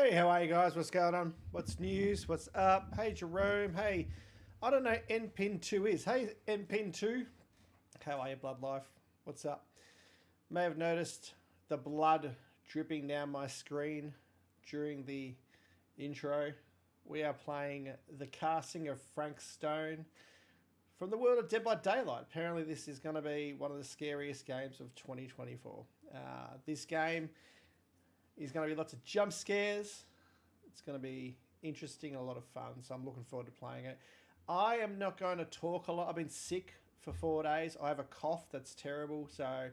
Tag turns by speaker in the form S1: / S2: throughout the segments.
S1: Hey, how are you guys? What's going on? What's news? What's up? Hey, Jerome. Hey, I don't know NPin2 is. Hey, NPin2. How are you, Blood Life? What's up? May have noticed the blood dripping down my screen during the intro. We are playing the casting of Frank Stone from the world of Dead by Daylight. Apparently, this is going to be one of the scariest games of 2024. This game is going to be lots of jump scares. It's going to be interesting and a lot of fun, so I'm looking forward to playing it. I am not going to talk a lot. I've been sick for 4 days. I have a cough that's terrible, so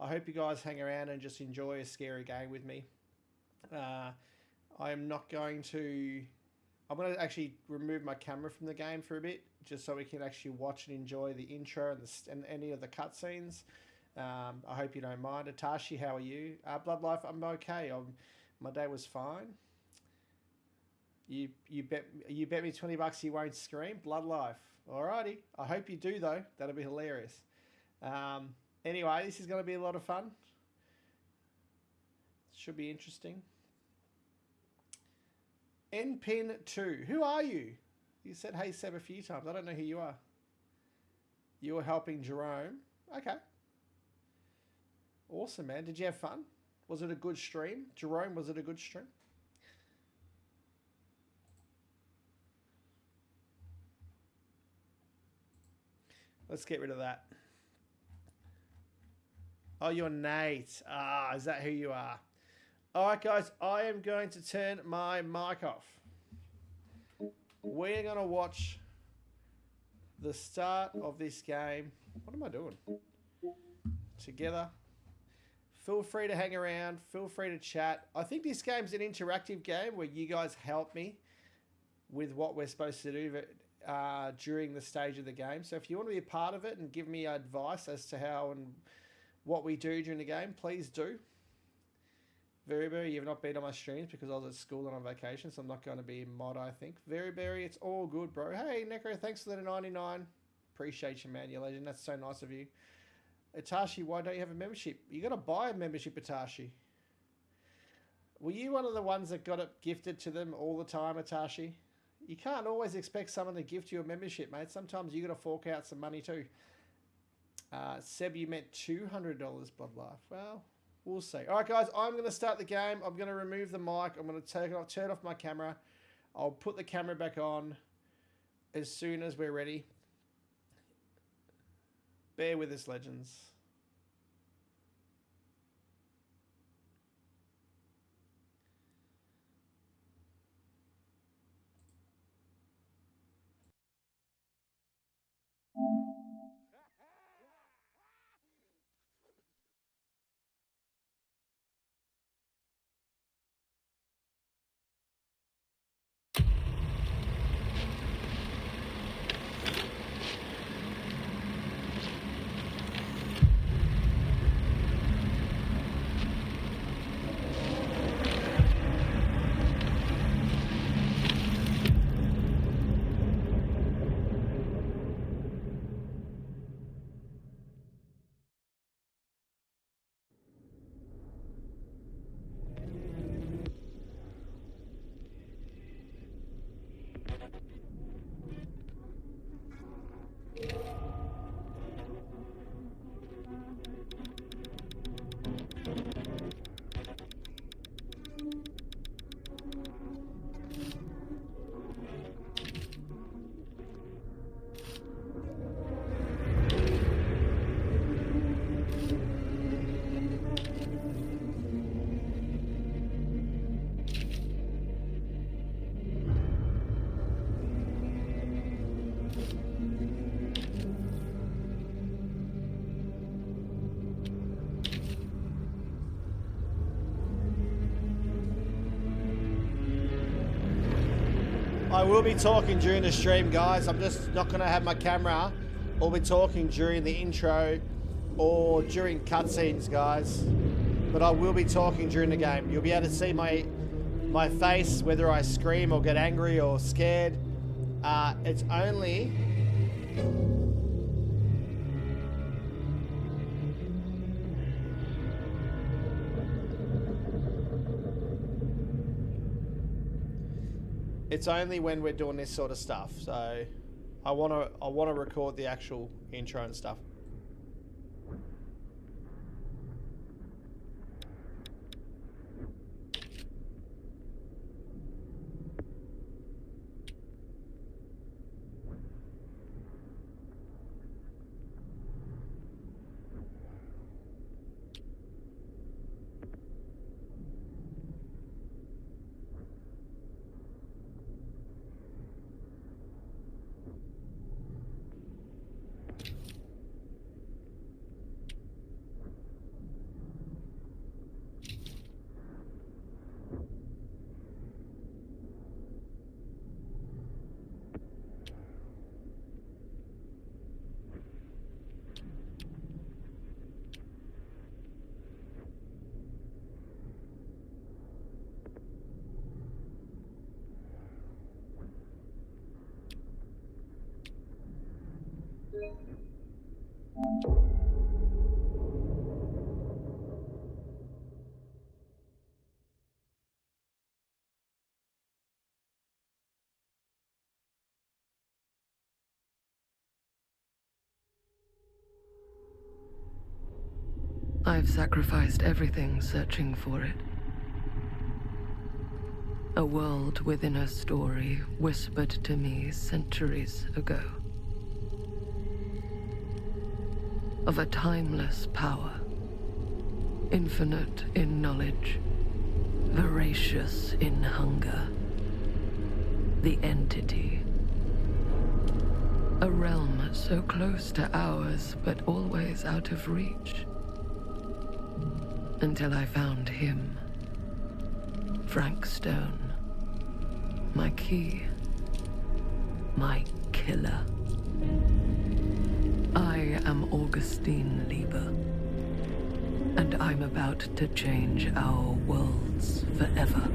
S1: I hope you guys hang around and just enjoy a scary game with me. I am not going to... I'm going to actually remove my camera from the game for a bit, just so we can actually watch and enjoy the intro and any of the cutscenes. I hope you don't mind. Atashi, how are you? Blood Life, I'm okay. My day was fine. You bet me $20 you won't scream. Blood Life. Alrighty. I hope you do though. That'll be hilarious. Anyway, this is going to be a lot of fun. Should be interesting. NPin2. Who are you? You said hey Seb a few times. I don't know who you are. You were helping Jerome. Okay. Awesome, man. Did you have fun? Was it a good stream? Jerome, was it a good stream? Let's get rid of that. Oh, you're Nate. Ah, is that who you are? All right, guys. I am going to turn my mic off. We're going to watch the start of this game. What am I doing? Together. Feel free to hang around. Feel free to chat. I think this game's an interactive game where you guys help me with what we're supposed to do during the stage of the game. So if you want to be a part of it and give me advice as to how and what we do during the game, please do. Very, you've not been on my streams because I was at school and on vacation, so I'm not going to be in mod, I think. Very, it's all good, bro. Hey, Necro, thanks for the 99. Appreciate you, man. You legend. That's so nice of you. Itachi, why don't you have a membership? You got to buy a membership, Itachi. Were you one of the ones that got it gifted to them all the time, Itachi? You can't always expect someone to gift you a membership, mate. Sometimes you got to fork out some money too. Seb, you meant $200, Blood Life. Well, we'll see. All right, guys, I'm going to start the game. I'm going to remove the mic. I'm going to turn off my camera. I'll put the camera back on as soon as we're ready. Bear with us, legends. I will be talking during the stream, guys. I'm just not going to have my camera. I'll be talking during the intro or during cutscenes, guys. But I will be talking during the game. You'll be able to see my face, whether I scream or get angry or scared. It's only... It's only when we're doing this sort of stuff. So I wanna record the actual intro and stuff.
S2: I've sacrificed everything searching for it. A world within a story whispered to me centuries ago. Of a timeless power, infinite in knowledge, voracious in hunger. The entity. A realm so close to ours, but always out of reach. Until I found him. Frank Stone. My key. My killer. I am Augustine Lieber. And I'm about to change our worlds forever.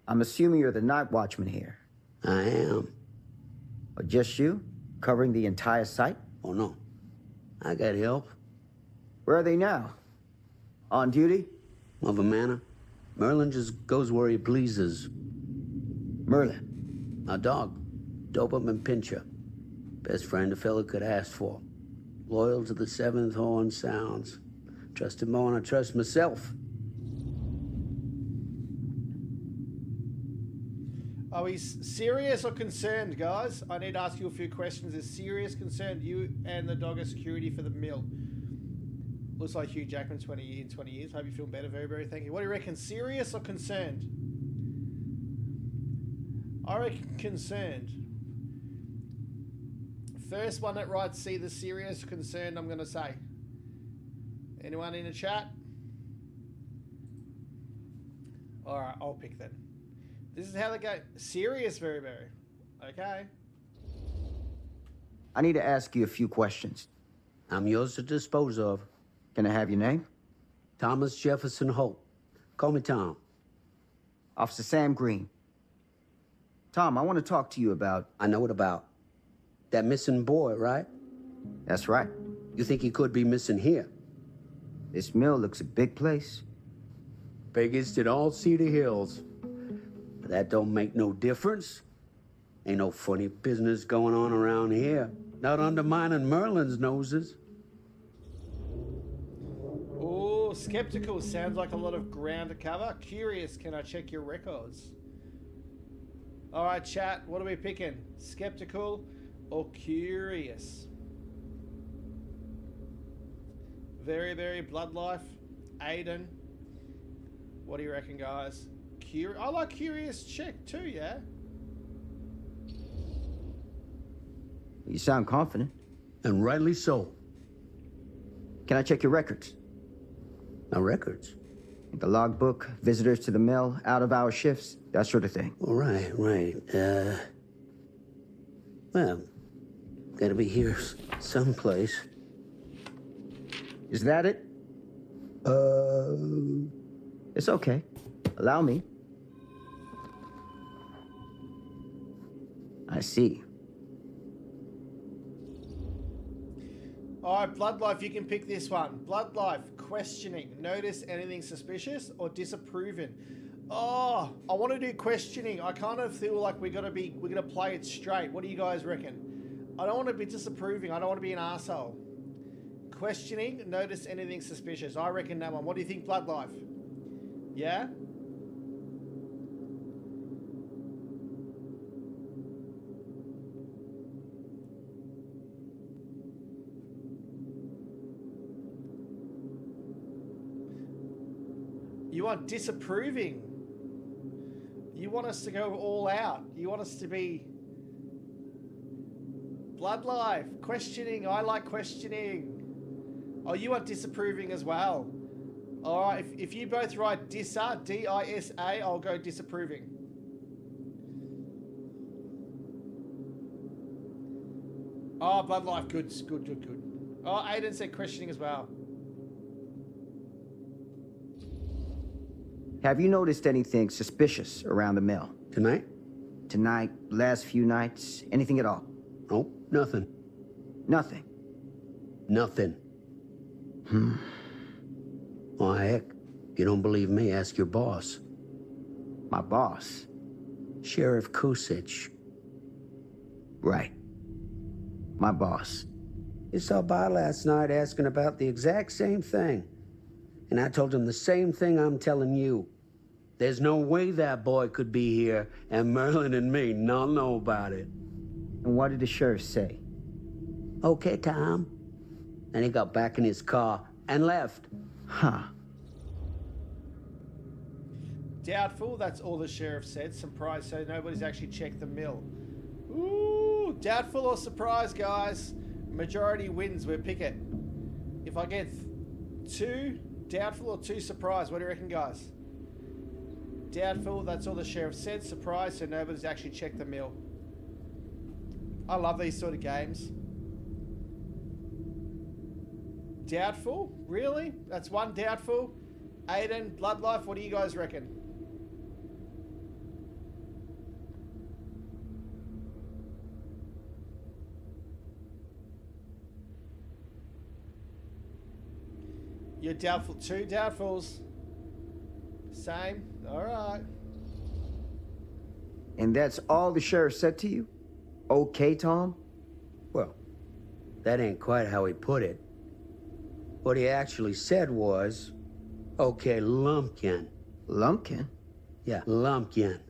S3: I'm assuming you're the night watchman here.
S4: I am.
S3: Or just you? Covering the entire site?
S4: Oh, no. I got help.
S3: Where are they now? On duty?
S4: Of a manner. Merlin just goes where he pleases.
S3: Merlin?
S4: A dog. Doberman Pinscher. Best friend a fella could ask for. Loyal to the seventh horn sounds. Trust him more than I trust myself.
S1: Are we serious or concerned, guys? I need to ask you a few questions. Is serious concerned you and the dog are security for the mill? Looks like Hugh Jackman 20 years. Hope you feel better. Very, very thank you. What do you reckon? Serious or concerned? I reckon concerned. First one that writes see the serious concerned, I'm going to say. Anyone in the chat? Alright, I'll pick then. This is how they go. Serious, very, very. Okay.
S3: I need to ask you a few questions.
S4: I'm yours to dispose of.
S3: Can I have your name?
S4: Thomas Jefferson Holt. Call me Tom.
S3: Officer Sam Green. Tom, I want to talk to you about...
S4: I know it about. That missing boy, right?
S3: That's right.
S4: You think he could be missing here?
S3: This mill looks a big place.
S4: Biggest in all Cedar Hills. But that don't make no difference. Ain't no funny business going on around here. Not undermining Merlin's noses.
S1: Oh, skeptical. Sounds like a lot of ground to cover. Curious, can I check your records? Alright, chat. What are we picking? Skeptical or curious? Very, very blood life. Aiden. What do you reckon, guys? I like curious check too, yeah?
S3: You sound confident.
S4: And rightly so.
S3: Can I check your records?
S4: My records?
S3: The logbook, visitors to the mill, out-of-hour shifts, that sort of thing.
S4: Right. Well, gotta be here someplace.
S3: Is that it? It's okay. Allow me. I see.
S1: Alright, blood life, you can pick this one. Blood life, questioning. Notice anything suspicious or disapproving? Oh, I want to do questioning. I kind of feel like we're gonna play it straight. What do you guys reckon? I don't want to be disapproving. I don't want to be an asshole. Questioning, notice anything suspicious. I reckon that one. What do you think, blood life? Yeah? You want disapproving. You want us to go all out. You want us to be blood life, questioning. I like questioning. Oh, you want disapproving as well. All right, if you both write disa, D-I-S-A, I'll go disapproving. Oh, blood life, good. Oh, Aiden said questioning as well.
S3: Have you noticed anything suspicious around the mill?
S4: Tonight?
S3: Tonight, last few nights, anything at all?
S4: Nope, nothing.
S3: Nothing?
S4: Nothing. Oh, heck. If you don't believe me, ask your boss.
S3: My boss?
S4: Sheriff Kusich.
S3: Right. My boss.
S4: He saw by last night asking about the exact same thing. And I told him the same thing I'm telling you. There's no way that boy could be here, and Merlin and me not know about it.
S3: And what did the sheriff say?
S4: Okay, Tom. And he got back in his car and left.
S3: Huh.
S1: Doubtful, that's all the sheriff said. Surprise, so nobody's actually checked the mill. Ooh, doubtful or surprise, guys. Majority wins, we pick it. If I get 2 doubtful or 2 surprise, what do you reckon, guys? Doubtful, that's all the sheriff said. Surprise, so nobody's actually checked the mill. I love these sort of games. Doubtful? Really? That's 1 doubtful. Aiden, Bloodlife, what do you guys reckon? You're doubtful. 2 doubtfuls. Same. All right.
S3: And that's all the sheriff said to you? Okay, Tom?
S4: Well, that ain't quite how he put it. What he actually said was, okay, Lumpkin.
S3: Lumpkin?
S4: Yeah, Lumpkin.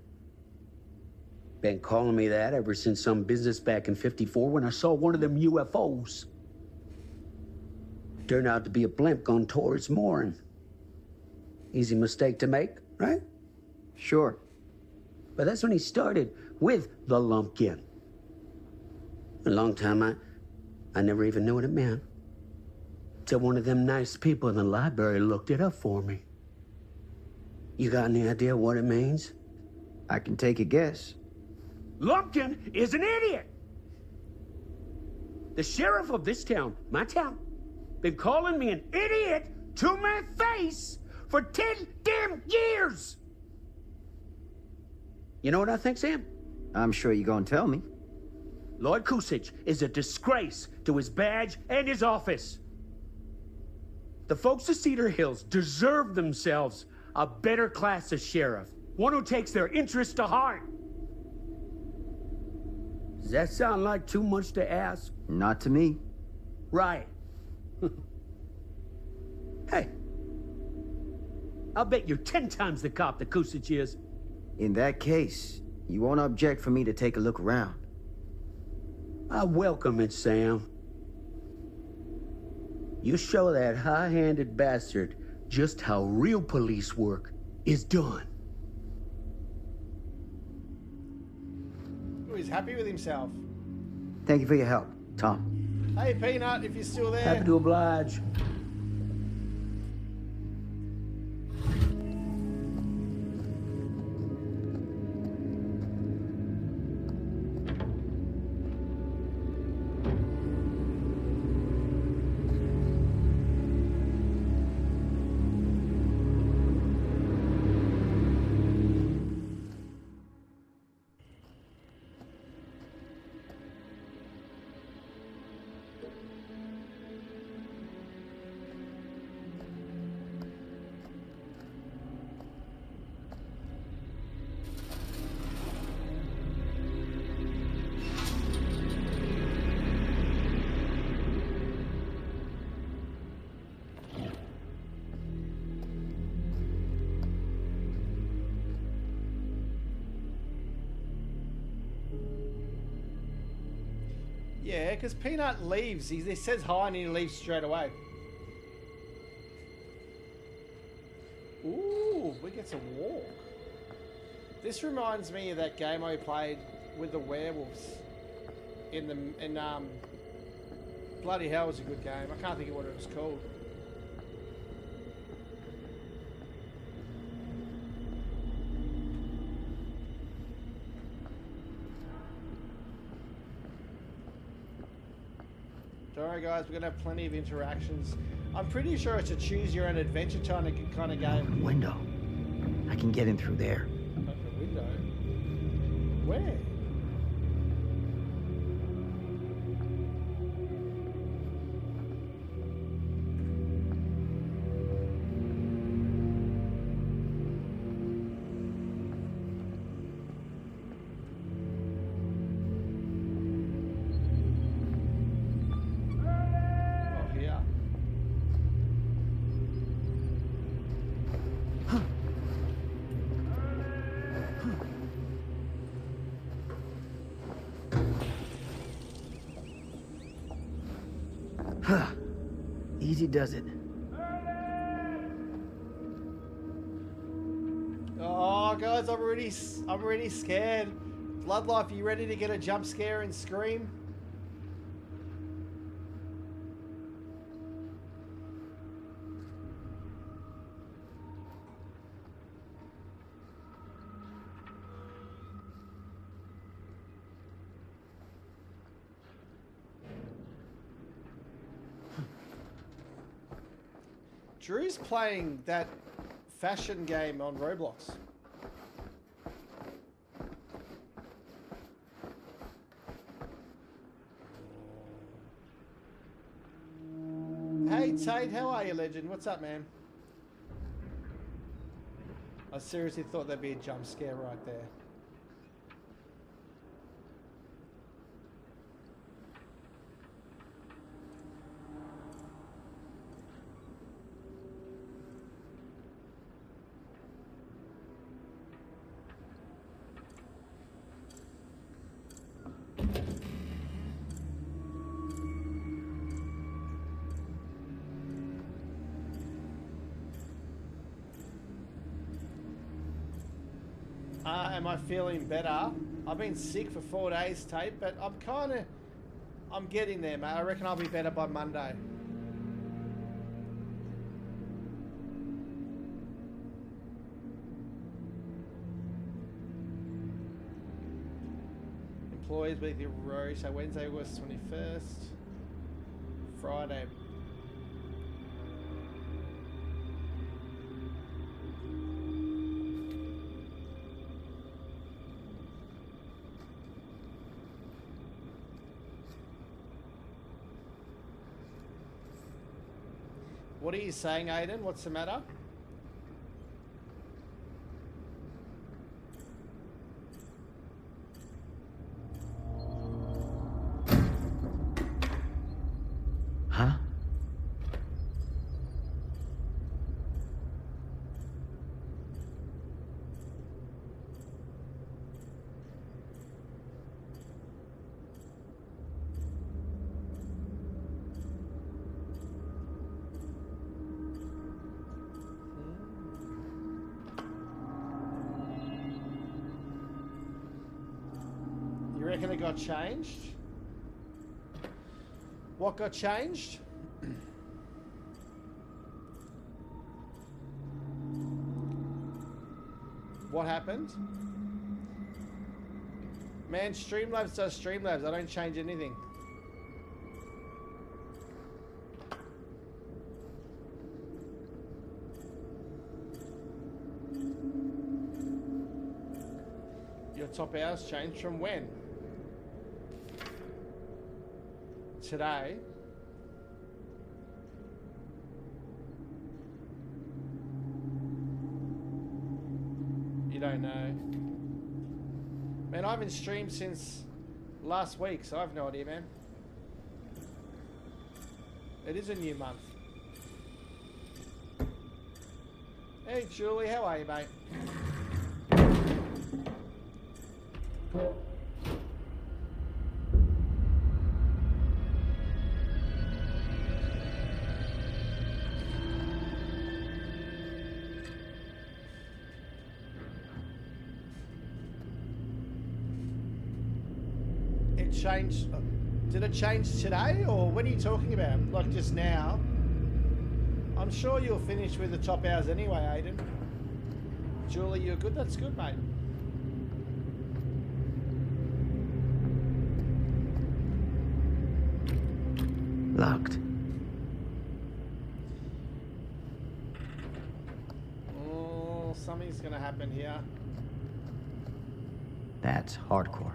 S4: Been calling me that ever since some business back in '54 when I saw one of them UFOs. Turned out to be a blimp going towards mooring. Easy mistake to make, right?
S3: Sure.
S4: But that's when he started with the Lumpkin. A long time I never even knew what it meant. Till one of them nice people in the library looked it up for me. You got any idea what it means?
S3: I can take a guess.
S4: Lumpkin is an idiot! The sheriff of this town, my town, been calling me an idiot to my face for 10 damn years! You know what I think, Sam?
S3: I'm sure you're gonna tell me.
S4: Lloyd Kusich is a disgrace to his badge and his office. The folks of Cedar Hills deserve themselves a better class of sheriff, one who takes their interests to heart. Does that sound like too much to ask?
S3: Not to me.
S4: Right. Hey, I'll bet you're 10 times the cop that Kusich is.
S3: In that case, you won't object for me to take a look around.
S4: I welcome it, Sam. You show that high-handed bastard just how real police work is done.
S1: Oh, he's happy with himself.
S3: Thank you for your help, Tom.
S1: Hey, Peanut, if you're still there.
S4: Happy to oblige.
S1: Yeah, because Peanut leaves. He says hi and he leaves straight away. Ooh, we get to walk. This reminds me of that game I played with the werewolves. Bloody hell, it was a good game. I can't think of what it was called. Don't worry, guys, we're going to have plenty of interactions. I'm pretty sure it's a choose your own adventure kind of game.
S3: Window. I can get in through there.
S1: Open a window? Where?
S3: Easy does it.
S1: Oh, guys, I'm already scared. Bloodlife, you ready to get a jump scare and scream? Drew's playing that fashion game on Roblox. Hey, Wade, how are you, legend? What's up, man? I seriously thought there'd be a jump scare right there. Am I feeling better? I've been sick for 4 days, Tate, but I'm getting there, mate. I reckon I'll be better by Monday. Employees Weekly Row, so Wednesday, August 21st. Friday. What are you saying, Aiden? What's the matter?
S3: Huh?
S1: You reckon it got changed? What got changed? What happened? Man, Streamlabs does Streamlabs. I don't change anything. Your top hours changed from when? Today. You don't know. Man, I haven't streamed since last week, so I have no idea, man. It is a new month. Hey, Julie, how are you, mate? Changed. Did it change today, or when are you talking about? Like just now? I'm sure you'll finish with the top hours anyway, Aiden. Julie, you're good? That's good, mate.
S3: Locked.
S1: Oh, something's gonna happen here.
S3: That's hardcore.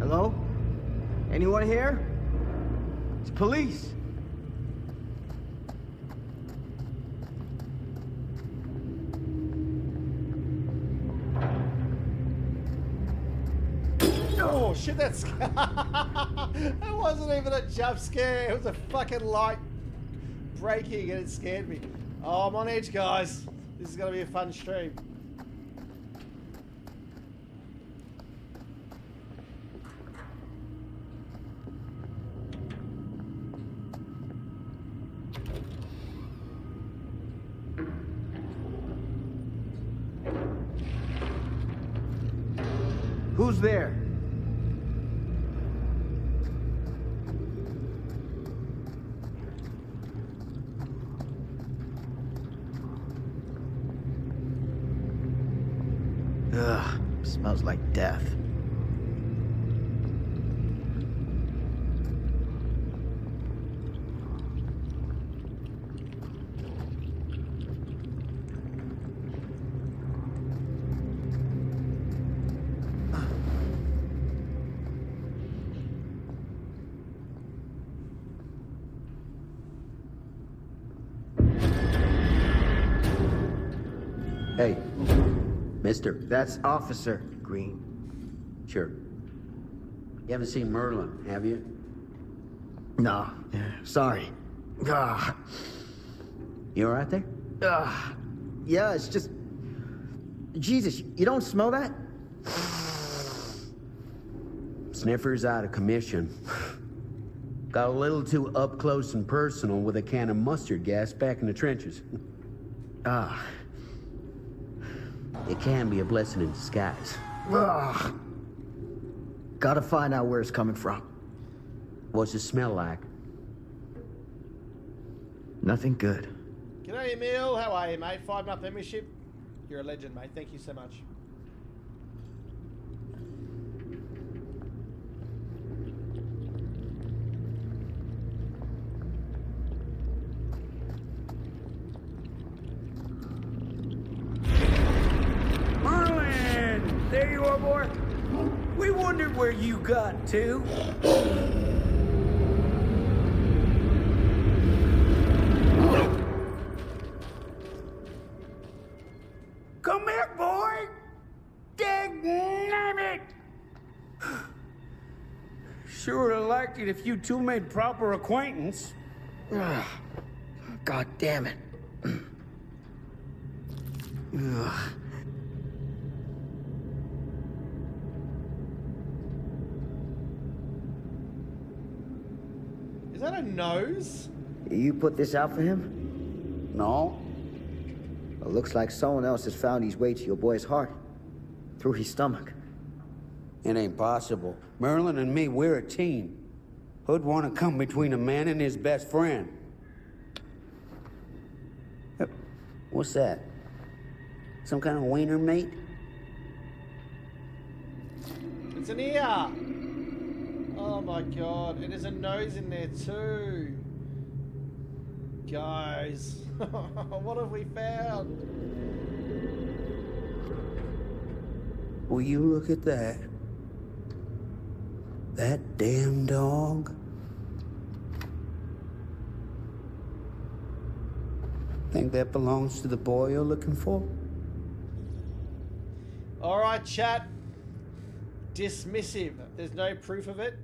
S3: Hello? Anyone here? It's police.
S1: Oh shit, that's that wasn't even a jump scare. It was a fucking light breaking and it scared me. Oh, I'm on edge, guys. This is gonna be a fun stream.
S3: Who's there? Ugh, smells like death.
S4: Hey, mister.
S3: That's Officer Green.
S4: Sure. You haven't seen Merlin, have you?
S3: No, sorry. Ah,
S4: You all right there?
S3: yeah, it's just... Jesus, you don't smell that?
S4: Sniffer's out of commission. Got a little too up close and personal with a can of mustard gas back in the trenches.
S3: Ah,
S4: It can be a blessing in disguise.
S3: gotta find out where it's coming from.
S4: What's it smell like?
S3: Nothing good.
S1: G'day, Emil. How are you, mate? 5-month membership. You're a legend, mate. Thank you so much.
S4: Merlin! There you are, boy. We wondered where you got to. Come here, boy! Dang it! Sure would have liked it if you two made proper acquaintance.
S3: God damn it. Ugh.
S1: Is that a nose?
S3: You put this out for him?
S4: No?
S3: It looks like someone else has found his way to your boy's heart. Through his stomach.
S4: It ain't possible. Merlin and me, we're a team. Who'd want to come between a man and his best friend? What's that? Some kind of wiener mate?
S1: It's an ear. Oh my god. And there's a nose in there too. Guys. What have we found?
S4: Will you look at that? That damn dog? Think that belongs to the boy you're looking for?
S1: Alright, chat. Dismissive. There's no proof of it.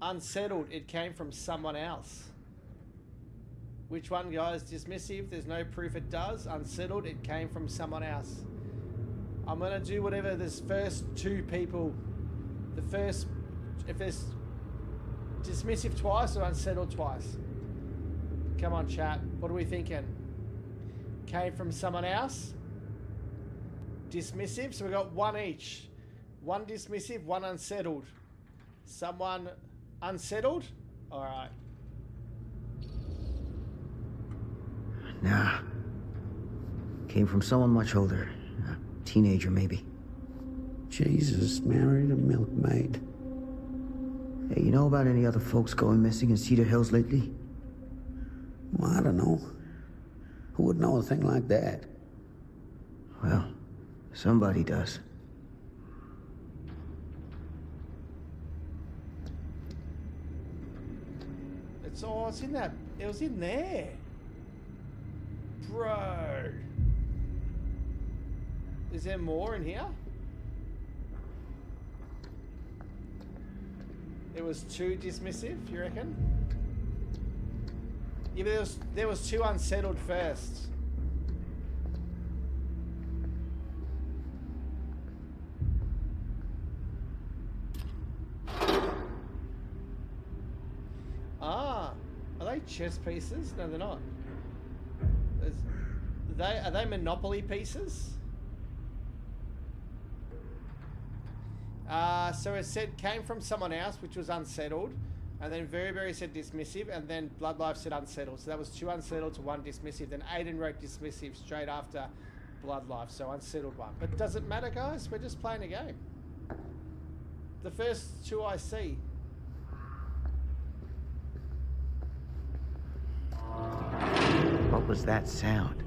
S1: Unsettled. It came from someone else. Which one, guys? Dismissive. There's no proof it does. Unsettled. It came from someone else. I'm going to do whatever this first two people... The first... If there's dismissive twice or unsettled twice. Come on, chat. What are we thinking? Came from someone else. Dismissive. So we got one each. One dismissive, one unsettled. Someone unsettled? Alright.
S3: Nah. Came from someone much older. A teenager, maybe.
S4: Jesus, married a milkmaid.
S3: Hey, you know about any other folks going missing in Cedar Hills lately?
S4: Well, I don't know. Who would know a thing like that?
S3: Well, somebody does.
S1: It's in that. It was in there. Bro. Is there more in here? It was two dismissive, you reckon? Yeah, but there was two unsettled first. Ah, are they chess pieces? No, they're not. Are they Monopoly pieces? So it said came from someone else, which was unsettled, and then Very said dismissive, and then Blood Life said unsettled. So that was two unsettled to one dismissive. Then Aiden wrote dismissive straight after Blood Life, so unsettled one. But does it matter, guys? We're just playing a game. The first two I see.
S3: What was that sound?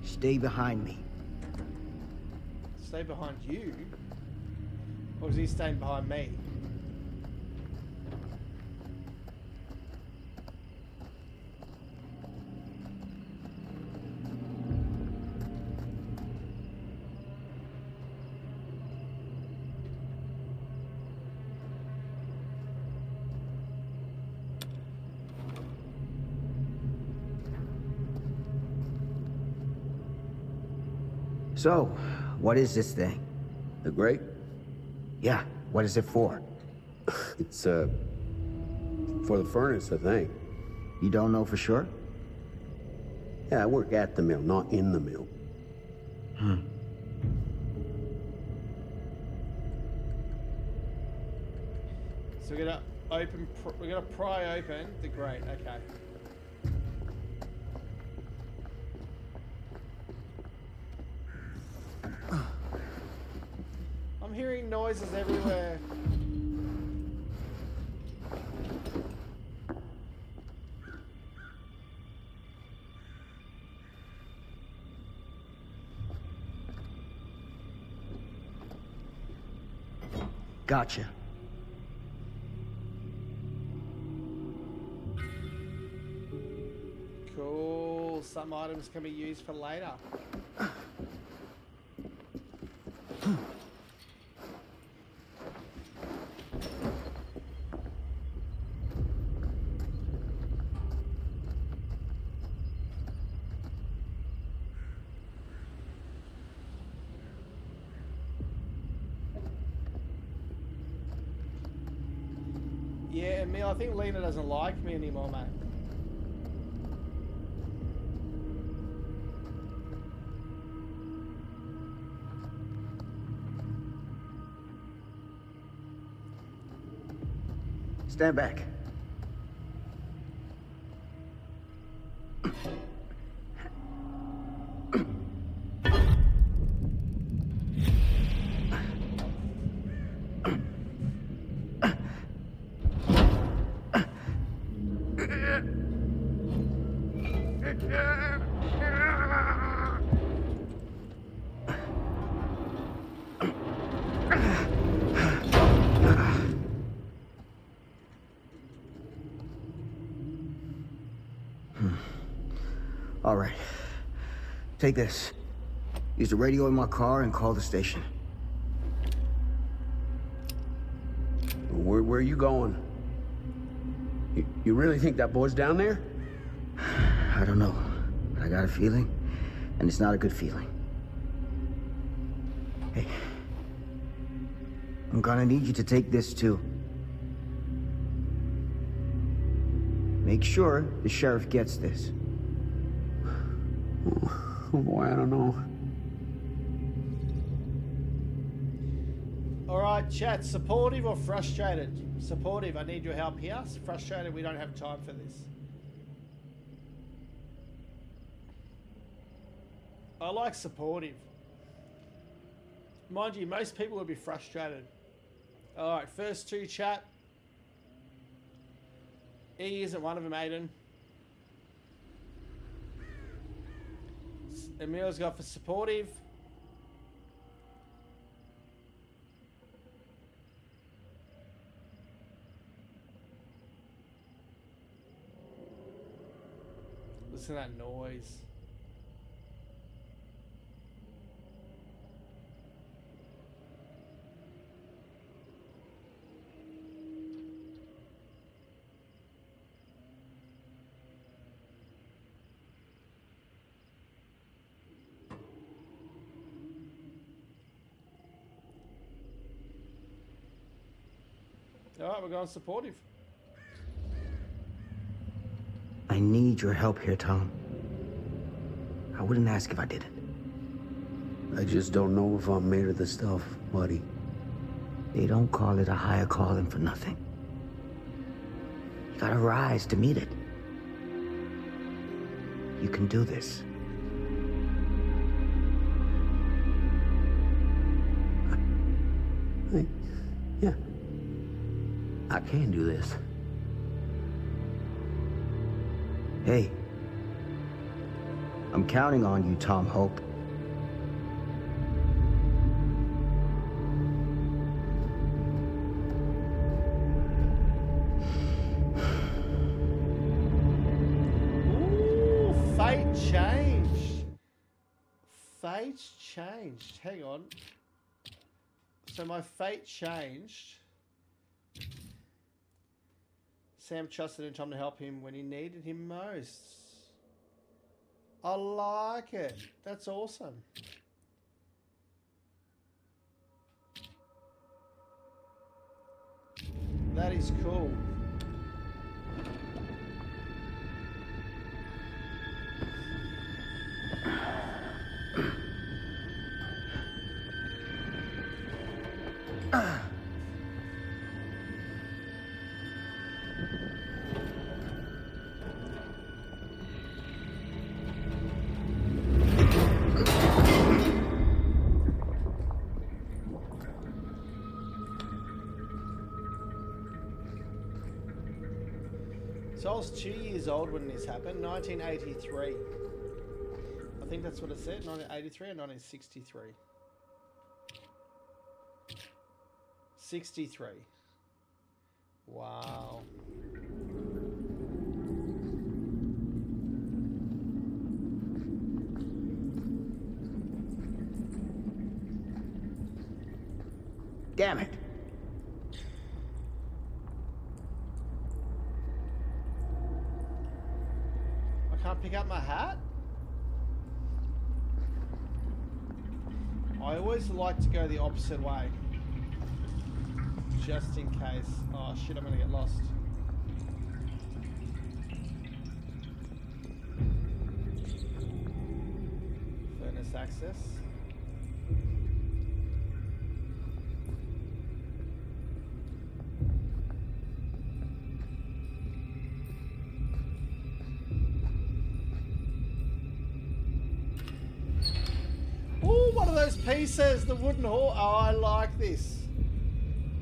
S3: Stay behind me.
S1: Stay behind you? Or is he staying behind me?
S3: So, what is this thing?
S4: The grate?
S3: Yeah, what is it for?
S4: It's, for the furnace, I think.
S3: You don't know for sure?
S4: Yeah, I work at the mill, not in the mill.
S1: So we're gonna open. We're gonna pry open the grate. Okay. I'm hearing noises everywhere.
S3: Gotcha.
S1: Cool. Some items can be used for later. Yeah, Emil, I think Lena doesn't like me anymore, mate.
S3: Stand back. All right. Take this. Use the radio in my car and call the station.
S4: Where are you going? You really think that boy's down there?
S3: I don't know, but I got a feeling, and it's not a good feeling. Hey, I'm gonna need you to take this too. Make sure the sheriff gets this.
S4: Oh boy, I don't know.
S1: Alright, chat. Supportive or frustrated? Supportive, I need your help here. Frustrated, we don't have time for this. I like supportive. Mind you, most people would be frustrated. Alright, first two, chat. E isn't one of them, Aiden. Emil's got for supportive. Listen to that noise. Alright, we're going supportive.
S3: I need your help here, Tom. I wouldn't ask if I didn't.
S4: I just don't know if I'm made of the stuff, buddy.
S3: They don't call it a higher calling for nothing. You gotta rise to meet it. You can do this.
S4: Yeah. I can do this.
S3: Hey, I'm counting on you, Tom Hope.
S1: Ooh, fate changed. Fate's changed. Hang on. So my fate changed. Sam trusted in Tom to help him when he needed him most. I like it. That's awesome. That is cool. So I was 2 years old when this happened, 1983. I think that's what it said, 1983 or 1963? 63. Wow.
S3: Damn it.
S1: I can't pick up my hat? I always like to go the opposite way. Just in case. Oh shit, I'm gonna get lost. Furnace access. Ooh, one of those pieces, the wooden horse. Oh, I like this.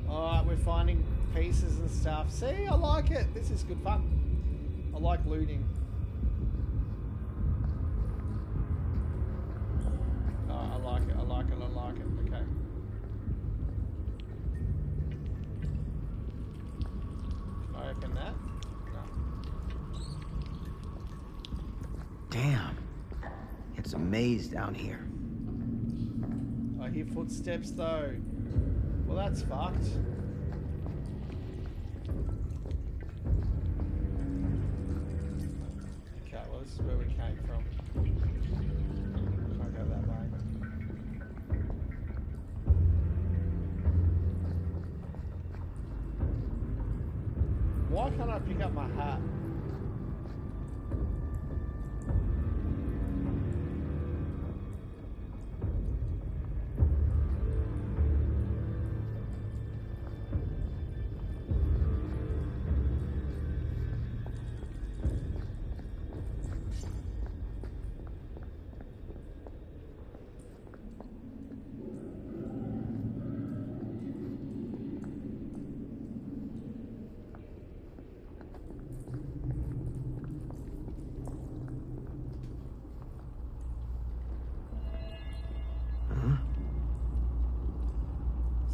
S1: Alright, we're finding pieces and stuff. See, I like it. This is good fun. I like looting. Oh, I like it, I like it, I like it. Okay. Can I open that? No.
S3: Damn. It's a maze down here.
S1: I hear footsteps though. Well, that's fucked. Okay, well, this is where we came from. Can't go that way. Why can't I pick up my hat?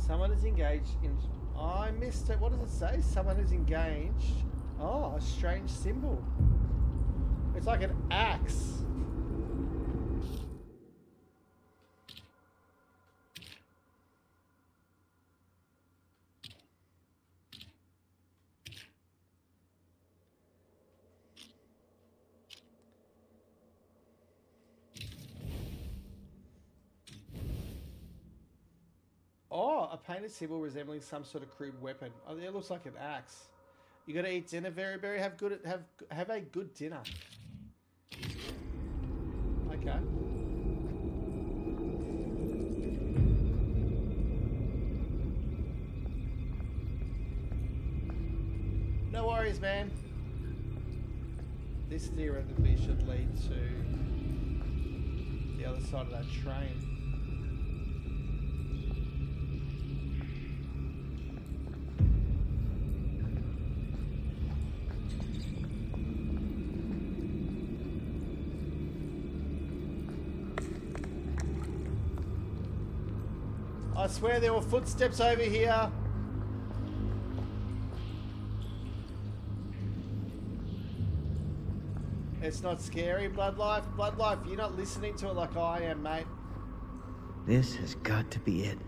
S1: Someone is engaged in... Oh, I missed it. What does it say? Someone is engaged. Oh, a strange symbol. It's like an axe. Oh, a painted symbol resembling some sort of crude weapon. Oh, it looks like an axe. You gotta eat dinner, very, very. Have a good dinner. Okay. No worries, man. This theoretically should lead to the other side of that train. I swear there were footsteps over here. It's not scary, Bloodlife. Bloodlife, you're not listening to it like I am, mate.
S3: This has got to be it.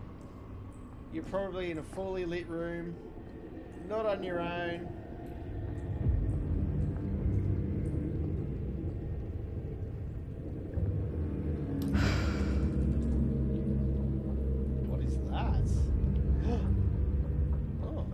S1: You're probably in a fully lit room, not on your own. What is that? Oh.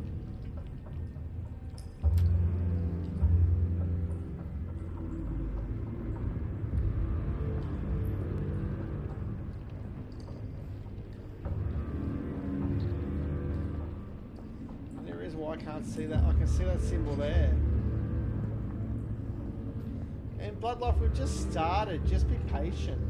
S1: I can't see that? I can see that symbol there. And Bloodlife, we've just started. Just be patient.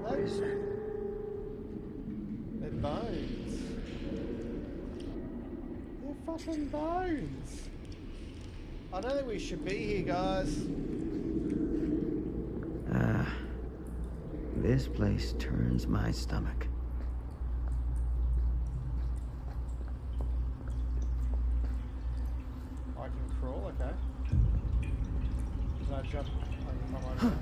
S3: What is that?
S1: They're bones. They're fucking bones. I don't think we should be here, guys.
S3: This place turns my stomach.
S1: I can crawl, okay. Can I jump? I can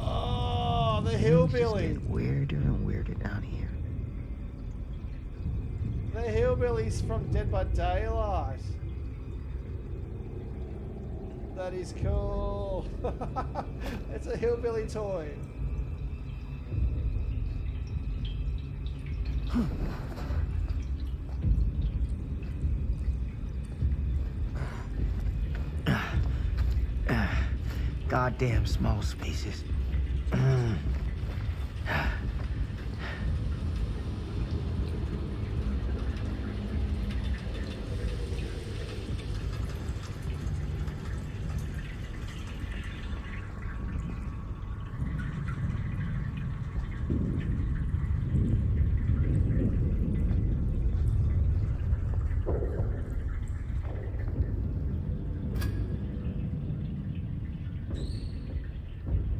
S1: Oh, the
S3: Things
S1: hillbilly.
S3: just get weirder and weirder down here.
S1: The hillbilly's from Dead by Daylight. That is cool. It's a hillbilly toy.
S3: Goddamn small spaces.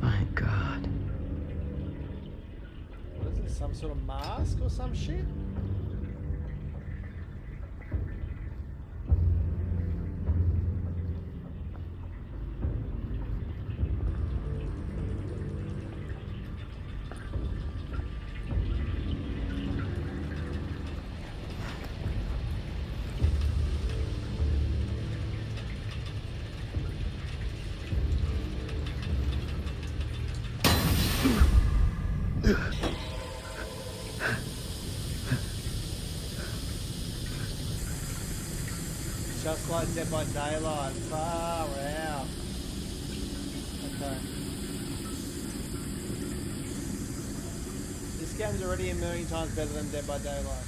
S3: My God.
S1: What is this? Some sort of mask or some shit? Just like Dead by Daylight. Far out. Okay. This game's already a million times better than Dead by Daylight.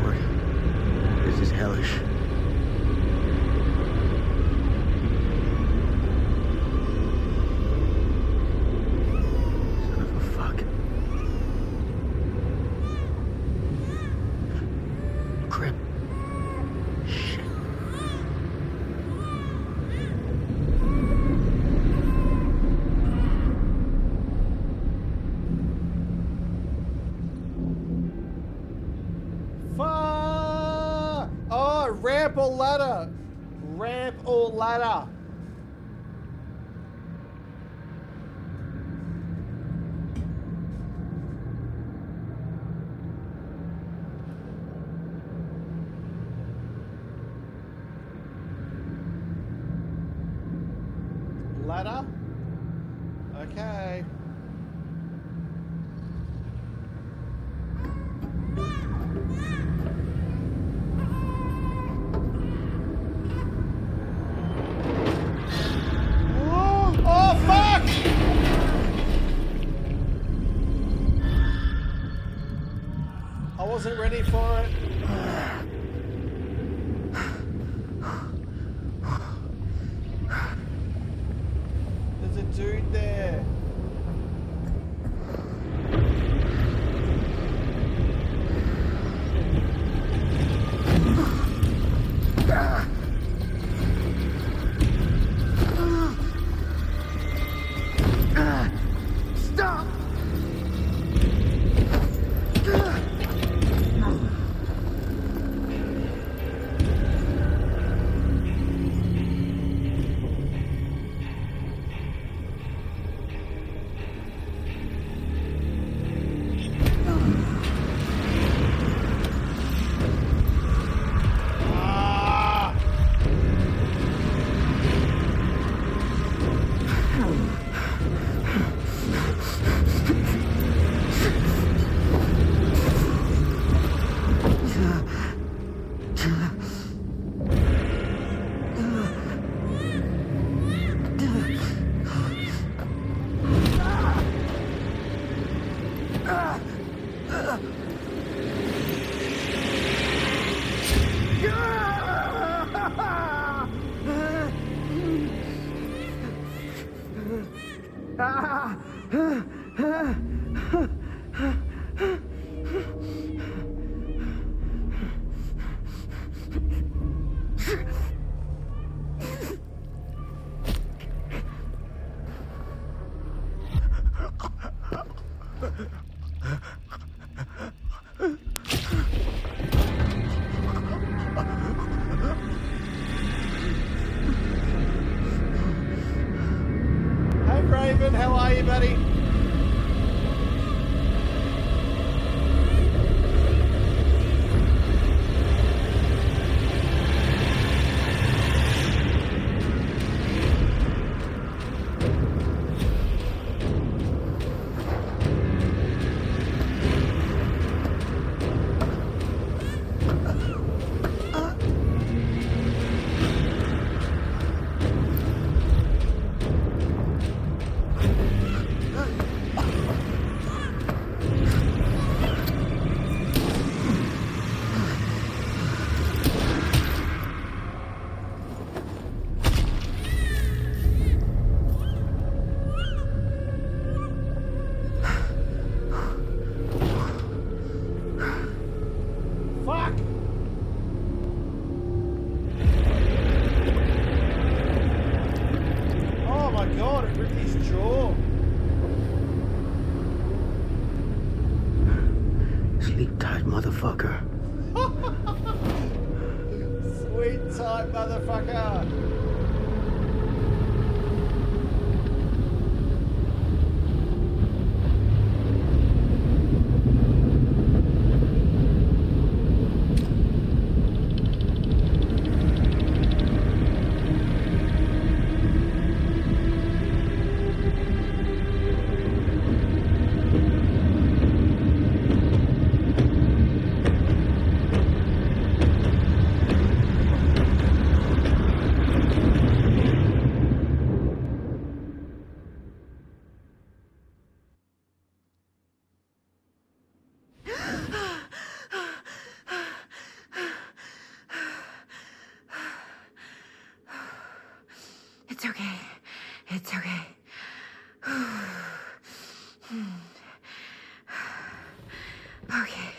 S3: Lord, this is hellish. Son of a fuck. Crap. Shit.
S1: Fuck! Oh, ramp or ladder? Ramp or ladder? Ladder? Okay. wasn't ready for it. There's a dude there.
S4: Stop!
S1: Hey Raven, how are you, buddy? Fuck! Oh my god, it ripped his jaw.
S3: Sleep tight, motherfucker.
S1: Sweet tight motherfucker.
S5: It's okay. It's okay. Okay.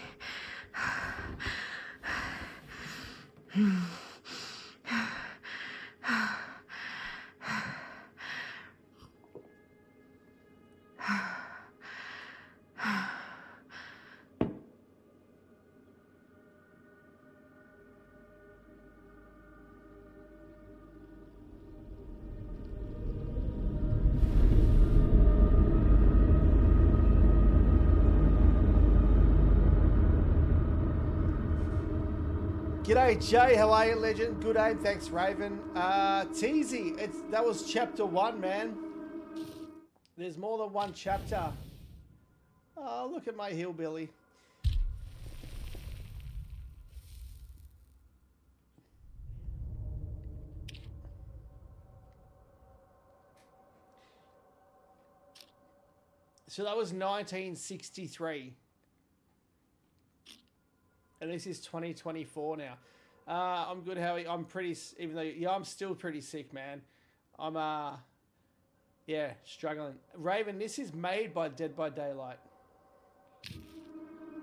S1: G'day Jay, how are you, legend? Good aim, thanks Raven. Teasy, that was chapter 1, man. There's more than one chapter. Oh, look at my hillbilly. So that was 1963. And this is 2024 now. I'm good, Howie. I'm pretty, even though, yeah, I'm still pretty sick, man. I'm, yeah, struggling. Raven, this is made by Dead by Daylight.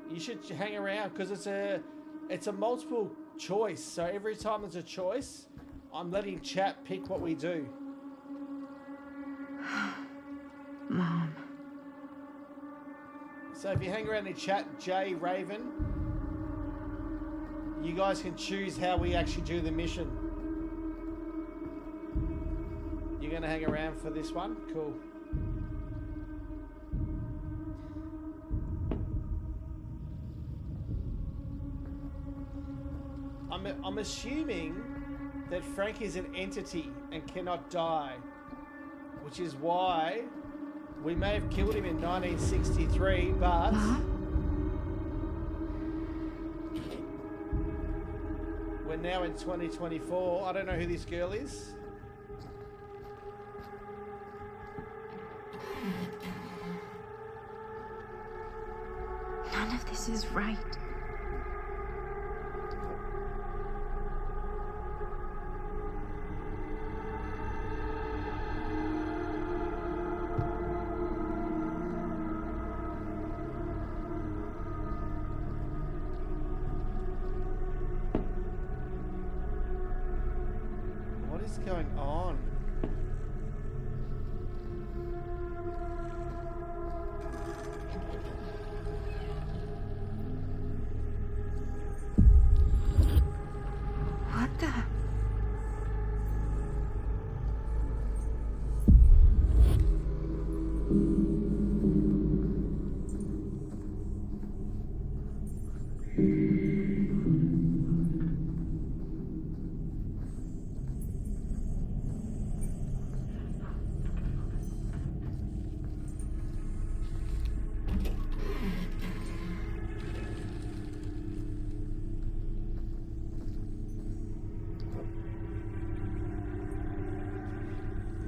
S1: You should hang around because it's a multiple choice. So every time there's a choice, I'm letting chat pick what we do.
S5: Mom.
S1: So if you hang around in chat, Jay, Raven, you guys can choose how we actually do the mission. You're going to hang around for this one? Cool. I'm assuming that Frank is an entity and cannot die, which is why we may have killed him in 1963, but we're now in 2024. I don't know who this girl is.
S5: None of this is right.
S1: What is going on?
S5: What the?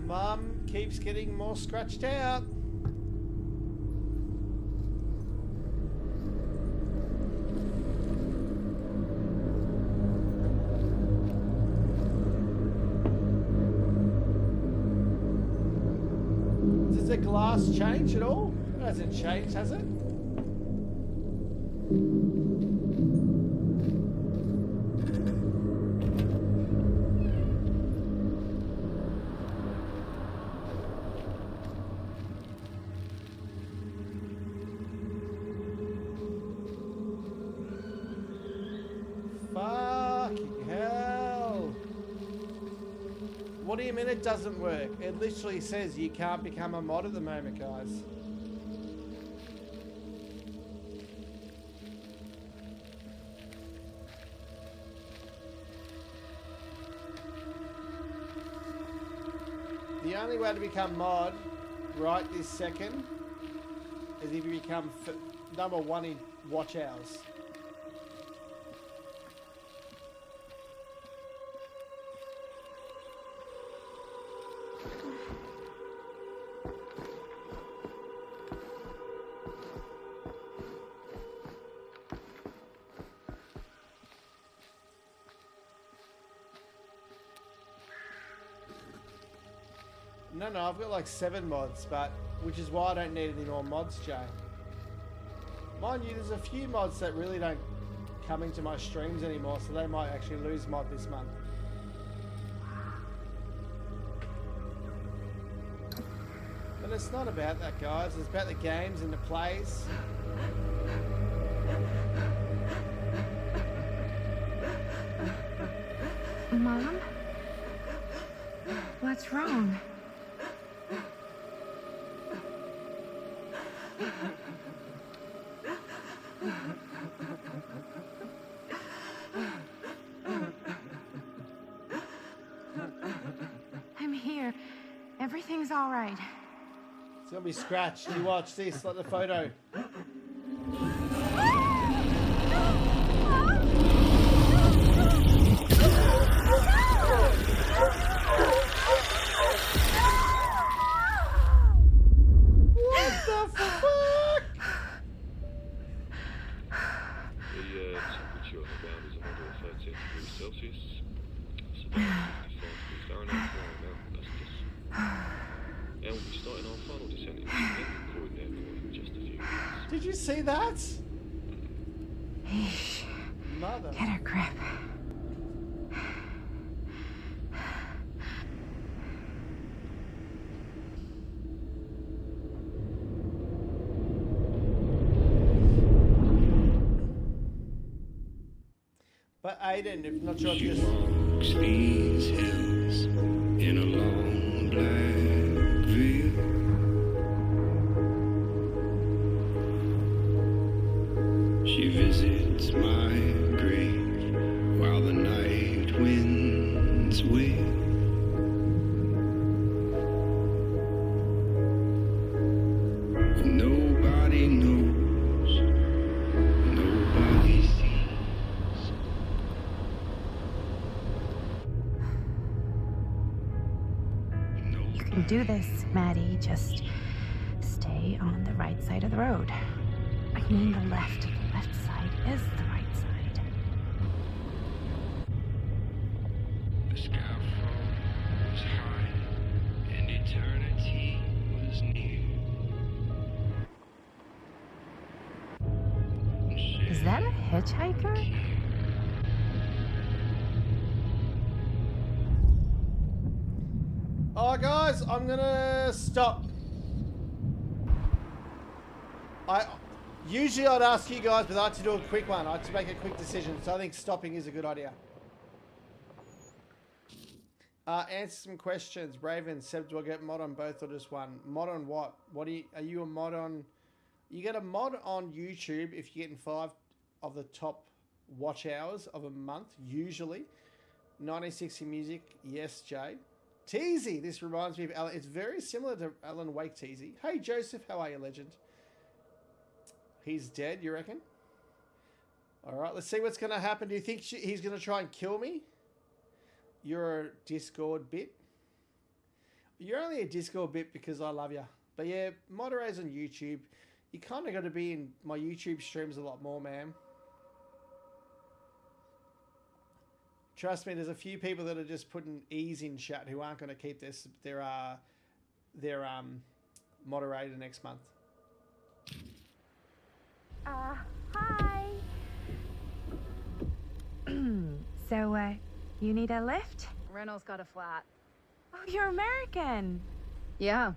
S1: Mum keeps getting more scratched out. Does the glass change at all? It hasn't changed, has it? Fucking hell. What do you mean it doesn't work? It literally says you can't become a mod at the moment, guys. The only way to become mod right this second is if you become number 1 in watch hours. No, I've got like 7 mods, but which is why I don't need any more mods, Jay. Mind you, there's a few mods that really don't come into my streams anymore, so they might actually lose mod this month. But it's not about that, guys. It's about the games and the plays.
S5: Mom? What's wrong? I'm here. Everything's all right.
S1: It's gonna be scratched. You watch this, like the photo. What the fuck?
S6: Et tu temperature on the ground is another 13 degrees Celsius. That's about 55 degrees Fahrenheit. That's just... And we'll be starting our final descent into the Void Airport in just a few minutes.
S1: Did you see that?
S5: Eesh.
S1: Mother.
S5: Get a grip.
S1: But Aiden, if not sure if
S7: She
S1: you
S7: walks these hills in a long black veil. She visits my grave while the night winds wail. Nobody knows, nobody sees.
S5: You can do this, Maddie. Just stay on the right side of the road. I mean the left. The left side is the right side.
S7: The sky falls high, and eternity was near.
S5: Is that a hitchhiker?
S1: Oh, guys, I'm gonna stop. Usually I'd ask you guys, but I like to do a quick one. I like to make a quick decision, so I think stopping is a good idea. Answer some questions. Raven, Seb, do I get mod on both or just one? Mod on what? Are you a mod on? You get a mod on YouTube if you're getting 5 of the top watch hours of a month, usually. 1960 Music, yes, Jay. Teasy, this reminds me of Alan. It's very similar to Alan Wake Teasy. Hey, Joseph, how are you, legend? He's dead, you reckon? All right, let's see what's going to happen. Do you think he's going to try and kill me? You're a Discord bit. You're only a Discord bit because I love you. But yeah, moderators on YouTube, you kind of got to be in my YouTube streams a lot more, man. Trust me, there's a few people that are just putting ease in chat who aren't going to keep their moderator next month.
S5: Hi. So, you need a lift?
S8: Reynolds got a flat.
S5: Oh, you're American.
S8: Yeah.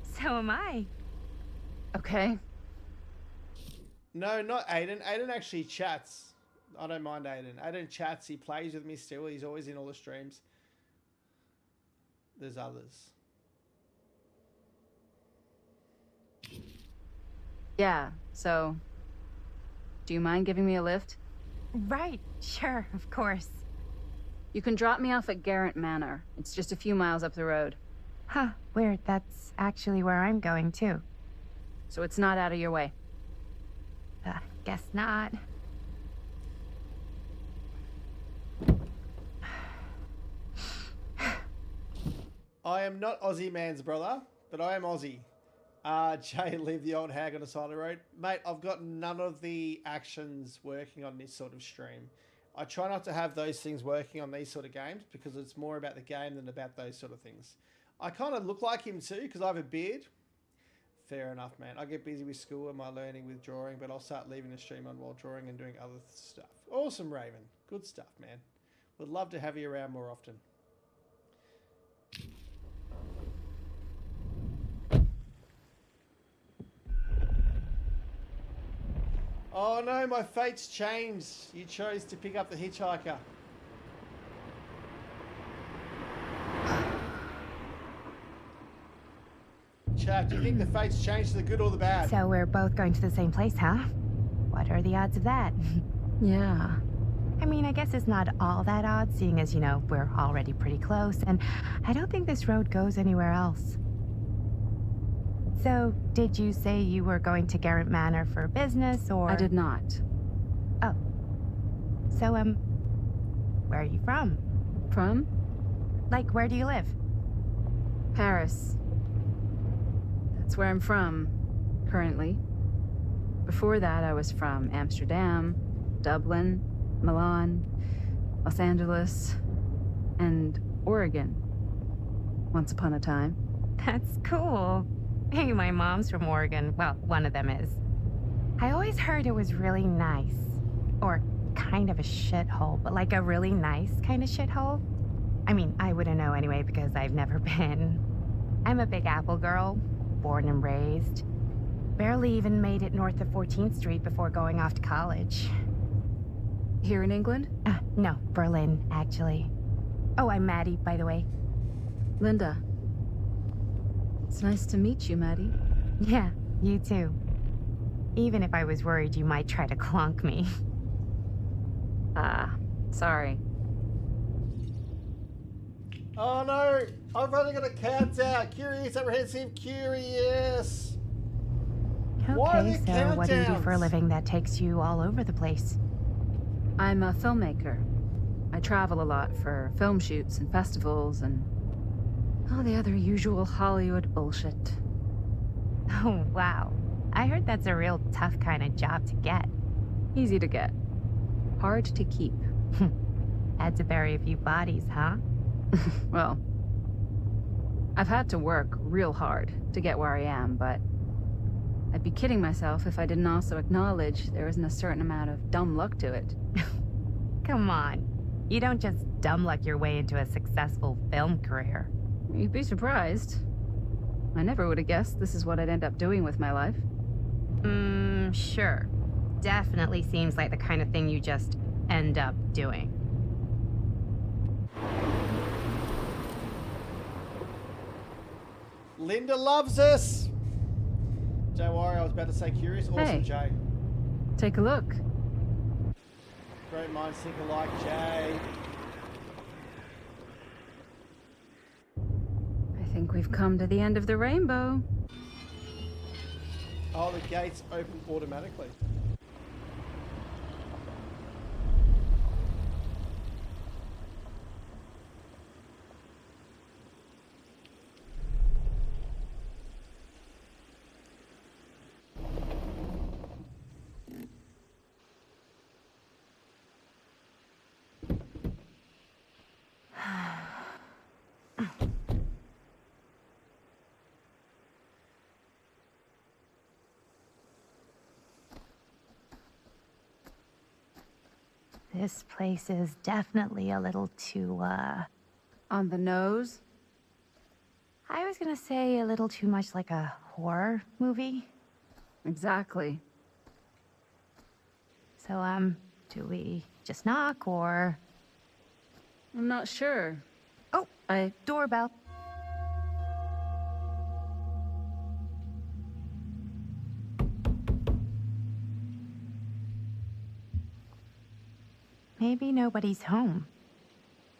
S5: So am I.
S8: Okay.
S1: No, not Aiden. Aiden actually chats. I don't mind Aiden. Aiden chats. He plays with me still. He's always in all the streams. There's others.
S8: Yeah, so... Do you mind giving me a lift?
S5: Right, sure, of course.
S8: You can drop me off at Garrett Manor. It's just a few miles up the road.
S5: Huh, weird. That's actually where I'm going, too.
S8: So it's not out of your way.
S5: Guess not.
S1: I am not Aussie man's brother, but I am Aussie. Jay, leave the old hag on the side of the road. Mate, I've got none of the actions working on this sort of stream. I try not to have those things working on these sort of games because it's more about the game than about those sort of things. I kind of look like him too because I have a beard. Fair enough, man. I get busy with school and my learning with drawing, but I'll start leaving the stream on while drawing and doing other stuff. Awesome, Raven. Good stuff, man. Would love to have you around more often. Oh no, my fate's changed. You chose to pick up the hitchhiker. Chat, do you think the fate's changed to the good or the bad?
S5: So we're both going to the same place, huh? What are the odds of that?
S8: Yeah.
S5: I mean, I guess it's not all that odd, seeing as, you know, we're already pretty close, and I don't think this road goes anywhere else. So, did you say you were going to Garrett Manor for business, or...?
S8: I did not.
S5: Oh. So, where are you from?
S8: From?
S5: Like, where do you live?
S8: Paris. That's where I'm from, currently. Before that, I was from Amsterdam, Dublin, Milan, Los Angeles, and Oregon. Once upon a time.
S5: That's cool. Hey, my mom's from Oregon. Well, one of them is. I always heard it was really nice. Or kind of a shithole, but like a really nice kind of shithole. I mean, I wouldn't know anyway because I've never been. I'm a Big Apple girl, born and raised. Barely even made it north of 14th Street before going off to college.
S8: Here in England?
S5: No, Berlin, actually. Oh, I'm Maddie, by the way.
S8: Linda. It's nice to meet you, Maddie.
S5: Yeah, you too. Even if I was worried you might try to clonk me.
S8: Sorry.
S1: Oh no! I've only got a countdown. Curious, apprehensive, curious. Why are
S5: Okay,
S1: there
S5: so what do you do for a
S1: countdowns?
S5: living that takes you all over the place?
S8: I'm a filmmaker. I travel a lot for film shoots and festivals and all the other usual Hollywood bullshit.
S5: Oh, wow. I heard that's a real tough kind of job to get.
S8: Easy to get. Hard to keep.
S5: Had to bury a few bodies, huh?
S8: Well, I've had to work real hard to get where I am, but I'd be kidding myself if I didn't also acknowledge there isn't a certain amount of dumb luck to it.
S5: Come on. You don't just dumb luck your way into a successful film career.
S8: You'd be surprised. I never would have guessed this is what I'd end up doing with my life.
S5: Sure. Definitely seems like the kind of thing you just end up doing.
S1: Linda loves us. Don't worry, I was about to say curious. Awesome,
S8: Hey.
S1: Jay.
S8: Take a look.
S1: Great minds think alike, Jay.
S8: I think we've come to the end of the rainbow.
S1: Oh, the gates open automatically.
S5: This place is definitely a little too,
S8: On the nose?
S5: I was gonna say a little too much like a horror movie.
S8: Exactly.
S5: So, do we just knock or...
S8: I'm not sure.
S5: Oh, doorbell. Maybe nobody's home.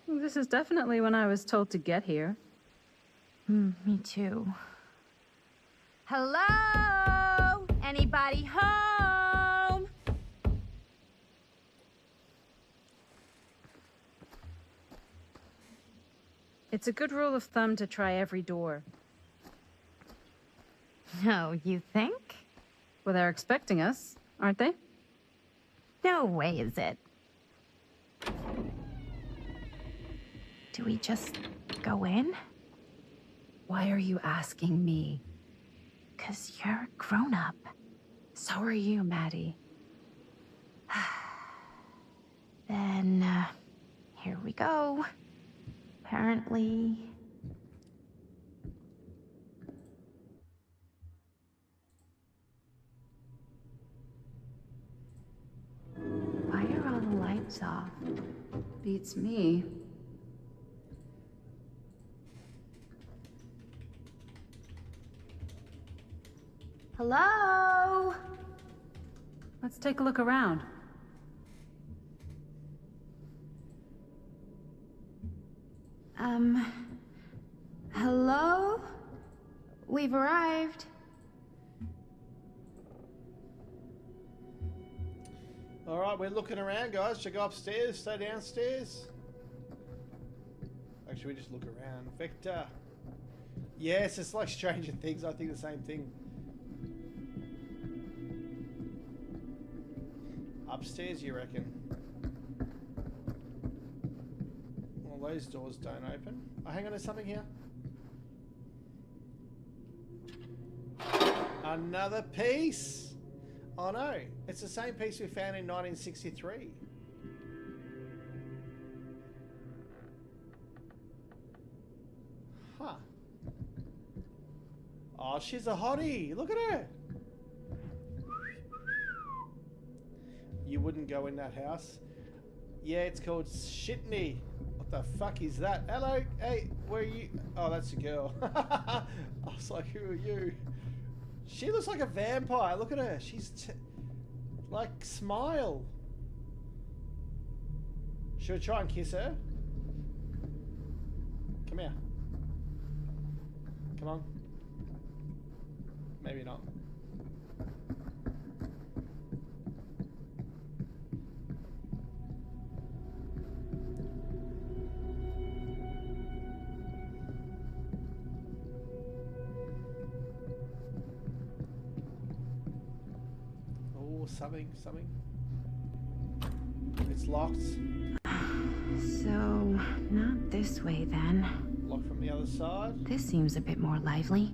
S8: This is definitely when I was told to get here.
S5: Me too. Hello? Anybody home?
S8: It's a good rule of thumb to try every door.
S5: No, you think?
S8: Well, they're expecting us, aren't they?
S5: No way is it. Do we just go in?
S8: Why are you asking me?
S5: 'Cause you're a grown-up.
S8: So are you, Maddie.
S5: Then, here we go. Apparently... Why are all the lights off?
S8: Beats me.
S5: Hello?
S8: Let's take a look around.
S5: Hello? We've arrived.
S1: All right, we're looking around, guys. Should I go upstairs, stay downstairs? Actually, we just look around. Vector. Yes, it's like Stranger Things. I think the same thing. Upstairs, you reckon? Well, those doors don't open. Oh, hang on, there's something here. Another piece! Oh no, it's the same piece we found in 1963. Huh. Oh, she's a hottie. Look at her. You wouldn't go in that house. Yeah, it's called Shitney. What the fuck is that? Hello? Hey, where are you? Oh, that's a girl. I was like, who are you? She looks like a vampire. Look at her. She's like, smile. Should I try and kiss her? Come here. Come on. Maybe not. Oh, something. It's locked.
S5: So, not this way then.
S1: Locked from the other side.
S5: This seems a bit more lively.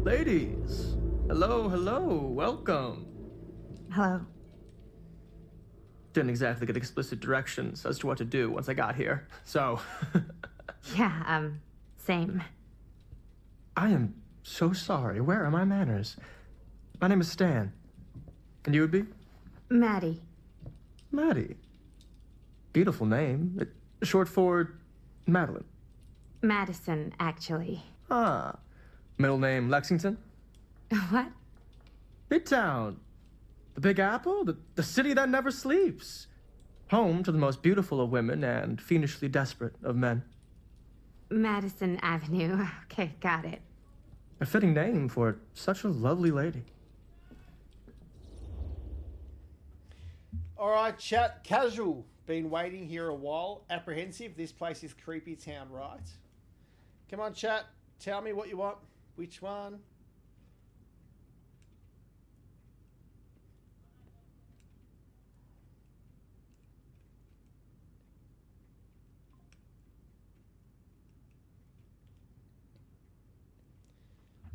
S9: Ladies, hello, welcome.
S5: Hello.
S9: Didn't exactly get explicit directions as to what to do once I got here, so...
S5: Yeah, same.
S9: I am so sorry. Where are my manners? My name is Stan. And you would be?
S5: Maddie.
S9: Maddie. Beautiful name. Short for Madeline.
S5: Madison, actually.
S9: Ah. Middle name Lexington?
S5: What?
S9: Midtown. The Big Apple? The city that never sleeps. Home to the most beautiful of women and fiendishly desperate of men.
S5: Madison Avenue. Okay, got it.
S9: A fitting name for such a lovely lady.
S1: Alright, chat. Casual. Been waiting here a while. Apprehensive. This place is creepy town, right? Come on, chat. Tell me what you want. Which one?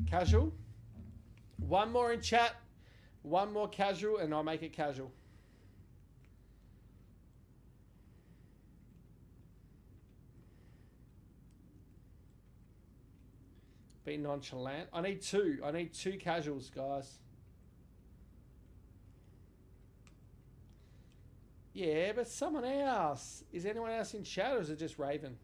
S1: Casual. One more in chat. One more casual and I'll make it casual. Be nonchalant. I need two. I need two casuals, guys. Yeah, but someone else. Is anyone else in chat or is it just Raven?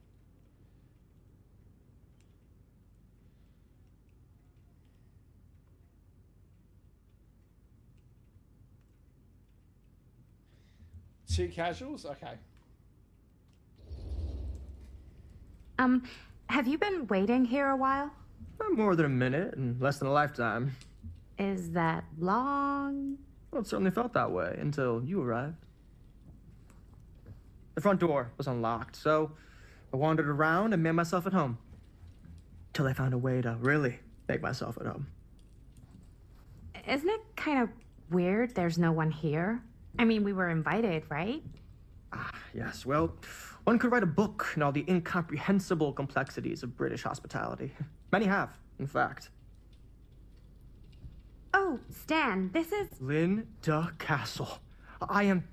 S1: Two casuals? Okay.
S5: Have you been waiting here a while?
S9: Not more than a minute and less than a lifetime.
S5: Is that long?
S9: Well, it certainly felt that way until you arrived. The front door was unlocked, so I wandered around and made myself at home. Till I found a way to really make myself at home.
S5: Isn't it kind of weird there's no one here? I mean, we were invited, right?
S9: Ah, yes. Well, one could write a book on all the incomprehensible complexities of British hospitality. Many have, in fact.
S5: Oh, Stan, this is...
S9: Linda Castle. I am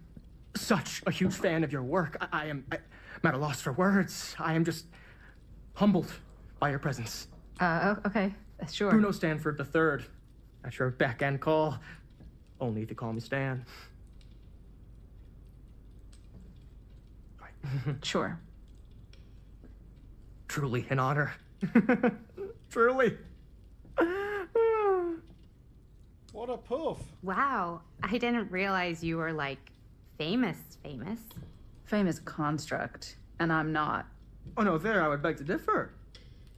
S9: such a huge fan of your work. I'm at a loss for words. I am just humbled by your presence.
S8: Okay, sure.
S9: Bruno Stanford III. At your beck and call. Only if you call me Stan.
S8: Sure.
S9: Truly an honor. Truly.
S1: What a poof.
S5: Wow, I didn't realize you were, like, famous.
S8: Famous construct, and I'm not.
S9: Oh no, there I would beg to differ.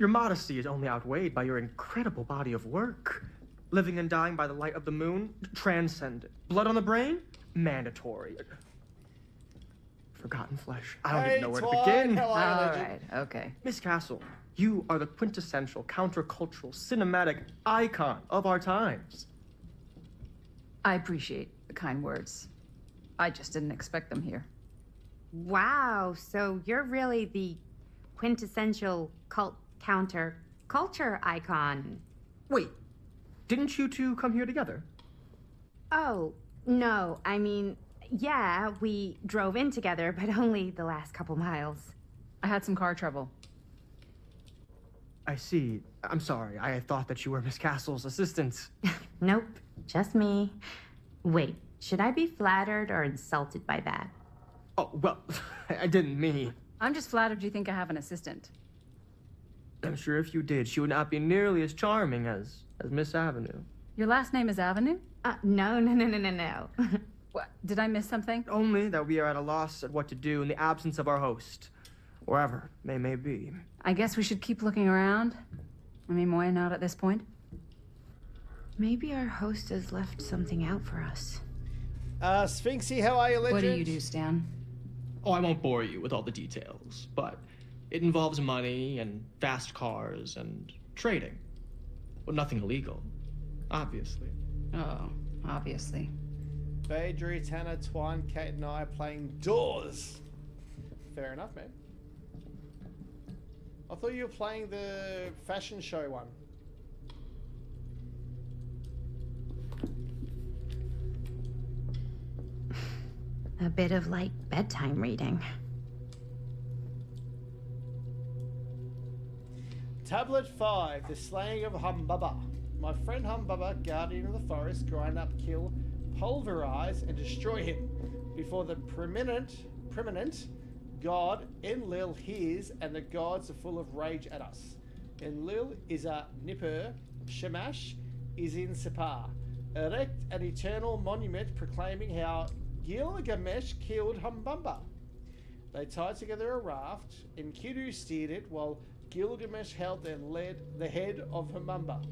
S9: Your modesty is only outweighed by your incredible body of work. Living and dying by the light of the moon, transcendent. Blood on the brain, mandatory. Forgotten flesh. I don't even know where to begin.
S8: All right, okay.
S9: Miss Castle, you are the quintessential countercultural cinematic icon of our times.
S8: I appreciate the kind words. I just didn't expect them here.
S5: Wow, so you're really the quintessential cult counter culture icon.
S9: Wait, didn't you two come here together?
S5: Oh, no, I mean, yeah, we drove in together, but only the last couple miles.
S8: I had some car trouble.
S9: I see. I'm sorry. I thought that you were Miss Castle's assistant.
S5: Nope, just me. Wait, should I be flattered or insulted by that?
S9: Oh, well, I didn't mean.
S8: I'm just flattered you think I have an assistant.
S9: I'm sure if you did, she would not be nearly as charming as Miss Avenue.
S8: Your last name is Avenue?
S5: No.
S8: What? Did I miss something?
S9: Only that we are at a loss at what to do in the absence of our host, wherever they may be.
S8: I guess we should keep looking around. I mean, why not at this point?
S5: Maybe our host has left something out for us.
S1: Sphinxy, how are you, legend?
S8: What do you do, Stan?
S9: Oh, I won't bore you with all the details, but it involves money and fast cars and trading. But nothing illegal, obviously.
S8: Oh, obviously.
S1: Badri, Tanner, Twine, Kate, and I are playing Doors. Fair enough, man. I thought you were playing the fashion show one.
S5: A bit of like bedtime reading.
S1: Tablet 5, The Slaying of Humbubba. My friend Humbubba, guardian of the forest, grind up, kill, pulverize, and destroy him before the preeminent god Enlil hears, and the gods are full of rage at us. Enlil is a Nippur, Shamash is in Separ. Erect an eternal monument proclaiming how Gilgamesh killed Humbubba. They tied together a raft, Enkidu steered it while Gilgamesh held and led the head of Humbubba.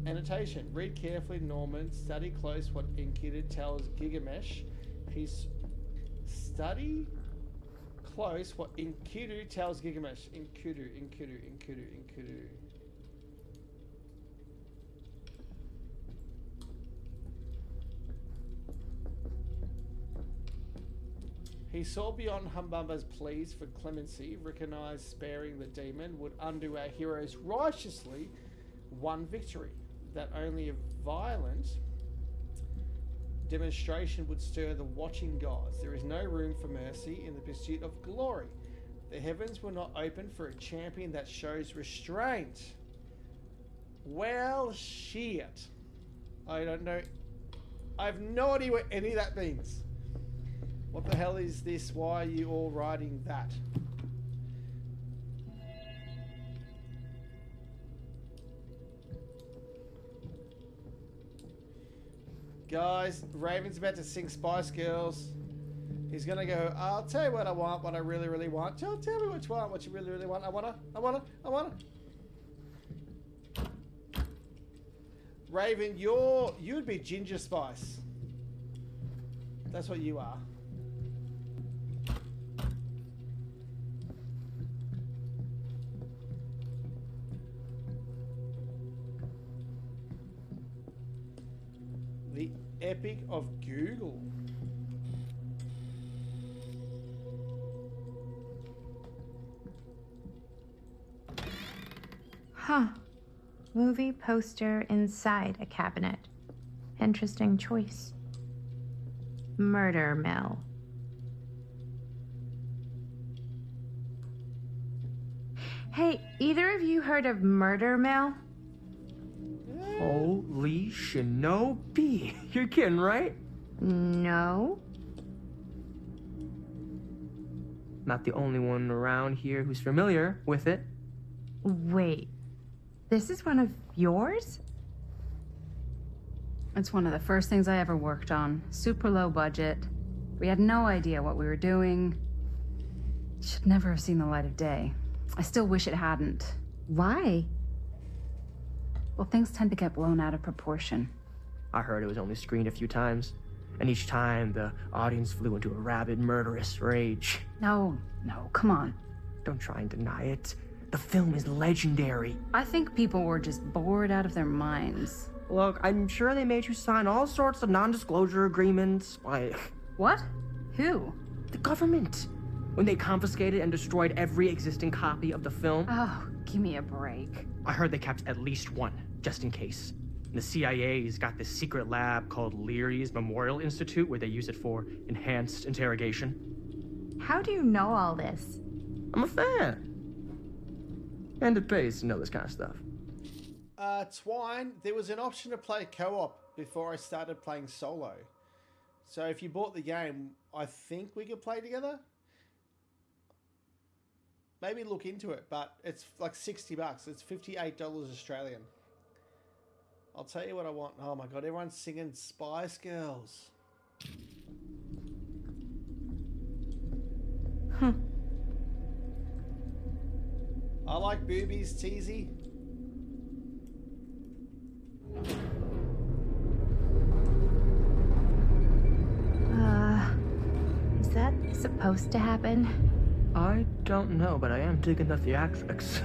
S1: Annotation: read carefully, Norman. Study close what Enkidu tells Gilgamesh. Study close what Enkidu tells Gilgamesh. Enkidu. He saw beyond Humbubba's pleas for clemency, recognized sparing the demon would undo our hero's righteously won victory, that only a violent demonstration would stir the watching gods. There is no room for mercy in the pursuit of glory. The heavens were not open for a champion that shows restraint. Well, shit. I don't know. I have no idea what any of that means. What the hell is this? Why are you all writing that? Guys, Raven's about to sing Spice Girls. He's gonna go, I'll tell you what I want, what I really, really want. Tell me what you want, what you really, really want. I wanna. Raven, you'd be Ginger Spice. That's what you are. The Epic of Google.
S5: Huh. Movie poster inside a cabinet. Interesting choice. Murder Mill. Hey, either of you heard of Murder Mill?
S9: Holy shinobi. You're kidding, right?
S5: No.
S9: Not the only one around here who's familiar with it.
S5: Wait, this is one of yours?
S8: It's one of the first things I ever worked on. Super low budget. We had no idea what we were doing. Should never have seen the light of day. I still wish it hadn't.
S5: Why?
S8: Well, things tend to get blown out of proportion.
S9: I heard it was only screened a few times, and each time the audience flew into a rabid, murderous rage.
S8: No, come on.
S9: Don't try and deny it. The film is legendary.
S8: I think people were just bored out of their minds.
S9: Look, I'm sure they made you sign all sorts of non-disclosure agreements. Like,
S8: What? Who?
S9: the government. When they confiscated and destroyed every existing copy of the film.
S8: Oh, give me a break.
S9: I heard they kept at least one, just in case. The CIA's got this secret lab called Leary's Memorial Institute where they use it for enhanced interrogation.
S5: How do you know all this?
S9: I'm a fan. And it pays to know this kind of stuff.
S1: Twine, there was an option to play co-op before I started playing solo. So if you bought the game, I think we could play together. Maybe look into it, but it's like $60. It's $58 Australian. I'll tell you what I want. Oh my god, everyone's singing Spice Girls. I like boobies, teasy.
S5: Is that supposed to happen?
S9: I don't know, but I am digging the theatrics.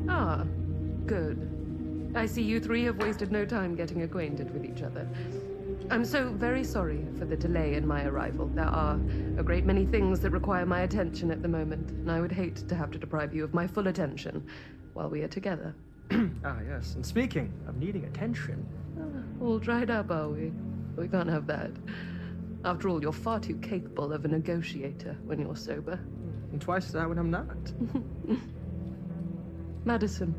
S2: Ah, good. I see you three have wasted no time getting acquainted with each other. I'm so very sorry for the delay in my arrival. There are a great many things that require my attention at the moment, and I would hate to have to deprive you of my full attention while we are together.
S9: Ah, yes. And speaking of needing attention.
S2: All dried up, are we? We can't have that. After all, you're far too capable of a negotiator when you're sober.
S9: And twice that when I'm not.
S2: Madison,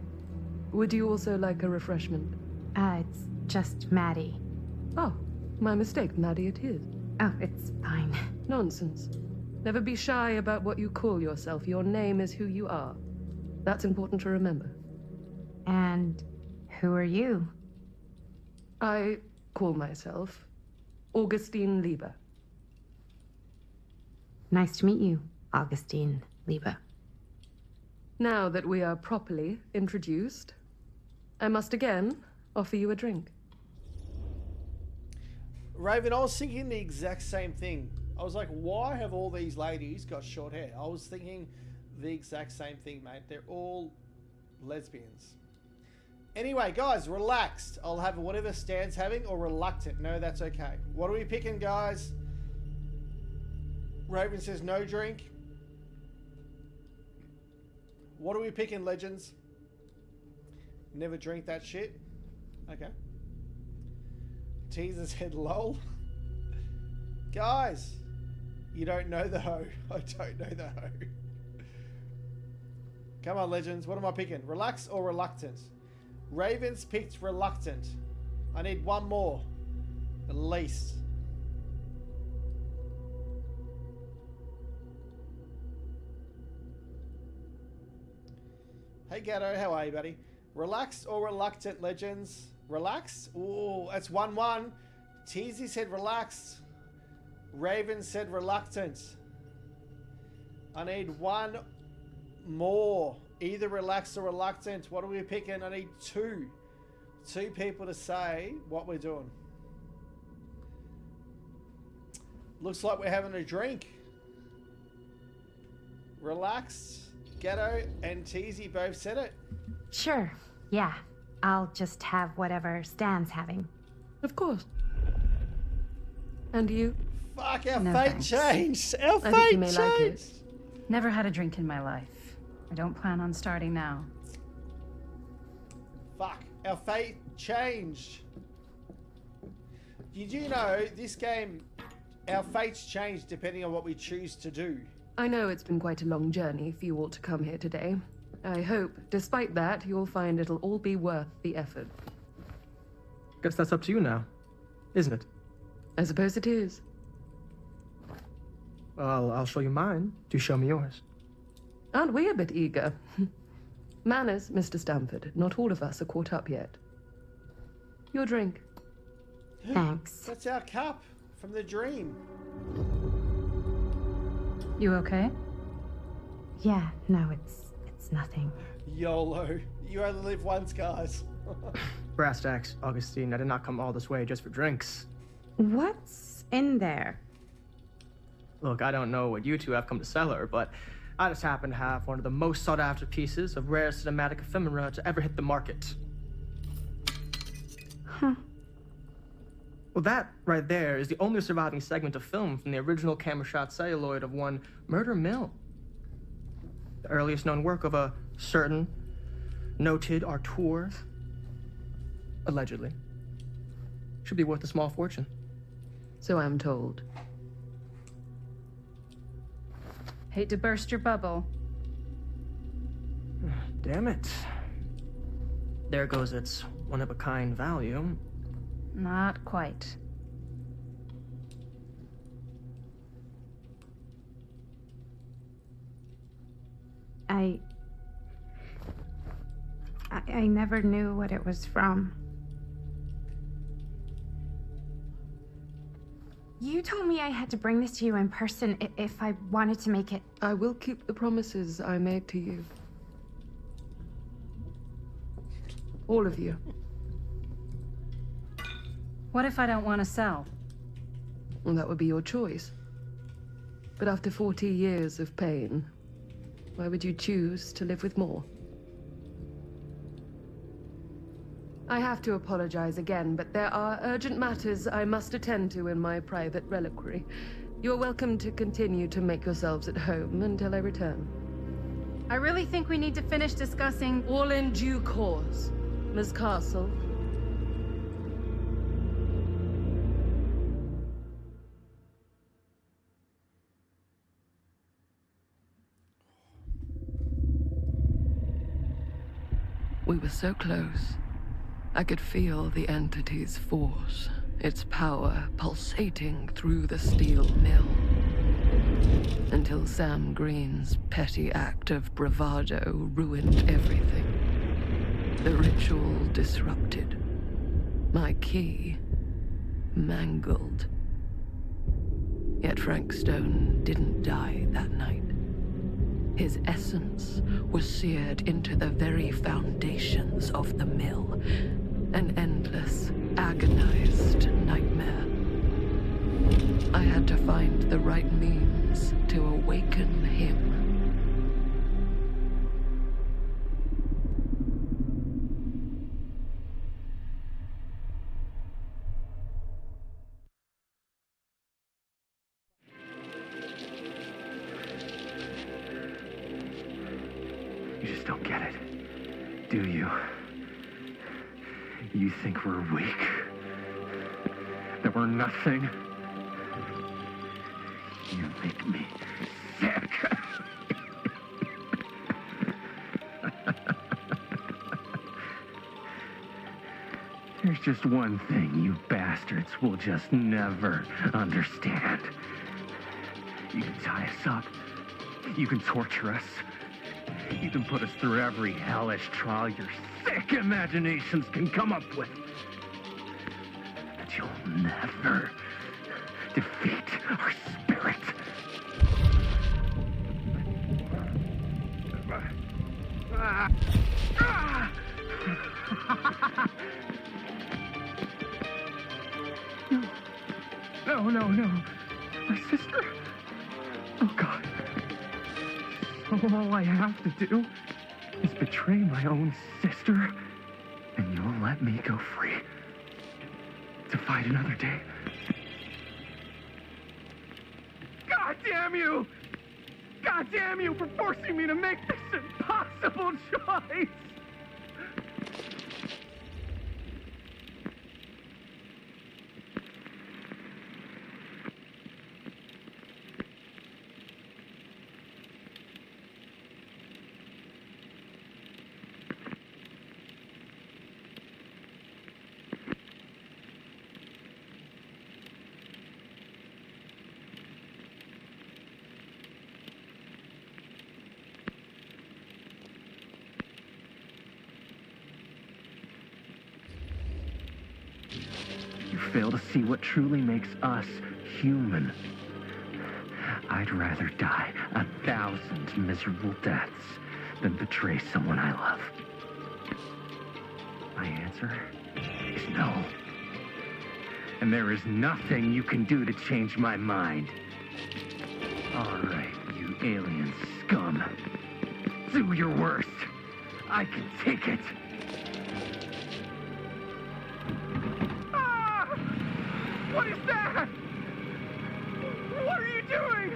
S2: would you also like a refreshment?
S5: It's just Maddie.
S2: Oh, my mistake, Maddie it is.
S5: Oh, it's fine.
S2: Nonsense. Never be shy about what you call yourself. Your name is who you are. That's important to remember.
S5: And who are you?
S2: I call myself Augustine Lieber.
S5: Nice to meet you, Augustine Lieber.
S2: Now that we are properly introduced, I must again offer you a drink.
S1: Raven, I was thinking the exact same thing. I was like, why have all these ladies got short hair? I was thinking the exact same thing, mate. They're all lesbians. Anyway, guys, relaxed. I'll have whatever Stan's having, or reluctant. No, that's okay. What are we picking, guys? Raven says no drink. What are we picking, legends? Never drink that shit. Okay. Teaser said lol. Guys, you don't know the hoe. I don't know the hoe. Come on, legends. What am I picking? Relax or reluctant? Ravens picked reluctant. I need one more. At least. Hey Gatto, how are you, buddy? Relaxed or reluctant, legends? Relaxed? Ooh, that's 1-1. Teasy said relaxed. Raven said reluctant. I need one more. Either relaxed or reluctant. What are we picking? I need two. Two people to say what we're doing. Looks like we're having a drink. Relaxed. Ghetto and Teasy both said it.
S5: Sure, yeah. I'll just have whatever Stan's having.
S2: Of course. And you?
S1: Fuck, our
S8: No,
S1: fate
S8: thanks.
S1: changed. Our
S2: I think
S1: fate
S2: you may like it.
S1: changed.
S8: Never had a drink in my life. I don't plan on starting now.
S1: Fuck, our fate changed. Did you know this game, our fates change depending on what we choose to do?
S2: I know it's been quite a long journey for you all to come here today. I hope, despite that, you'll find it'll all be worth the effort.
S9: Guess that's up to you now, isn't it?
S2: I suppose it is.
S9: Well, I'll show you mine. Do show me yours.
S2: Aren't we a bit eager? Manners, Mr. Stamford. Not all of us are caught up yet. Your drink.
S5: Thanks.
S1: That's our cup from the dream.
S8: You okay?
S5: Yeah, no, it's nothing.
S1: YOLO. You only live once, guys.
S9: Brass tacks, Augustine. I did not come all this way just for drinks.
S5: What's in there?
S9: Look, I don't know what you two have come to cellar, but I just happen to have one of the most sought-after pieces of rare cinematic ephemera to ever hit the market.
S5: Huh.
S9: Well, that right there is the only surviving segment of film from the original camera shot celluloid of one Murder Mill. The earliest known work of a certain noted auteur, allegedly. Should be worth a small fortune.
S2: So I'm told.
S8: Hate to burst your bubble.
S9: Damn it. There goes its one-of-a-kind value.
S8: Not quite.
S5: I never knew what it was from. You told me I had to bring this to you in person if I wanted to make it.
S2: I will keep the promises I made to you. All of you.
S8: What if I don't want to sell?
S2: Well, that would be your choice. But after 40 years of pain, why would you choose to live with more? I have to apologize again, but there are urgent matters I must attend to in my private reliquary. You're welcome to continue to make yourselves at home until I return.
S8: I really think we need to finish discussing.
S2: All in due course, Ms. Castle. We were so close. I could feel the entity's force, its power pulsating through the steel mill. Until Sam Green's petty act of bravado ruined everything. The ritual disrupted. My key mangled. Yet Frank Stone didn't die that night. His essence was seared into the very foundations of the mill. An endless, agonized nightmare. I had to find the right means to awaken him.
S10: You just don't get it, do you? You think we're weak? That we're nothing? You make me sick. There's just one thing you bastards will just never understand. You can tie us up. You can torture us. You can put us through every hellish trial your sick imaginations can come up with. But you'll never defeat our spirit. No. My sister? Oh, God. So all I have to do is betray my own sister, and you'll let me go free to fight another day. God damn you! God damn you for forcing me to make this impossible choice! You fail to see what truly makes us human. I'd rather die 1,000 miserable deaths than betray someone I love. My answer is no. And there is nothing you can do to change my mind. All right, you alien scum. Do your worst. I can take it. Ah! What is that? What are you doing?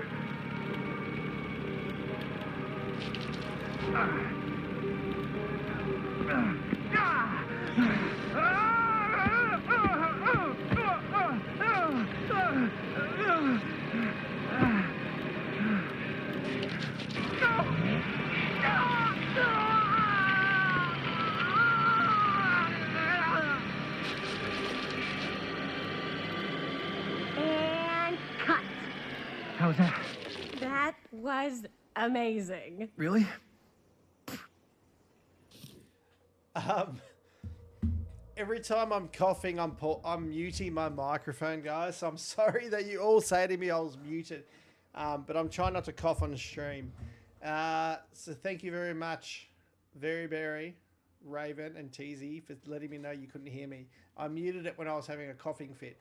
S11: And cut.
S10: How's that?
S11: That was amazing.
S9: Really?
S1: Every time I'm coughing, I'm muting my microphone, guys. So I'm sorry that you all say to me I was muted, but I'm trying not to cough on the stream. So thank you very much, Very Raven and TZ for letting me know you couldn't hear me. I muted it when I was having a coughing fit.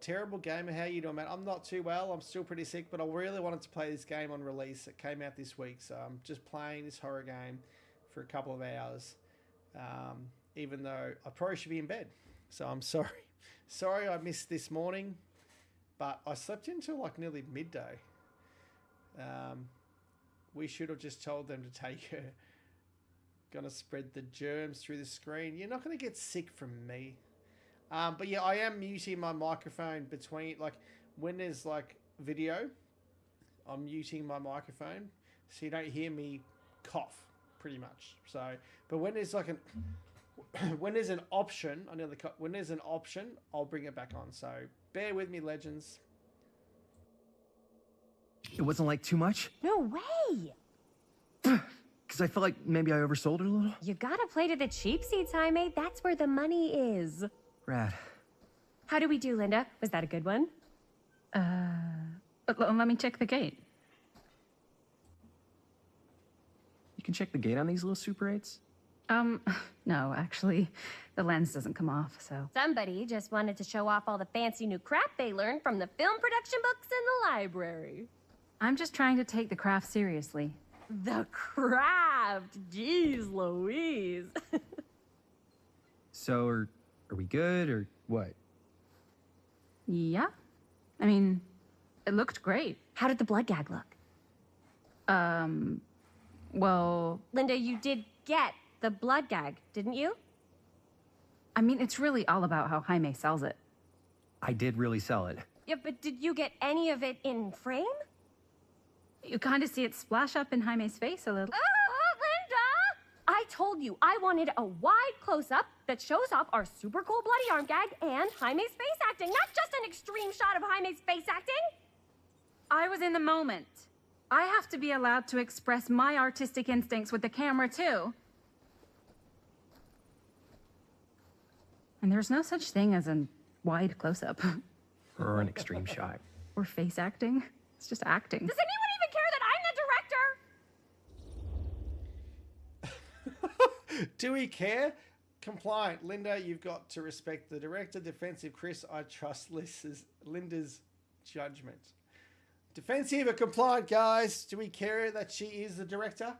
S1: Terrible Gamer, how you doing, man? I'm not too well. I'm still pretty sick, but I really wanted to play this game on release. It came out this week, so I'm just playing this horror game for a couple of hours. Even though I probably should be in bed. So I'm sorry. Sorry I missed this morning, but I slept until like nearly midday. We should have just told them to take her. Gonna spread the germs through the screen. You're not gonna get sick from me. But yeah, I am muting my microphone between, like, when there's like video, I'm muting my microphone so you don't hear me cough, pretty much. So, but when there's like when there's an option, I'll bring it back on. So bear with me, legends.
S9: It wasn't like too much?
S11: No way.
S9: Because I felt like maybe I oversold it a little.
S11: You gotta play to the cheap seats, Jaime. That's where the money is.
S9: Rad.
S11: How do we do, Linda? Was that a good one?
S8: Let me check the gate.
S9: You can check the gate on these little Super 8s?
S8: No, actually, the lens doesn't come off, so.
S11: Somebody just wanted to show off all the fancy new crap they learned from the film production books in the library.
S8: I'm just trying to take the craft seriously.
S11: The craft! Jeez Louise.
S9: So, are we good, or what?
S8: Yeah. I mean, it looked great.
S11: How did the blood gag look?
S8: Well,
S11: Linda, you did get the blood gag, didn't you?
S8: I mean, it's really all about how Jaime sells it.
S9: I did really sell it.
S11: Yeah, but did you get any of it in frame?
S8: You kind of see it splash up in Jaime's face a little.
S11: Linda! I told you I wanted a wide close-up that shows off our super cool bloody arm gag and Jaime's face acting, not just an extreme shot of Jaime's face acting.
S8: I was in the moment. I have to be allowed to express my artistic instincts with the camera, too. And there's no such thing as a wide close-up.
S9: Or an extreme shot.
S8: Or face acting. It's just acting.
S11: Does anyone even care that I'm the director?
S1: Do we care? Compliant. Linda, you've got to respect the director. Defensive, Chris, I trust Linda's judgment. Defensive or compliant, guys? Do we care that she is the director?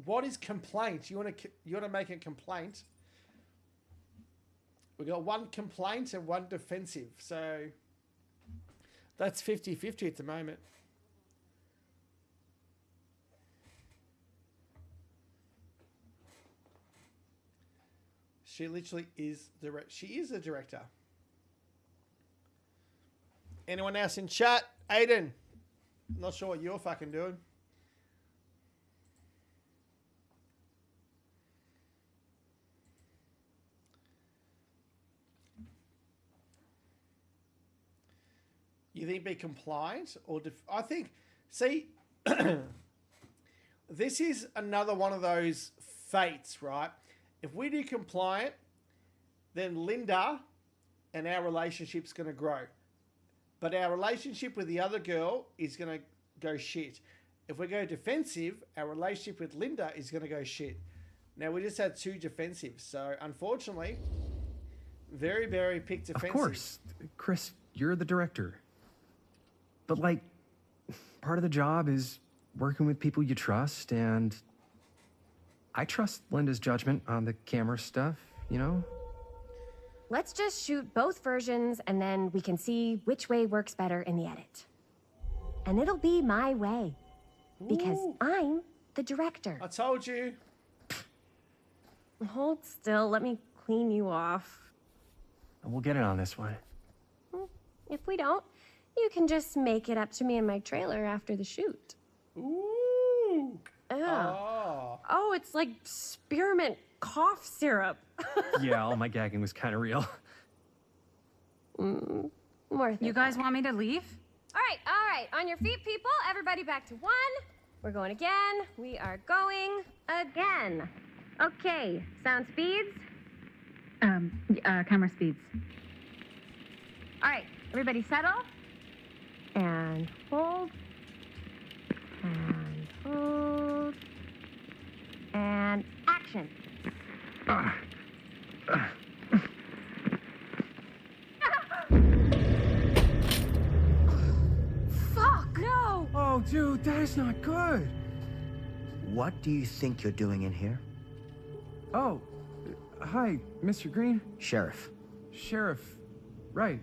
S1: What is complaint? You want to make a complaint? We got one complaint and one defensive, so that's 50-50 at the moment. She literally is she is the director. Anyone else in chat? Aiden, not sure what you're fucking doing. You think be compliant or I think, see, this is another one of those fates, right? If we do compliant, then Linda and our relationship's going to grow. But our relationship with the other girl is going to go shit. If we go defensive, our relationship with Linda is going to go shit. Now, we just had 2 defensives. So, unfortunately, Very Berry picked defensive.
S12: Of course. Chris, you're the director. But, like, part of the job is working with people you trust, and I trust Linda's judgment on the camera stuff, you know?
S11: Let's just shoot both versions and then we can see which way works better in the edit. And it'll be my way. Because I'm the director.
S1: I told you.
S11: Hold still, let me clean you off.
S12: We'll get it on this one.
S11: If we don't, you can just make it up to me in my trailer after the shoot.
S1: Ooh.
S11: Ugh. Oh, it's like spearmint cough syrup.
S12: Yeah, all my gagging was kind of real.
S11: Worth it.
S8: You guys want me to leave?
S11: All right. On your feet, people. Everybody back to 1. We're going again. We are going again. Okay, sound speeds.
S8: Camera speeds.
S11: All right, everybody settle. And hold. And hold. And action. Fuck, no!
S12: Oh, dude, that is not good.
S3: What do you think you're doing in here?
S12: Oh, hi, Mr. Green.
S3: Sheriff.
S12: Sheriff. Right.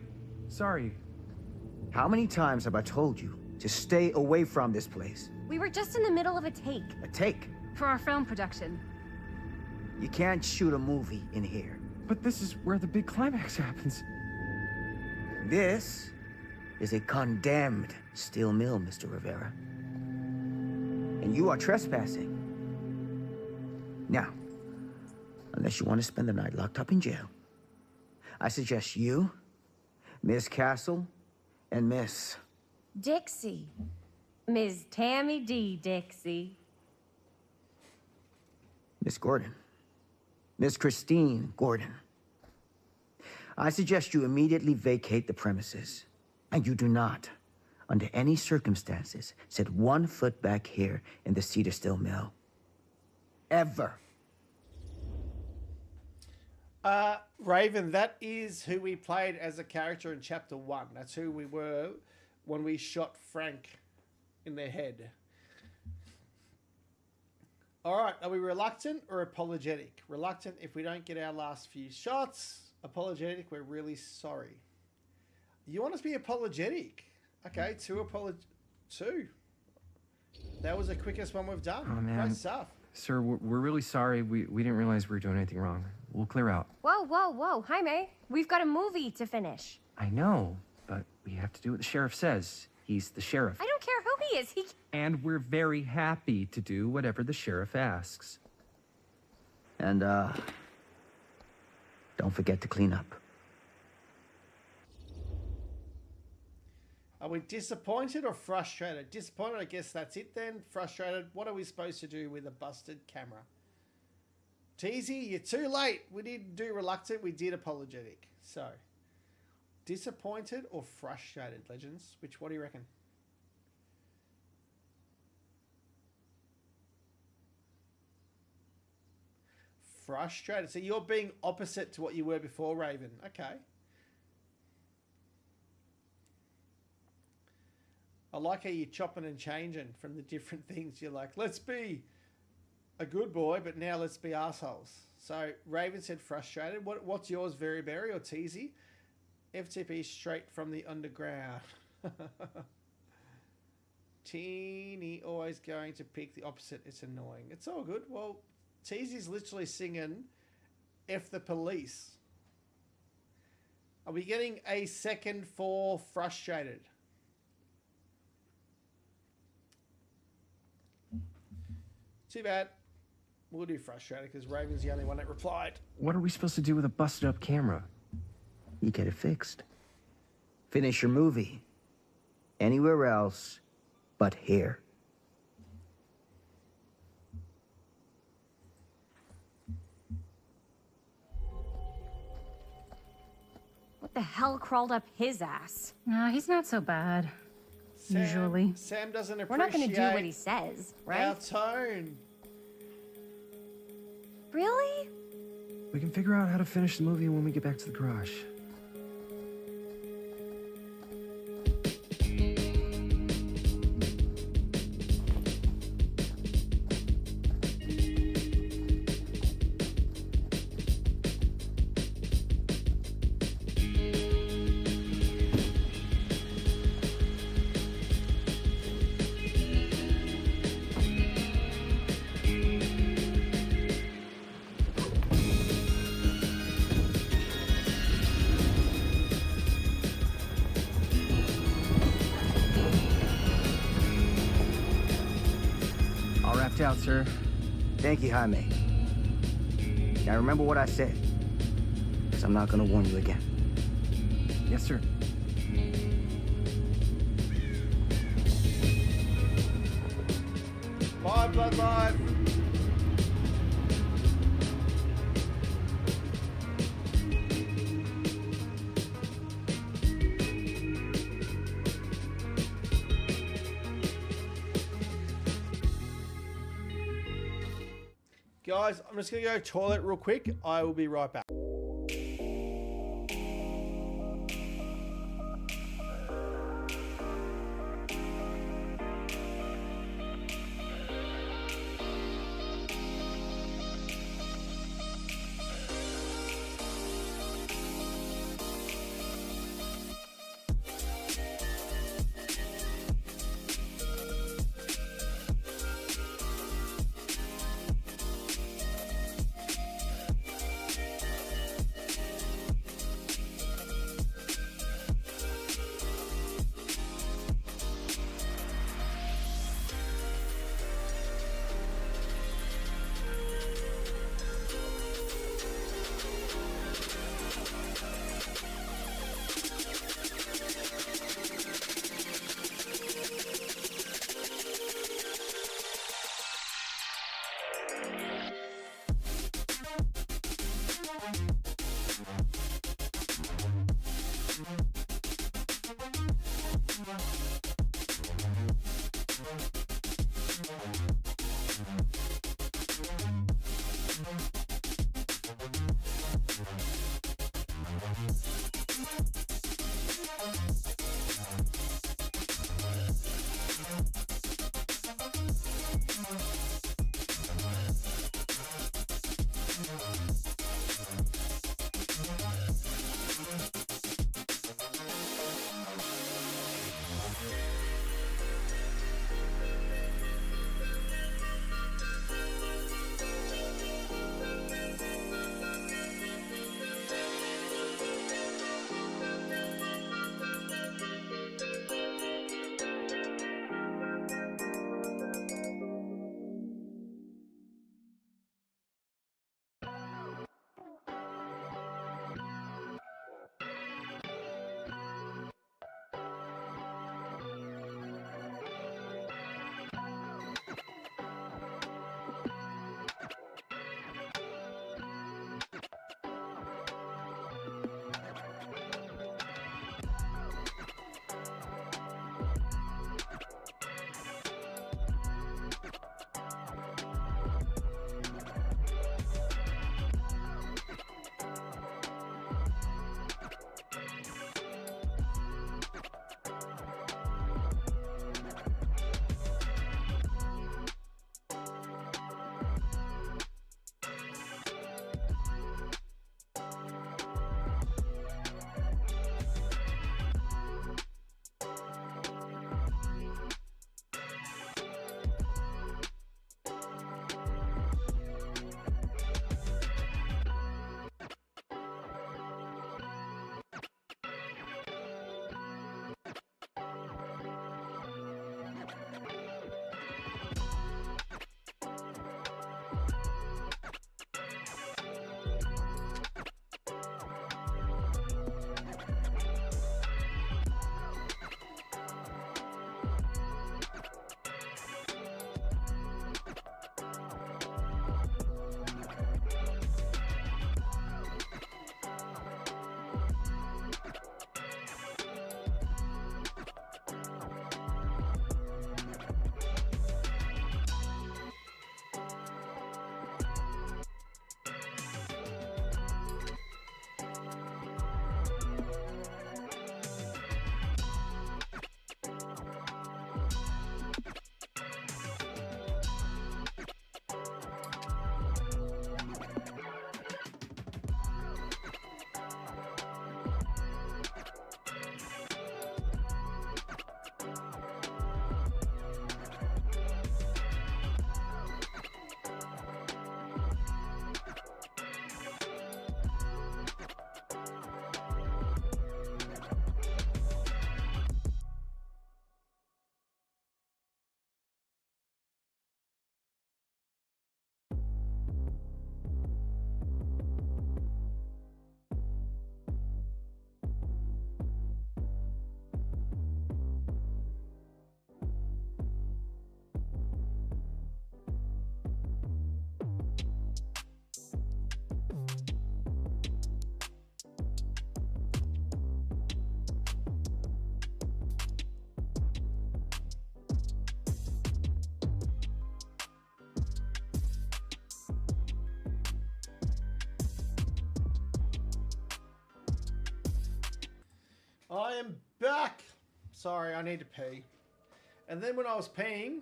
S12: Sorry.
S3: How many times have I told you to stay away from this place?
S11: We were just in the middle of a take.
S3: A take.
S8: For our film production.
S3: You can't shoot a movie in here.
S12: But this is where the big climax happens.
S3: This is a condemned steel mill, Mr. Rivera. And you are trespassing. Now, unless you want to spend the night locked up in jail, I suggest you, Miss Castle, and Miss...
S11: Dixie. Ms. Tammy D. Dixie.
S3: Miss Gordon. Miss Christine Gordon. I suggest you immediately vacate the premises. And you do not, under any circumstances, set 1 foot back here in the Cedar Steel Mill. Ever.
S1: Raven, that is who we played as a character in Chapter 1. That's who we were when we shot Frank in the head. All right, are we reluctant or apologetic? Reluctant if we don't get our last few shots. Apologetic, we're really sorry. You want us to be apologetic? Okay, 2. That was the quickest one we've done.
S12: Oh, man.
S1: Great stuff.
S12: Sir, we're really sorry. We didn't realize we were doing anything wrong. We'll clear out.
S11: Whoa. Jaime, we've got a movie to finish.
S12: I know, but we have to do what the sheriff says. He's the sheriff.
S11: I don't care who he is.
S12: And we're very happy to do whatever the sheriff asks.
S3: And, don't forget to clean up.
S1: Are we disappointed or frustrated? Disappointed, I guess that's it then. Frustrated, what are we supposed to do with a busted camera? Teasy, you're too late. We didn't do reluctant, we did apologetic. So, disappointed or frustrated, Legends? What do you reckon? Frustrated. So you're being opposite to what you were before, Raven. Okay. I like how you're chopping and changing from the different things. You're like, let's be a good boy, but now let's be assholes. So Raven said frustrated. What's yours, Very Berry or Teasy? FTP straight from the underground. Teeny always going to pick the opposite. It's annoying. It's all good. Well, Teasy's literally singing F the police. Are we getting a second for frustrated? Too bad. We'll do frustrated because Raven's the only one that replied.
S12: What are we supposed to do with a busted up camera?
S3: You get it fixed. Finish your movie. Anywhere else but here.
S11: What the hell crawled up his ass?
S8: He's not so bad. Usually.
S1: Sam doesn't
S11: We're
S1: appreciate
S11: not gonna do what he says, right?
S1: our tone.
S11: Really?
S12: We can figure out how to finish the movie when we get back to the garage. All wrapped out, sir.
S3: Thank you, Jaime. Now remember what I said, because I'm not gonna warn you again.
S12: Yes, sir.
S1: Bye, Blood Life. Guys, I'm just going to go toilet real quick. I will be right back. I am back. Sorry, I need to pee. And then when I was peeing,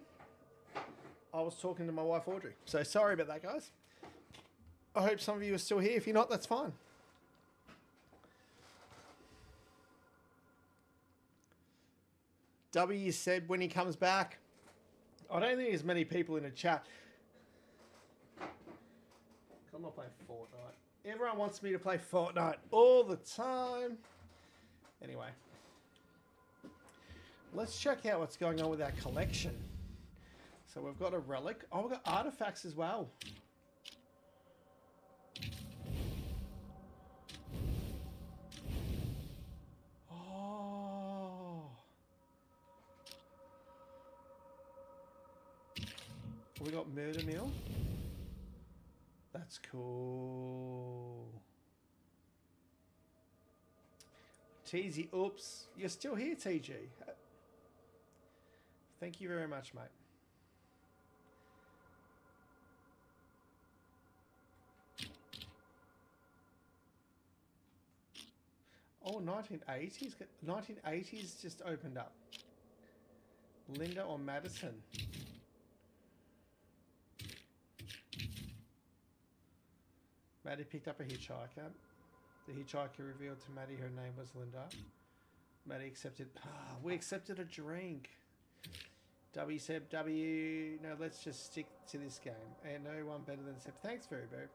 S1: I was talking to my wife Audrey. So sorry about that, guys. I hope some of you are still here. If you're not, that's fine. W said when he comes back. I don't think there's many people in the chat. I'm not playing Fortnite. Everyone wants me to play Fortnite all the time. Anyway. Let's check out what's going on with our collection. So we've got a relic. Oh, we've got artifacts as well. Oh. We got murder mill. That's cool. TG, oops. You're still here, TG. Thank you very much, mate. Oh, 1980s? 1980s just opened up. Linda or Madison? Maddie picked up a hitchhiker. The hitchhiker revealed to Maddie her name was Linda. Maddie accepted. We accepted a drink. W said, W, no, let's just stick to this game. And no one better than Seb. Thanks, very boo.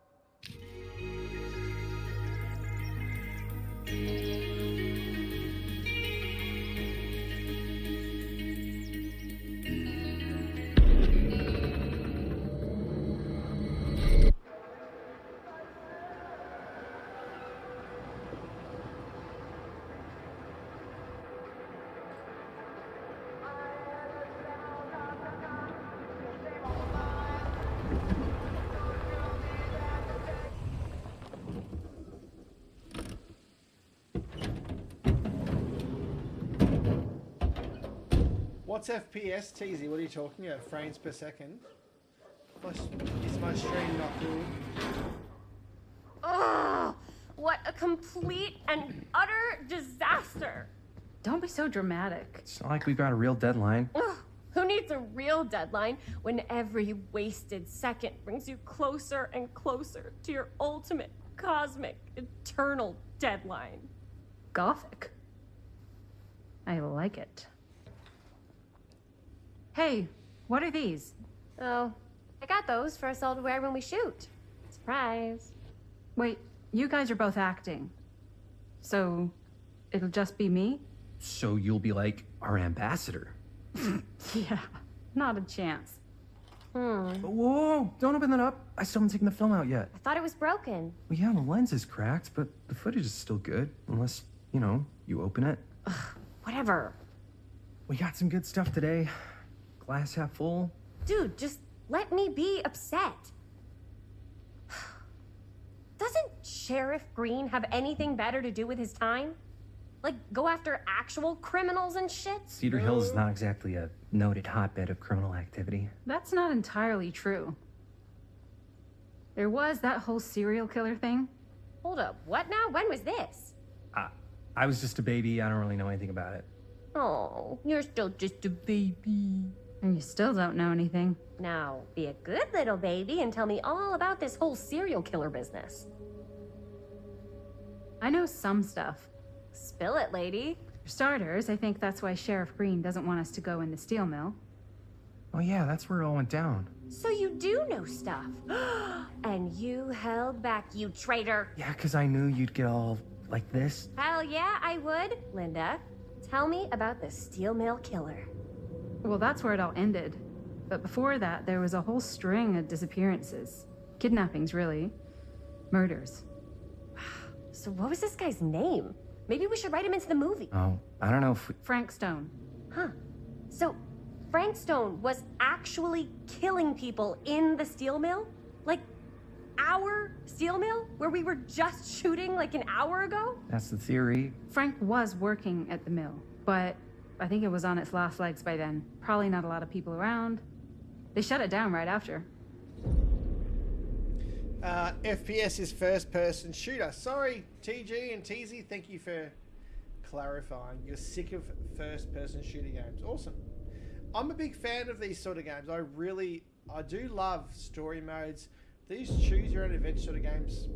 S1: What's FPS, TZ? What are you talking about? Frames per second? Is my stream not good?
S11: Ugh! What a complete and utter disaster!
S8: Don't be so dramatic.
S12: It's not like we've got a real deadline.
S11: Ugh, who needs a real deadline when every wasted second brings you closer and closer to your ultimate, cosmic, eternal deadline?
S8: Gothic. I like it. Hey, what are these?
S11: Oh, I got those for us all to wear when we shoot. Surprise.
S8: Wait, you guys are both acting. So, it'll just be me?
S12: So you'll be like our ambassador.
S8: Yeah, not a chance.
S12: Whoa, don't open that up. I still haven't taken the film out yet.
S11: I thought it was broken.
S12: Well, yeah, the lens is cracked, but the footage is still good. Unless, you know, you open it.
S11: Whatever.
S12: We got some good stuff today. Glass half full.
S11: Dude, just let me be upset. Doesn't Sheriff Green have anything better to do with his time? Like, go after actual criminals and shit?
S12: Cedar Hills is not exactly a noted hotbed of criminal activity.
S8: That's not entirely true. There was that whole serial killer thing.
S11: Hold up, what now? When was this?
S12: I was just a baby. I don't really know anything about it.
S11: Oh, you're still just a baby.
S8: And you still don't know anything.
S11: Now, be a good little baby and tell me all about this whole serial killer business.
S8: I know some stuff.
S11: Spill it, lady.
S8: For starters, I think that's why Sheriff Green doesn't want us to go in the steel mill.
S12: Oh yeah, that's where it all went down.
S11: So you do know stuff. And you held back, you traitor.
S12: Yeah, because I knew you'd get all like this.
S11: Hell yeah, I would. Linda, tell me about the steel mill killer.
S8: Well, that's where it all ended. But before that, there was a whole string of disappearances. Kidnappings, really. Murders.
S11: So what was this guy's name? Maybe we should write him into the movie.
S12: Oh, I don't know if we...
S8: Frank Stone.
S11: Huh. So Frank Stone was actually killing people in the steel mill? Like, our steel mill? Where we were just shooting like an hour ago?
S12: That's the theory.
S8: Frank was working at the mill, but I think it was on its last legs by then. Probably not a lot of people around. They shut it down right after.
S1: FPS is first person shooter. Sorry, TG and TZ, thank you for clarifying. You're sick of first-person shooting games. Awesome. I'm a big fan of these sort of games. I do love story modes. These choose your own adventure sort of games,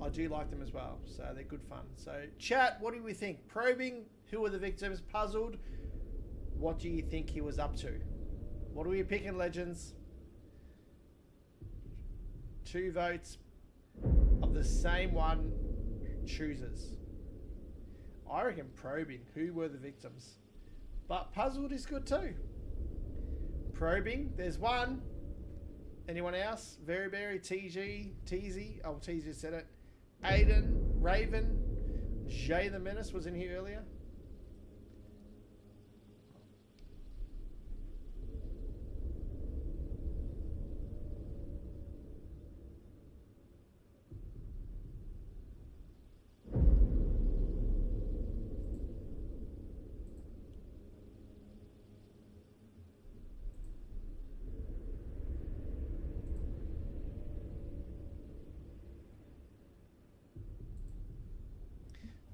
S1: I do like them as well. So they're good fun. So chat, what do we think? Probing, who were the victims? Puzzled, what do you think he was up to? What are we picking, legends? 2 votes of the same one chooses. I reckon probing, who were the victims? But puzzled is good too. Probing, there's 1. Anyone else? Very Berry, TZ. Oh, TZ said it. Aiden, Raven, Jay the Menace was in here earlier.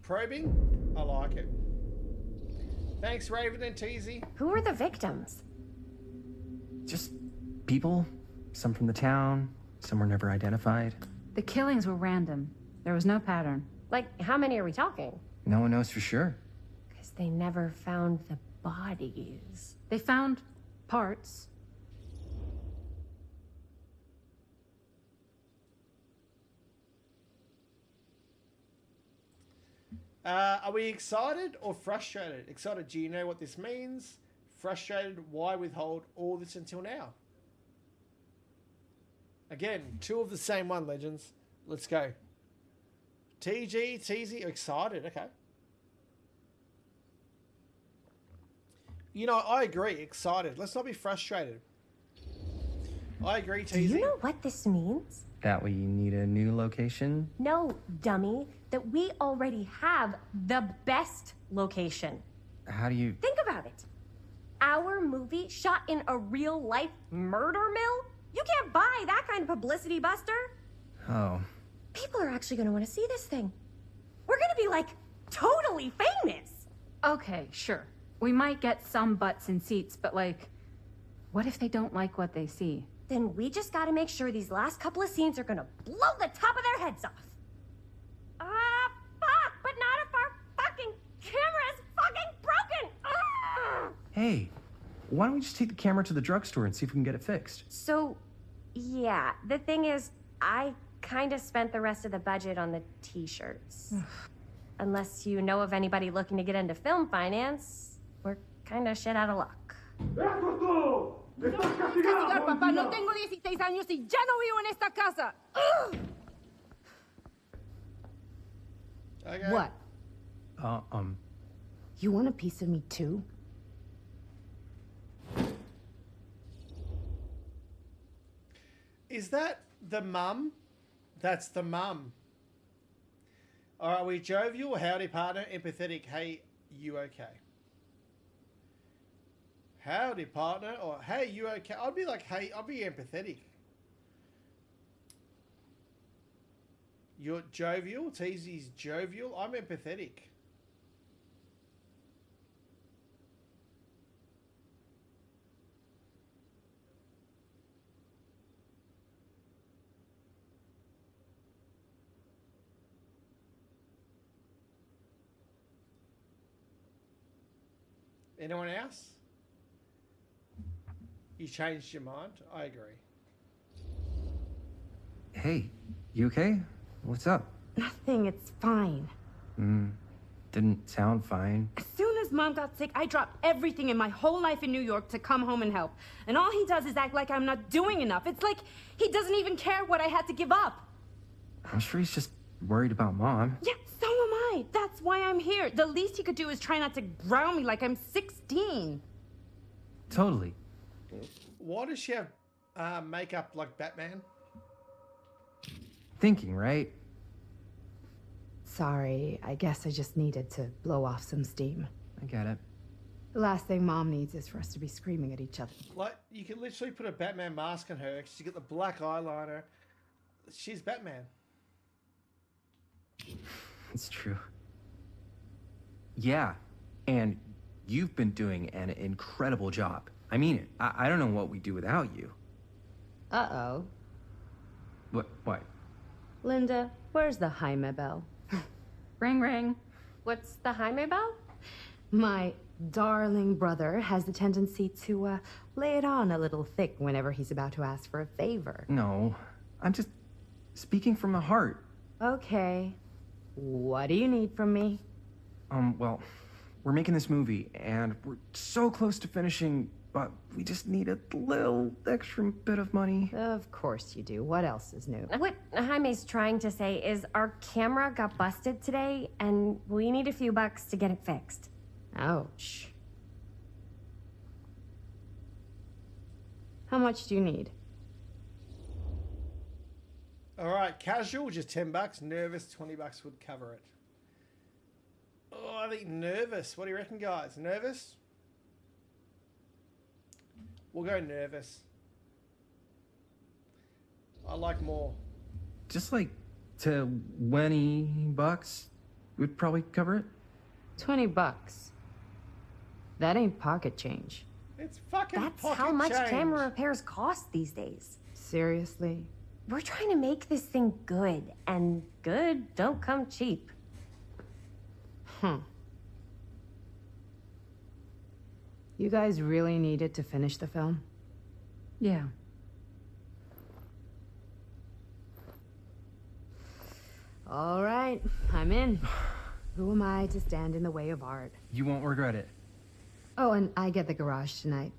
S1: Probing? I like it. Thanks, Raven and Teasy.
S11: Who are the victims?
S12: Just people. Some from the town, some were never identified.
S8: The killings were random. There was no pattern.
S11: Like, how many are we talking?
S12: No one knows for sure.
S11: Because they never found the bodies.
S8: They found parts.
S1: Are we excited or frustrated? Excited, do you know what this means? Frustrated, why withhold all this until now? Again, 2 of the same one, legends. Let's go. TG, TZ, excited, okay. You know, I agree, excited. Let's not be frustrated. I agree, TZ.
S11: Do you know what this means?
S12: That we need a new location?
S11: No, dummy. That we already have the best location.
S12: How do you...
S11: Think about it. Our movie shot in a real-life murder mill? You can't buy that kind of publicity, Buster.
S12: Oh.
S11: People are actually going to want to see this thing. We're going to be, like, totally famous.
S8: Okay, sure. We might get some butts in seats, but, like, what if they don't like what they see?
S11: Then we just got to make sure these last couple of scenes are going to blow the top of their heads off. Fuck, but not if our fucking camera's fucking broken.
S12: Hey, why don't we just take the camera to the drugstore and see if we can get it fixed?
S11: So, yeah, the thing is, I kind of spent the rest of the budget on the t-shirts. Unless you know of anybody looking to get into film finance, we're kind of shit out of luck.
S13: Castigar, papá. No tengo 16 años y ya no vivo en esta casa.
S1: Okay.
S13: What? You want a piece of me too?
S1: Is that the mum? That's the mum. Are we jovial? Howdy, partner. Empathetic. Hey, you okay? Howdy, partner. Or hey, you okay? I'd be like, hey, I'd be empathetic. You're jovial. Teasy's jovial. I'm empathetic. Anyone else? You changed your mind? I agree.
S12: Hey, you okay? What's up?
S13: Nothing, it's fine.
S12: Didn't sound fine.
S13: As soon as Mom got sick, I dropped everything in my whole life in New York to come home and help. And all he does is act like I'm not doing enough. It's like he doesn't even care what I had to give up.
S12: I'm sure he's just worried about Mom.
S13: Yeah, so am I. That's why I'm here. The least he could do is try not to ground me like I'm 16.
S12: Totally.
S1: Why does she have makeup like Batman?
S12: Thinking, right?
S14: Sorry, I guess I just needed to blow off some steam.
S12: I get it.
S14: The last thing Mom needs is for us to be screaming at each other.
S1: Like, you can literally put a Batman mask on her. She's got the black eyeliner. She's Batman.
S12: It's true. Yeah, and you've been doing an incredible job. I mean it. I don't know what we'd do without you.
S2: Uh-oh.
S12: What?
S2: Linda, where's the Jaime bell?
S8: Ring, ring.
S11: What's the Jaime bell?
S13: My darling brother has the tendency to lay it on a little thick whenever he's about to ask for a favor.
S12: No, I'm just speaking from the heart.
S13: Okay. What do you need from me?
S12: Well, we're making this movie, and we're so close to finishing, but we just need a little extra bit of money.
S13: Of course you do. What else is new?
S11: What Jaime's trying to say is our camera got busted today, and we need a few bucks to get it fixed.
S13: Ouch. How much do you need?
S1: All right, casual, just $10. Nervous, $20 would cover it. Oh, I think nervous. What do you reckon, guys? Nervous? We'll go nervous. I like more.
S12: Just like $20 would probably cover it.
S13: $20. That ain't pocket change.
S1: It's fucking
S11: That's
S1: pocket
S11: how much
S1: change.
S11: camera repairs cost these days.
S13: Seriously?
S11: We're trying to make this thing good, and good don't come cheap.
S13: You guys really needed to finish the film?
S8: Yeah.
S13: All right, I'm in. Who am I to stand in the way of art?
S12: You won't regret it.
S13: Oh, and I get the garage tonight.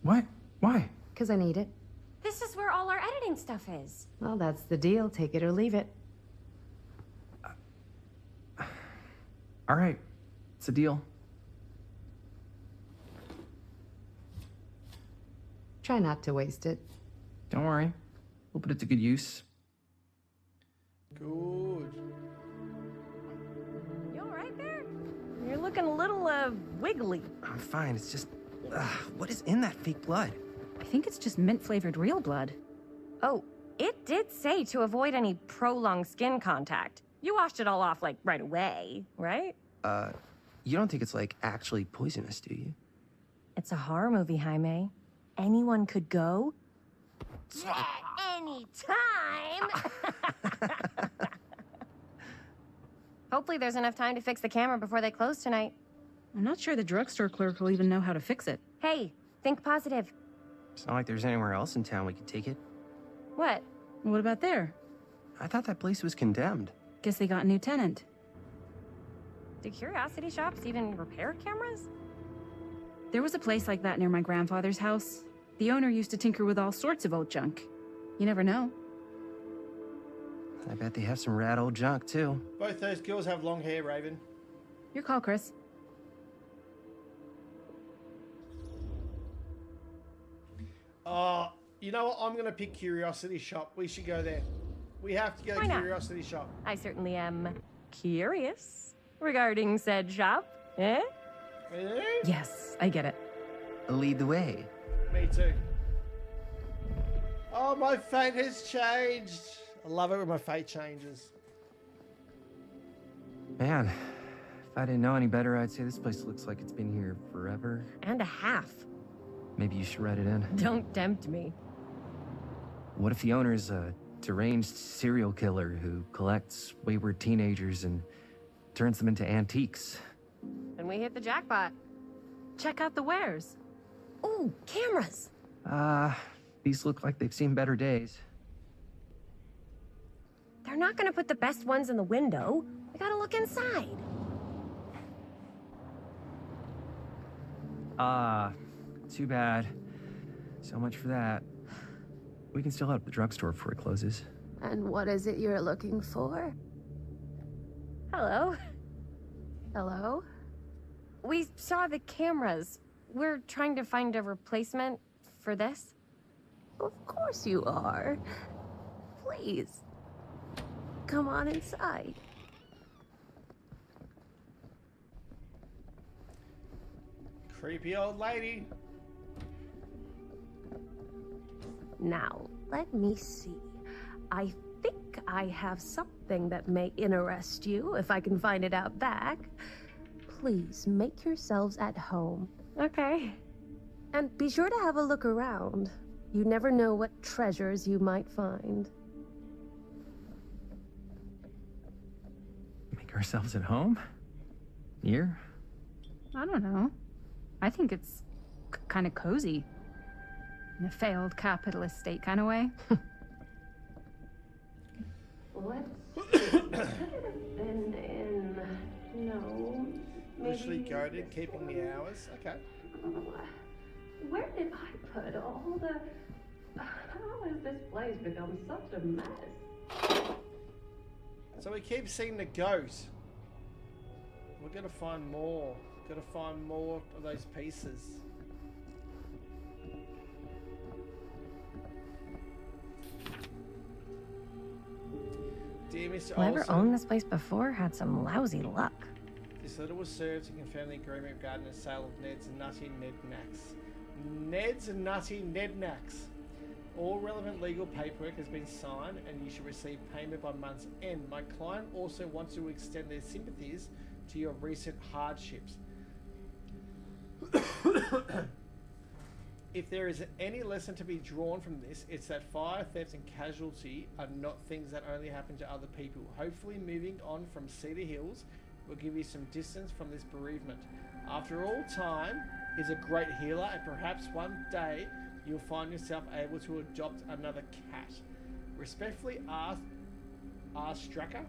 S12: What? Why?
S13: 'Cause I need it.
S11: This is where all our editing stuff is.
S13: Well, that's the deal. Take it or leave it.
S12: All right, it's a deal.
S13: Try not to waste it.
S12: Don't worry. We'll put it to good use.
S1: Good.
S11: You all right there? You're looking a little, wiggly.
S12: I'm fine. It's just, what is in that fake blood?
S8: I think it's just mint-flavored real blood.
S11: Oh, it did say to avoid any prolonged skin contact. You washed it all off, like, right away, right?
S3: You don't think it's, like, actually poisonous, do you?
S11: It's a horror movie, Jaime. Anyone could go. Yeah, anytime! Hopefully there's enough time to fix the camera before they close tonight.
S8: I'm not sure the drugstore clerk will even know how to fix it.
S11: Hey, think positive.
S3: It's not like there's anywhere else in town we could take it.
S11: What?
S8: What about there?
S3: I thought that place was condemned.
S8: Guess they got a new tenant.
S11: Do curiosity shops even repair cameras?
S8: There was a place like that near my grandfather's house. The owner used to tinker with all sorts of old junk. You never know.
S3: I bet they have some rad old junk, too.
S1: Both those girls have long hair, Raven.
S8: Your call, Chris.
S1: You know what? I'm going to pick Curiosity Shop. We should go there. We have to go
S11: Why
S1: to
S11: not?
S1: Curiosity Shop.
S11: I certainly am curious regarding said shop. Eh?
S1: Eh?
S8: Yes, I get it.
S3: Lead the way.
S1: Me too. Oh, my fate has changed. I love it when my fate changes.
S12: Man, if I didn't know any better, I'd say this place looks like it's been here forever.
S11: And a half.
S12: Maybe you should write it in.
S11: Don't tempt me.
S12: What if the owner's a deranged serial killer who collects wayward teenagers and turns them into antiques?
S11: Then we hit the jackpot.
S8: Check out the wares.
S11: Ooh, cameras.
S12: These look like they've seen better days.
S11: They're not gonna put the best ones in the window. We gotta look inside.
S12: Too bad. So much for that. We can still head up the drugstore before it closes.
S2: And what is it you're looking for?
S11: Hello.
S2: Hello?
S11: We saw the cameras. We're trying to find a replacement for this.
S2: Of course you are. Please. Come on inside.
S1: Creepy old lady.
S2: Now, let me see. I think I have something that may interest you, if I can find it out back.
S11: please make yourselves at home. Okay. And be sure to have a look around. You never know what treasures you might find.
S12: Make ourselves at home? Here?
S8: I don't know. I think it's kind of cozy. In a failed capitalist state kind of way.
S2: Let's put a pin in. No.
S1: Literally goaded, keeping the hours. Okay.
S2: Where did I put all the... How has this place become such a mess?
S1: So we keep seeing the goat. We're gonna find more. Gotta find more of those pieces. Dear Mr.
S11: Whoever
S1: Olsen,
S11: owned this place before had some lousy luck.
S1: this letter was served to confirm the agreement regarding the sale of Ned's Nutty Nednacks. Ned's Nutty Nednacks. All relevant legal paperwork has been signed and you should receive payment by month's end. My client also wants to extend their sympathies to your recent hardships. If there is any lesson to be drawn from this, it's that fire, theft and casualty are not things that only happen to other people. Hopefully moving on from Cedar Hills will give you some distance from this bereavement. After all, time is a great healer and perhaps one day you'll find yourself able to adopt another cat. Respectfully, R. Stracker.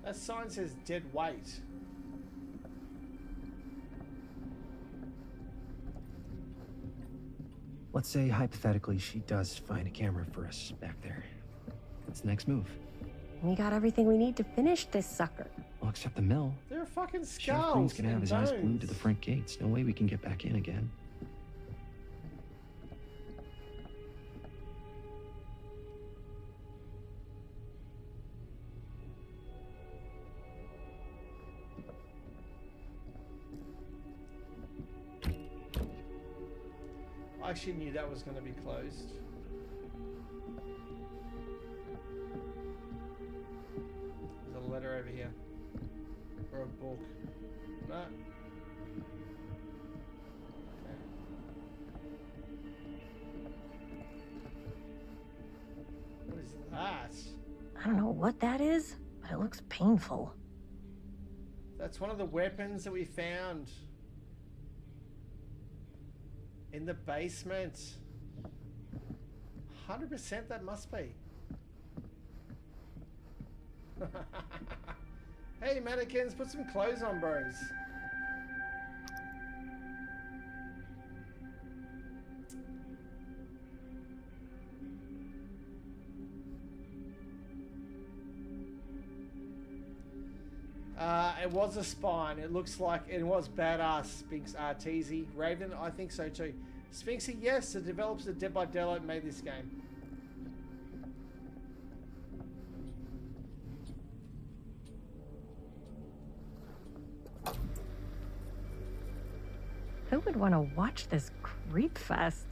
S1: That sign says dead weight.
S12: Let's say, hypothetically, she does find a camera for us back there. What's the next move?
S11: We got everything we need to finish this sucker.
S12: Well, except the mill.
S1: There are fucking
S12: Sheriff
S1: skulls
S12: Green's gonna have
S1: and
S12: his eyes
S1: bones.
S12: glued to the front gates. No way we can get back in again.
S1: I actually knew that was going to be closed. There's a letter over here. Or a book. No. What is that?
S11: I don't know what that is, but it looks painful.
S1: That's one of the weapons that we found in the basement. 100% that must be. Hey mannequins, put some clothes on, bros. It was a spine. It looks like it was badass. Sphinx Arteezy. Raven, I think so too. Sphinxy, yes, the developers of Dead by Daylight made this game.
S11: Who would want to watch this creep fest?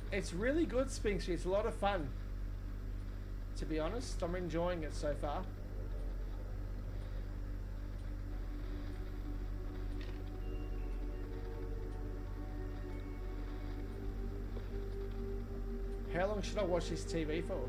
S1: It's really good, Sphinxy. It's a lot of fun. To be honest, I'm enjoying it so far. How long should I watch this TV for?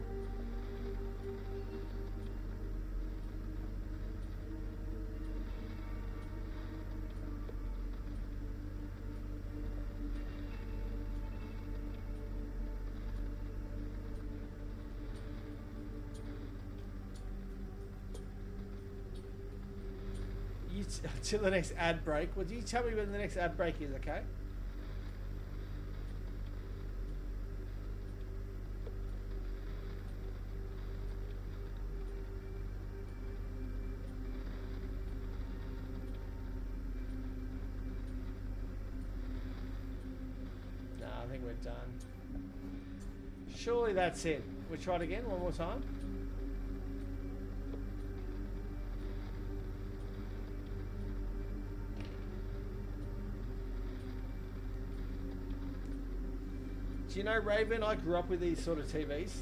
S1: Till the next ad break. Would you tell me when the next ad break is, okay? No, I think we're done. Surely that's it. We'll try it again one more time. Do you know, Raven, I grew up with these sort of TVs.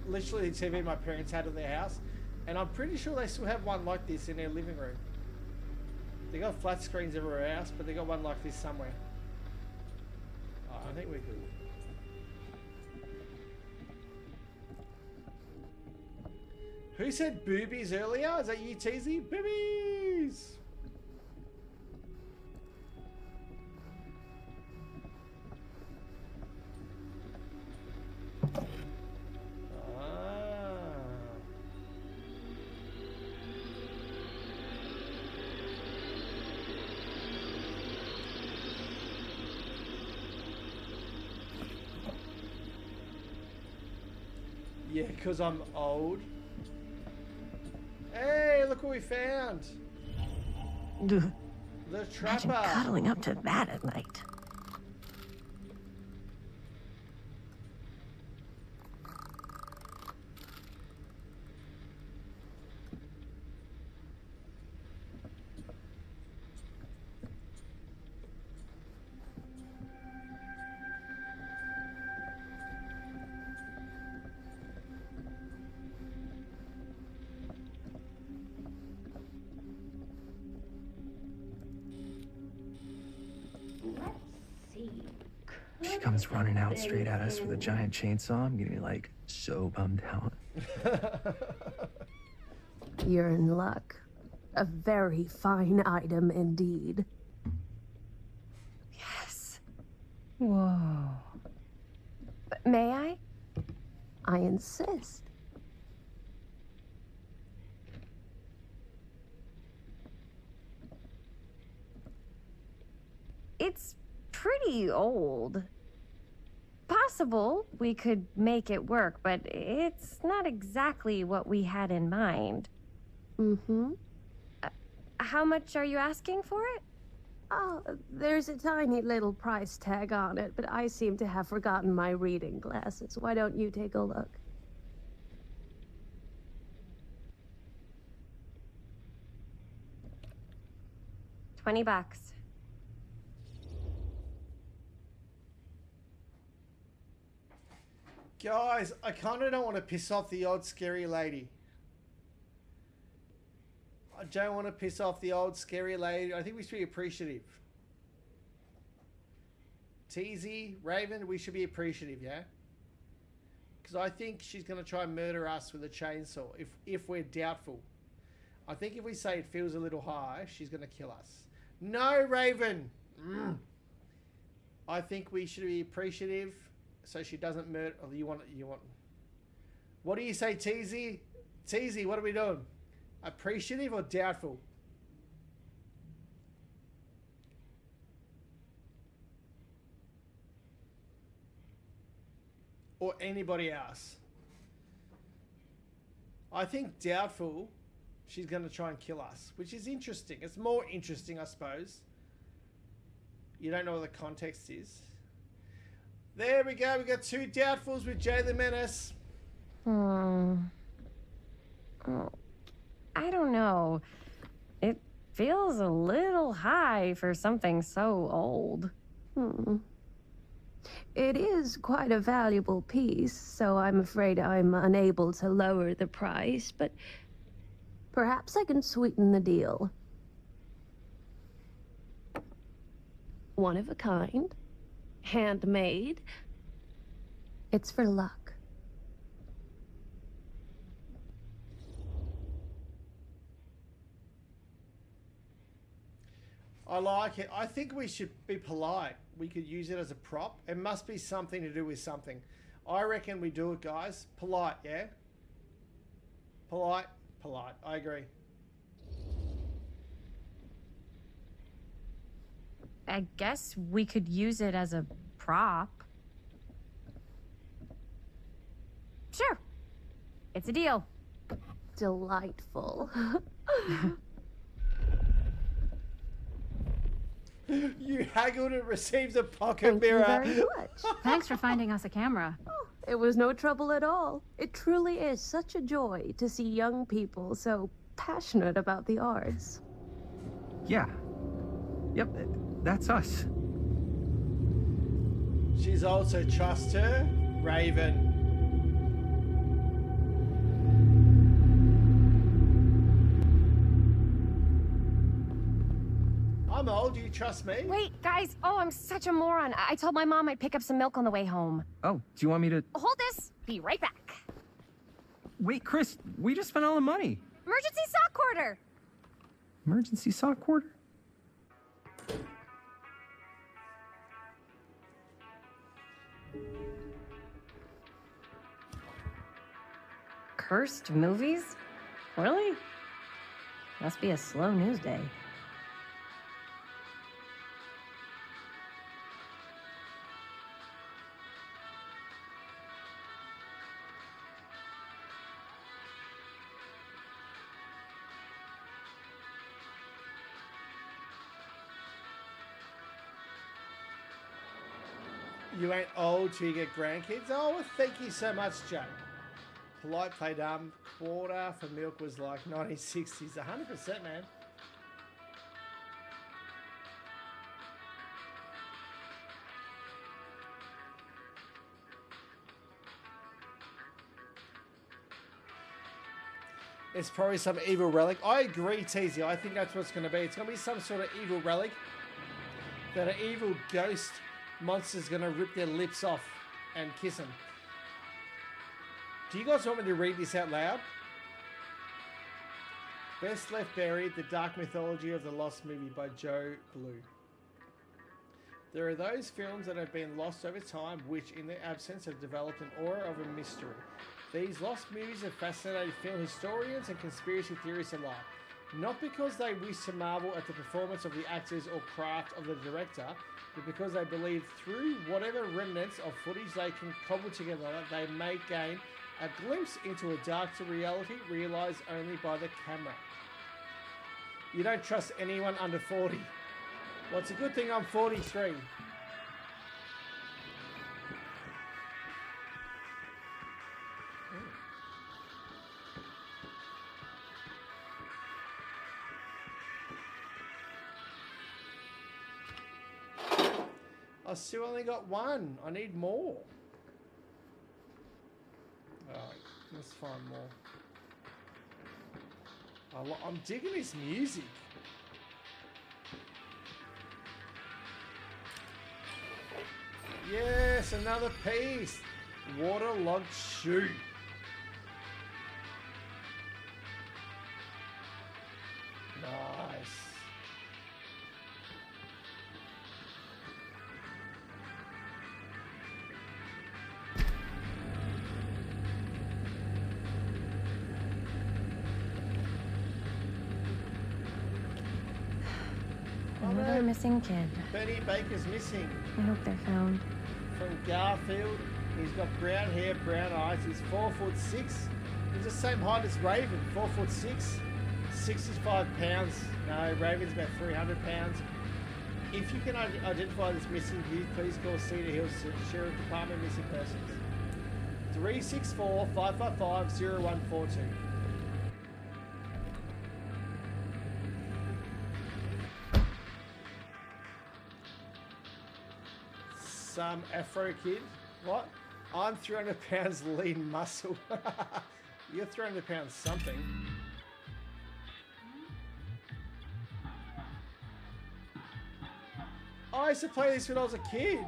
S1: Literally the TV my parents had in their house. And I'm pretty sure they still have one like this in their living room. They got flat screens everywhere else, but they got one like this somewhere. Oh, I think we're good. Who said boobies earlier? Is that you, Teasy? Boobies! Yeah, because I'm old. Hey, look what we found. The trapper.
S15: Imagine cuddling up to that at night.
S12: She comes running out straight at us with a giant chainsaw. I'm gonna be like so bummed out.
S2: You're in luck. A very fine item indeed.
S15: Yes.
S2: Whoa. May I? I insist.
S11: It's pretty old. Possible we could make it work, but it's not exactly what we had in mind.
S2: Mm-hmm.
S11: How much are you asking for it?
S2: Oh, there's a tiny little price tag on it, but I seem to have forgotten my reading glasses. Why don't you take a look?
S11: $20.
S1: Guys, I kind of don't want to piss off the old scary lady. I don't want to piss off the old scary lady. I think we should be appreciative. Teasy, Raven, we should be appreciative, yeah? Because I think she's going to try and murder us with a chainsaw if we're doubtful. I think if we say it feels a little high, she's going to kill us. No, Raven! I think we should be appreciative. So she doesn't murder. Oh, you want. What do you say, Teasy? Teasy, what are we doing? Appreciative or doubtful? Or anybody else? I think doubtful. She's going to try and kill us, which is interesting. It's more interesting, I suppose. You don't know what the context is. There we go. We got two doubtfuls with Jay the Menace.
S11: Oh, I don't know. It feels a little high for something so old.
S2: It is quite a valuable piece, so I'm afraid I'm unable to lower the price, but perhaps I can sweeten the deal. One of a kind. Handmade. It's for luck.
S1: I like it. I think we should be polite. We could use it as a prop. It must be something to do with something. I reckon we do it, guys. Polite, yeah? Polite, polite. I agree.
S5: I guess we could use it as a prop. Sure. It's a deal.
S2: Delightful.
S1: You haggled and received a pocket mirror.
S2: Thank you very much.
S8: Thanks for finding us a camera.
S2: Oh, it was no trouble at all. It truly is such a joy to see young people so passionate about the arts.
S12: Yeah. Yep, that's us.
S1: She's also trust her, Raven. I'm old, do you trust me?
S11: Wait, guys. Oh, I'm such a moron. I told my mom I'd pick up some milk on the way home.
S12: Oh, do you want me to...
S11: Hold this. Be right back.
S12: Wait, Chris, we just spent all the money.
S11: Emergency sock order.
S12: Emergency sock quarter?
S15: Cursed movies? Really? Must be a slow news day.
S1: You ain't old till you get grandkids. Oh, well, thank you so much, Joe. Polite play dumb. Quarter for milk was like 1960s. 100%, man. It's probably some evil relic. I agree, Teasy. I think that's what it's going to be. It's going to be some sort of evil relic that an evil ghost monster's going to rip their lips off and kiss them. Do you guys want me to read this out loud? Best Left Buried, The Dark Mythology of the Lost Movie by Joe Blue. There are those films that have been lost over time which, in their absence, have developed an aura of a mystery. These lost movies have fascinated film historians and conspiracy theorists alike. Not because they wish to marvel at the performance of the actors or craft of the director, but because they believe through whatever remnants of footage they can cobble together, they may gain a glimpse into a darker reality realised only by the camera. You don't trust anyone under 40. Well, it's a good thing I'm 43. I still only got one. I need more. Alright, let's find more. I'm digging this music. Yes, another piece. Waterlogged shoe. Nice.
S15: Another missing kid.
S1: Benny Baker's missing.
S15: I hope they're found.
S1: From Garfield. He's got brown hair, brown eyes. He's 4'6". He's the same height as Raven, 4'6", 65 pounds. No, Raven's about 300 pounds. If you can identify this missing youth, please call Cedar Hills Sheriff Department Missing Persons. 364-555-0142. Some Afro kid. What? I'm 300 pounds lean muscle. You're 300 pounds something. I used to play this when I was a kid.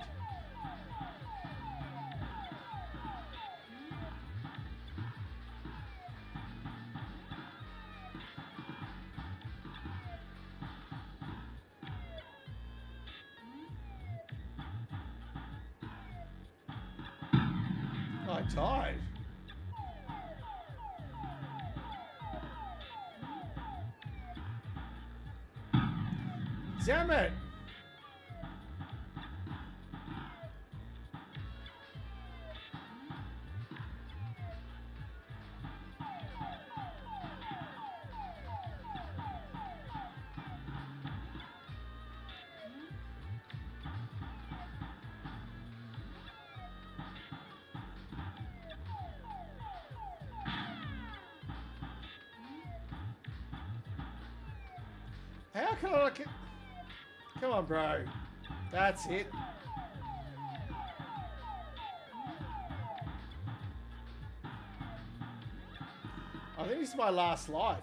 S1: I died. Damn it! How can I look at... Come on, bro. That's it. I think this is my last life.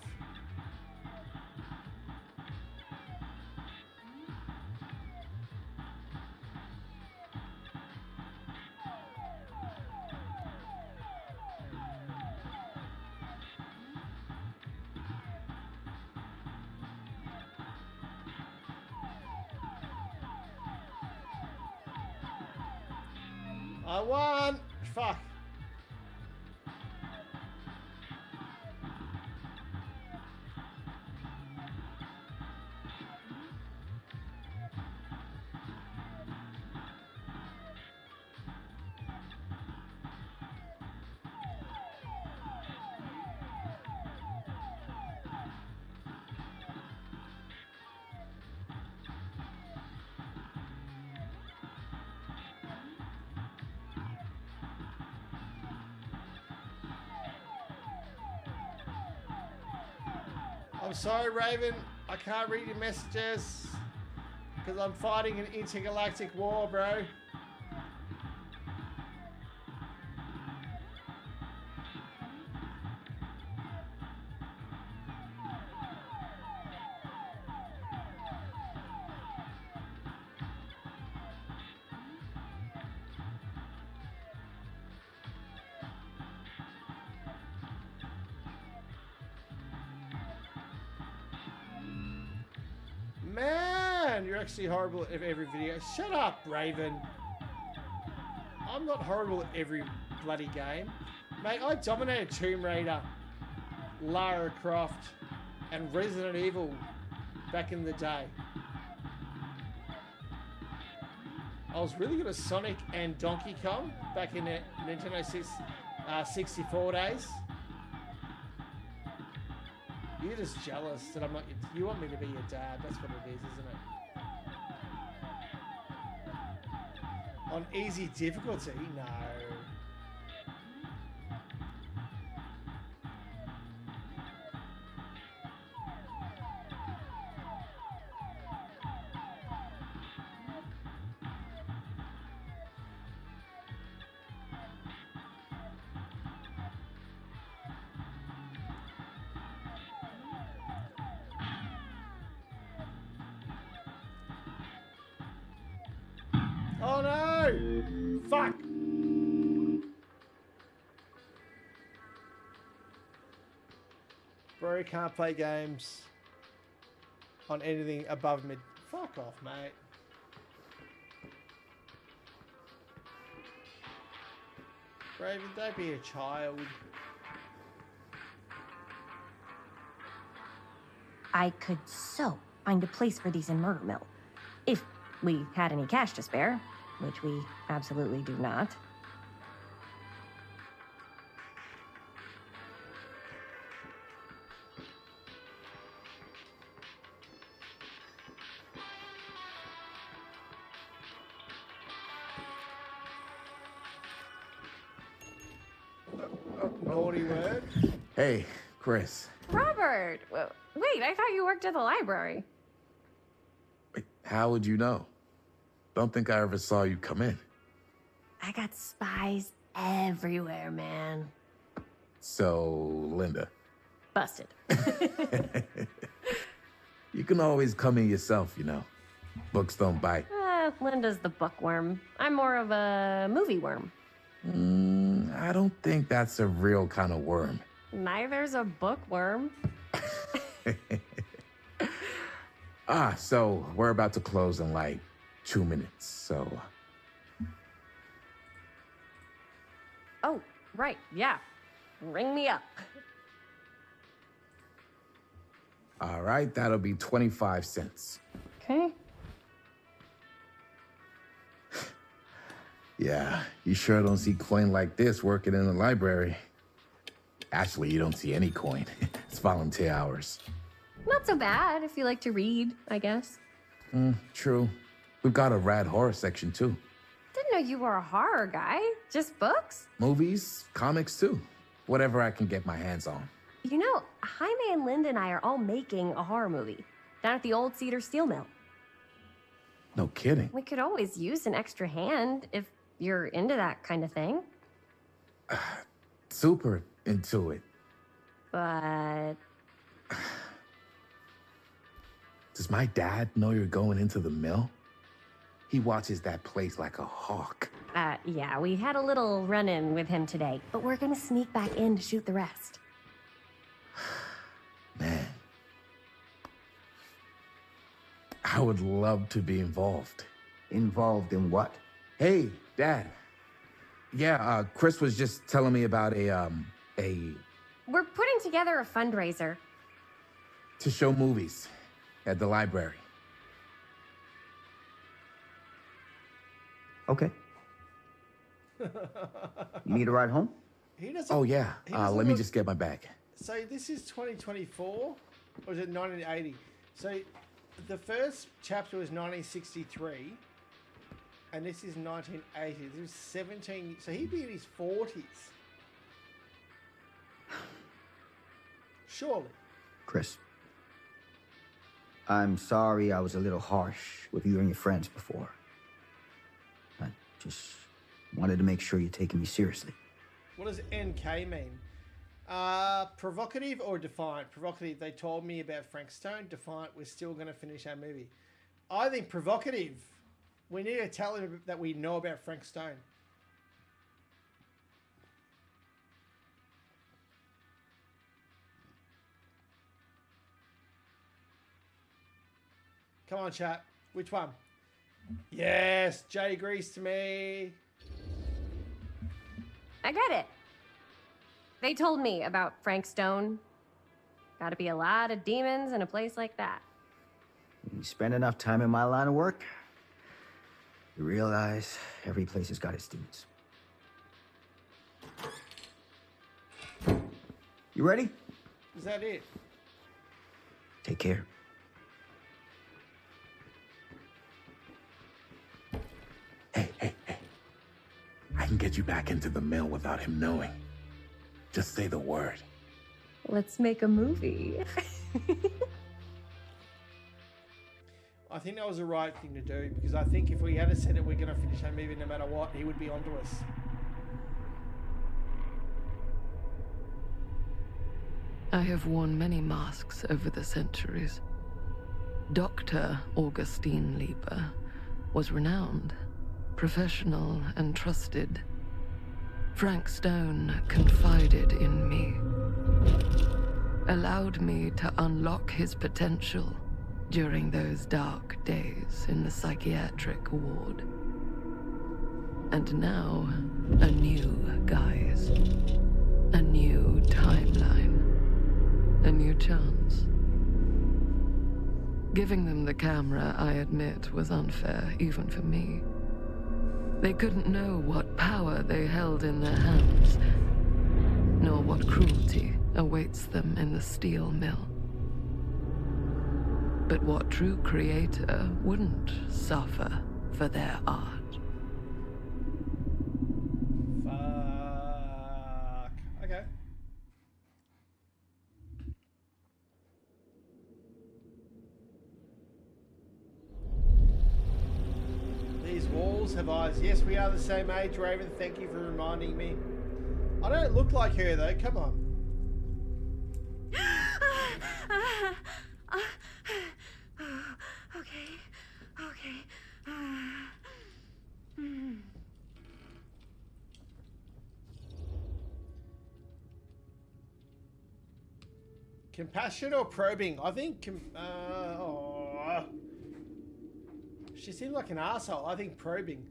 S1: I won! Fuck. I'm sorry, Raven. I can't read your messages because I'm fighting an intergalactic war, bro. Man, you're actually horrible at every video. Shut up, Raven. I'm not horrible at every bloody game. Mate, I dominated Tomb Raider, Lara Croft, and Resident Evil back in the day. I was really good at Sonic and Donkey Kong back in the Nintendo 64 days. You're just jealous that I'm not. You want me to be your dad. That's what it is, isn't it? On easy difficulty? No. Oh no! Fuck! Bro, you can't play games on anything above mid. Fuck off, mate. Raven, don't be a child.
S15: I could so find a place for these in Murder Mill. If we had any cash to spare, which we absolutely do not.
S1: Naughty word.
S16: Hey, Chris.
S5: Robert! Wait, I thought you worked at the library.
S16: Wait, how would you know? Don't think I ever saw you come in.
S15: I got spies everywhere, man.
S16: So, Linda.
S15: Busted.
S16: You can always come in yourself, you know. Books don't bite.
S15: Linda's the bookworm. I'm more of a movie worm.
S16: I don't think that's a real kind of worm.
S15: Neither's a bookworm.
S16: So we're about to close in like 2 minutes, so...
S15: Oh, right, yeah. Ring me up.
S16: All right, that'll be 25 cents.
S15: Okay.
S16: Yeah, you sure don't see coin like this working in the library. Actually, you don't see any coin. It's volunteer hours.
S15: Not so bad if you like to read, I guess.
S16: True. We've got a rad horror section, too.
S15: Didn't know you were a horror guy. Just books?
S16: Movies, comics, too. Whatever I can get my hands on.
S11: You know, Jaime and Linda and I are all making a horror movie down at the old Cedar Steel Mill.
S16: No kidding.
S11: We could always use an extra hand if you're into that kind of thing.
S16: Super into it.
S11: But
S16: Does my dad know you're going into the mill? He watches that place like a hawk.
S11: yeah, we had a little run-in with him today, but we're gonna sneak back in to shoot the rest.
S16: Man. I would love to be involved.
S3: Involved in what?
S16: Hey, Dad. Yeah, Chris was just telling me about a
S11: We're putting together a fundraiser.
S16: to show movies at the library.
S3: Okay. You need a ride home?
S1: He doesn't.
S16: Oh yeah.
S1: he doesn't
S16: Let me
S1: look-
S16: just get my bag.
S1: So this is 2024, or is it 1980? So the first chapter was 1963, and this is 1980. This is 17. So he'd be in his 40s. Surely.
S3: Chris. I'm sorry I was a little harsh with you and your friends before. I just wanted to make sure you're taking me seriously.
S1: What does NK mean? Provocative or defiant? Provocative. They told me about Frank Stone. Defiant. We're still going to finish our movie. I think provocative. We need to tell him that we know about Frank Stone. Come on, chat. Which one? Yes, Jay agrees to me.
S11: I get it. They told me about Frank Stone. Gotta be a lot of demons in a place like that.
S3: When you spend enough time in my line of work, you realize every place has got its demons. You ready?
S1: Is that it?
S3: Take care.
S16: I can get you back into the mill without him knowing. Just say the word.
S11: Let's make a movie.
S1: I think that was the right thing to do, because I think if we had said that we're going to finish our movie no matter what, he would be onto us.
S2: I have worn many masks over the centuries. Dr. Augustine Lieber was renowned, professional, and trusted. Frank Stone confided in me, allowed me to unlock his potential during those dark days in the psychiatric ward. And now, a new guise, a new timeline, a new chance. Giving them the camera, I admit, was unfair, even for me. They couldn't know what power they held in their hands, nor what cruelty awaits them in the steel mill. But what true creator wouldn't suffer for their art?
S1: Fuck. Okay. These walls have eyes. Yes, we are the same age, Raven. Thank you for reminding me. I don't look like her, though. Come on.
S13: Okay.
S1: Compassion or probing? I think... She seemed like an asshole. I think probing.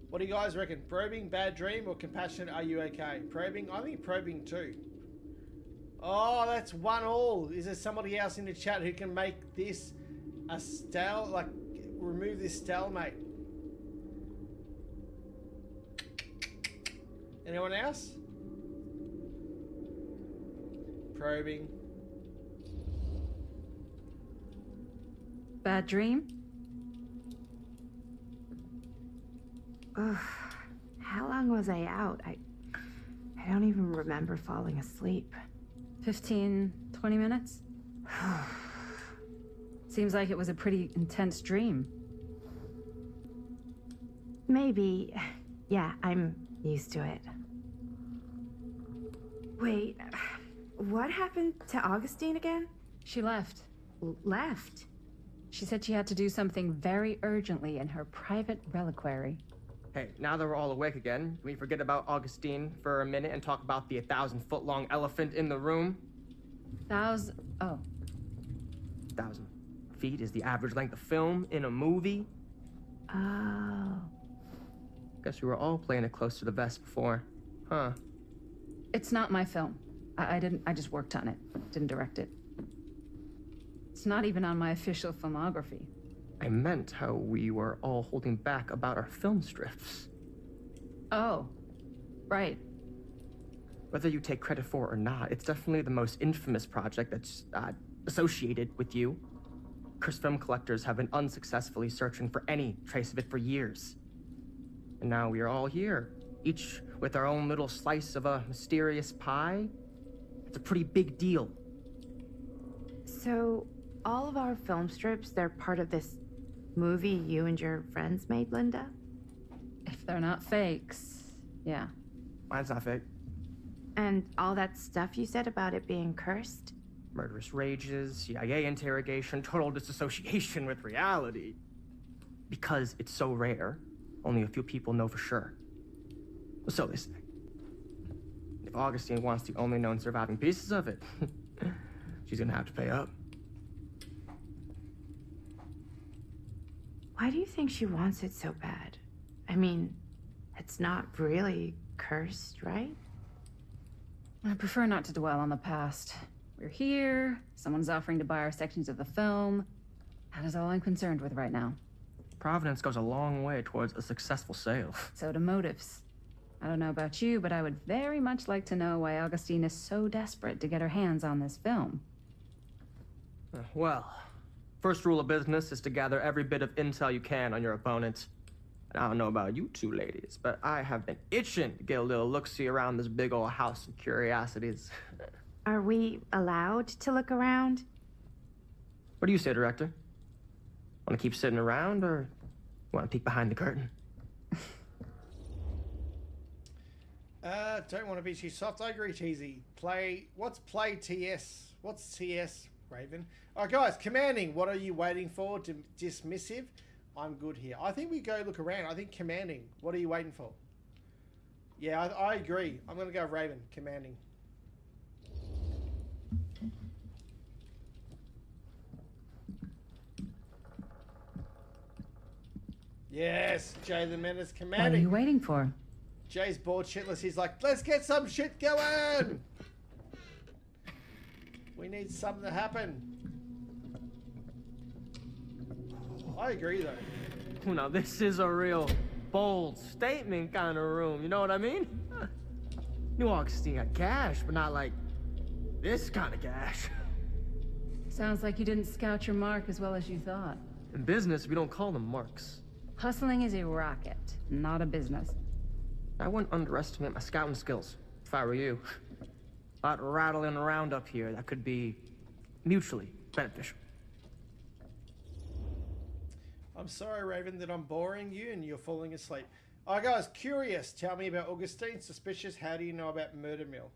S1: What do you guys reckon? Probing, bad dream, or compassion, are you okay? Probing? I think probing too. Oh, that's 1-1. Is there somebody else in the chat who can make this a remove this stalemate? Anyone else? Probing.
S8: Bad dream?
S14: Ugh. How long was I out? I don't even remember falling asleep.
S8: 15, 20 minutes? Seems like it was a pretty intense dream.
S14: Maybe. Yeah, I'm used to it. Wait, What happened to Augustine again?
S8: She left.
S14: Left?
S8: She said she had to do something very urgently in her private reliquary.
S9: Hey, now that we're all awake again, can we forget about Augustine for a minute and talk about the 1,000-foot-long elephant in the room?
S8: 1,000... Oh.
S9: 1,000 feet is the average length of film in a movie.
S14: Oh.
S9: Guess we were all playing it close to the vest before. Huh.
S8: It's not my film. I just worked on it. Didn't direct it. It's not even on my official filmography.
S9: I meant how we were all holding back about our film strips.
S8: Oh. Right.
S9: Whether you take credit for it or not, it's definitely the most infamous project that's associated with you. Cursed film collectors have been unsuccessfully searching for any trace of it for years. And now we are all here, each with our own little slice of a mysterious pie. It's a pretty big deal.
S14: So, all of our film strips, they're part of this movie you and your friends made, Linda?
S8: If they're not fakes, yeah.
S9: Mine's not fake.
S14: And all that stuff you said about it being cursed?
S9: Murderous rages, CIA interrogation, total disassociation with reality. Because it's so rare, only a few people know for sure. So they say. If Augustine wants the only known surviving pieces of it, she's gonna have to pay up.
S14: Why do you think she wants it so bad? I mean, it's not really cursed, right?
S8: I prefer not to dwell on the past. We're here, someone's offering to buy our sections of the film. That is all I'm concerned with right now.
S9: Providence goes a long way towards a successful sale.
S8: So do motives. I don't know about you, but I would very much like to know why Augustine is so desperate to get her hands on this film.
S9: Well, first rule of business is to gather every bit of intel you can on your opponent. And I don't know about you two ladies, but I have been itching to get a little look-see around this big old house of curiosities.
S14: Are we allowed to look around?
S9: What do you say, director? Want to keep sitting around, or want to peek behind the curtain?
S1: Don't want to be too soft. I agree, Cheesy. What's play TS? What's TS, Raven? All right, guys, commanding. What are you waiting for? Dismissive? I'm good here. I think we go look around. I think commanding. What are you waiting for? Yeah, I agree. I'm going to go Raven, commanding. Yes, Jay the Menace, commanding.
S8: What are you waiting for?
S1: Jay's bored shitless. He's like, let's get some shit going. We need something to happen. I agree, though.
S9: Now, this is a real bold statement kind of room. You know what I mean? New Augustine got cash, but not like this kind of cash.
S8: Sounds like you didn't scout your mark as well as you thought.
S9: In business, we don't call them marks.
S8: Hustling is a racket, not a business.
S9: I wouldn't underestimate my scouting skills, if I were you. A lot rattling around up here that could be mutually beneficial.
S1: I'm sorry, Raven, that I'm boring you and you're falling asleep. All right, guys, curious. Tell me about Augustine. Suspicious. How do you know about Murder Mill?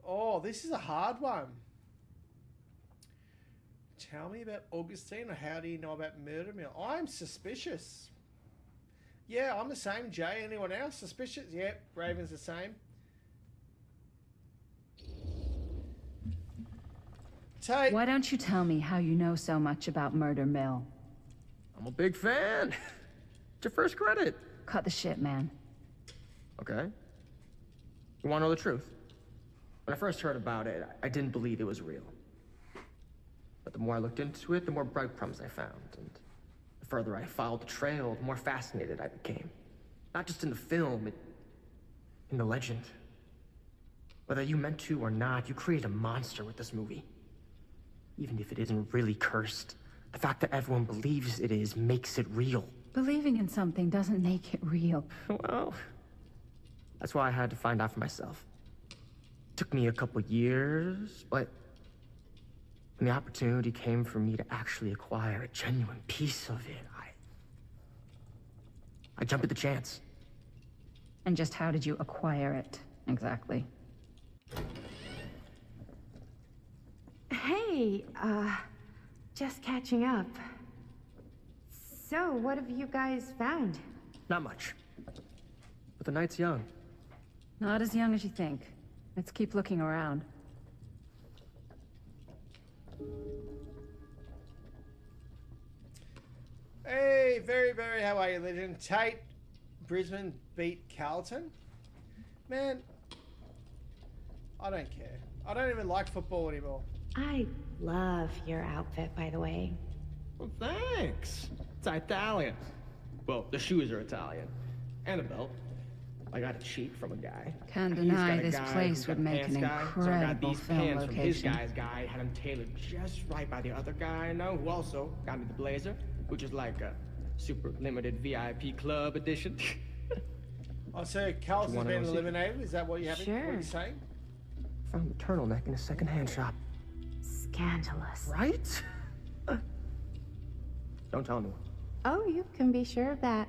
S1: Oh, this is a hard one. Tell me about Augustine, or how do you know about Murder Mill? I'm suspicious. Yeah, I'm the same. Jay, anyone else? Suspicious? Yep, Raven's the same. Tate.
S8: Why don't you tell me how you know so much about Murder Mill?
S9: I'm a big fan. It's your first credit.
S8: Cut the shit, man.
S9: Okay. You want to know the truth? When I first heard about it, I didn't believe it was real. But the more I looked into it, the more breadcrumbs I found. And the further I followed the trail, the more fascinated I became. Not just in the film, in the legend. Whether you meant to or not, you created a monster with this movie. Even if it isn't really cursed, the fact that everyone believes it is makes it real.
S8: Believing in something doesn't make it real.
S9: Well, that's why I had to find out for myself. Took me a couple years, but when the opportunity came for me to actually acquire a genuine piece of it, I jumped at the chance.
S8: And just how did you acquire it, exactly?
S14: Hey, just catching up. So, what have you guys found?
S9: Not much. But the night's young.
S8: Not as young as you think. Let's keep looking around.
S1: Hey, very, how are you, legend? Tate, Brisbane beat Carlton? Man, I don't care. I don't even like football anymore.
S14: I love your outfit, by the way.
S9: Well, thanks. It's Italian. Well, the shoes are Italian. And a belt. I got a cheat from a guy.
S8: Can't
S9: He's
S8: deny
S9: got a
S8: this
S9: guy
S8: place
S9: who's got
S8: would
S9: a
S8: make
S9: pants
S8: an
S9: guy, so I got
S8: incredible
S9: these
S8: film
S9: pants from his
S8: location.
S9: guy's guy, had them tailored just right by the other guy I know, who also got me the blazer, which is like a super limited VIP club edition.
S1: Oh, so Carlton's
S9: wanna
S1: been
S9: know a secret?
S1: eliminated? Is that what you're having? What are
S14: Sure.
S1: you saying?
S9: Found the turtleneck in a secondhand shop.
S14: Scandalous.
S9: Right? Don't tell anyone.
S14: Oh, you can be sure of that.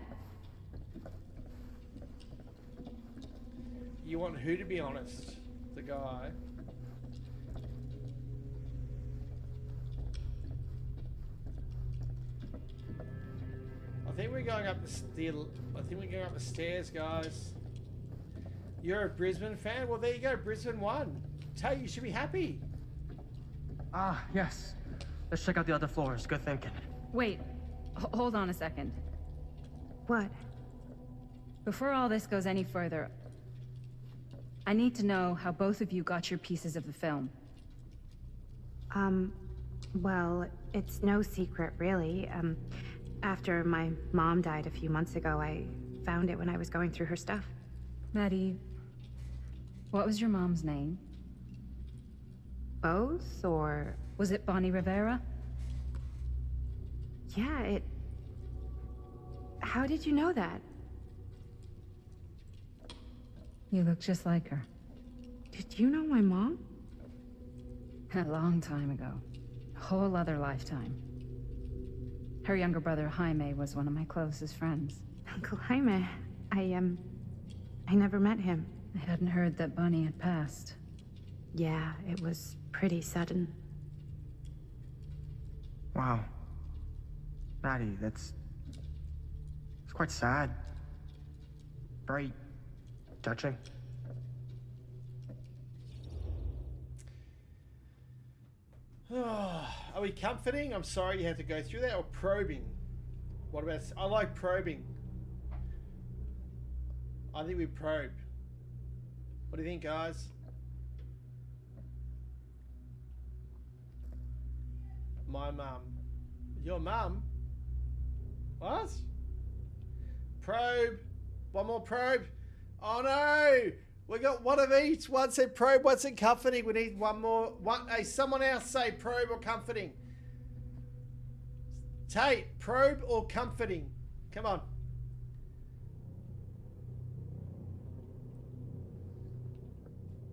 S1: You want who to be honest? The guy. I think we're going up the stairs, guys. You're a Brisbane fan? Well, there you go. Brisbane won. Tay, you should be happy.
S9: Ah, yes. Let's check out the other floors. Good thinking.
S8: Wait, hold on a second.
S14: What?
S8: Before all this goes any further, I need to know how both of you got your pieces of the film.
S14: Well, it's no secret, really. After my mom died a few months ago, I found it when I was going through her stuff.
S8: Maddie, what was your mom's name?
S14: Both, or...
S8: Was it Bonnie Rivera?
S14: Yeah, How did you know that?
S8: You look just like her.
S14: Did you know my mom?
S8: A long time ago. A whole other lifetime. Her younger brother, Jaime, was one of my closest friends.
S14: Uncle Jaime. I never met him.
S8: I hadn't heard that Bonnie had passed.
S14: Yeah, it was pretty sudden.
S9: Wow. Maddie, it's quite sad. Very touching.
S1: Are we comforting? I'm sorry you had to go through that, or probing? What about... I like probing. I think we probe. What do you think, guys? My mum. Your mum? What? Probe. One more probe. Oh no! We got one of each. One said probe, one said comforting. We need one more. Hey, someone else say probe or comforting. Tate, probe or comforting? Come on.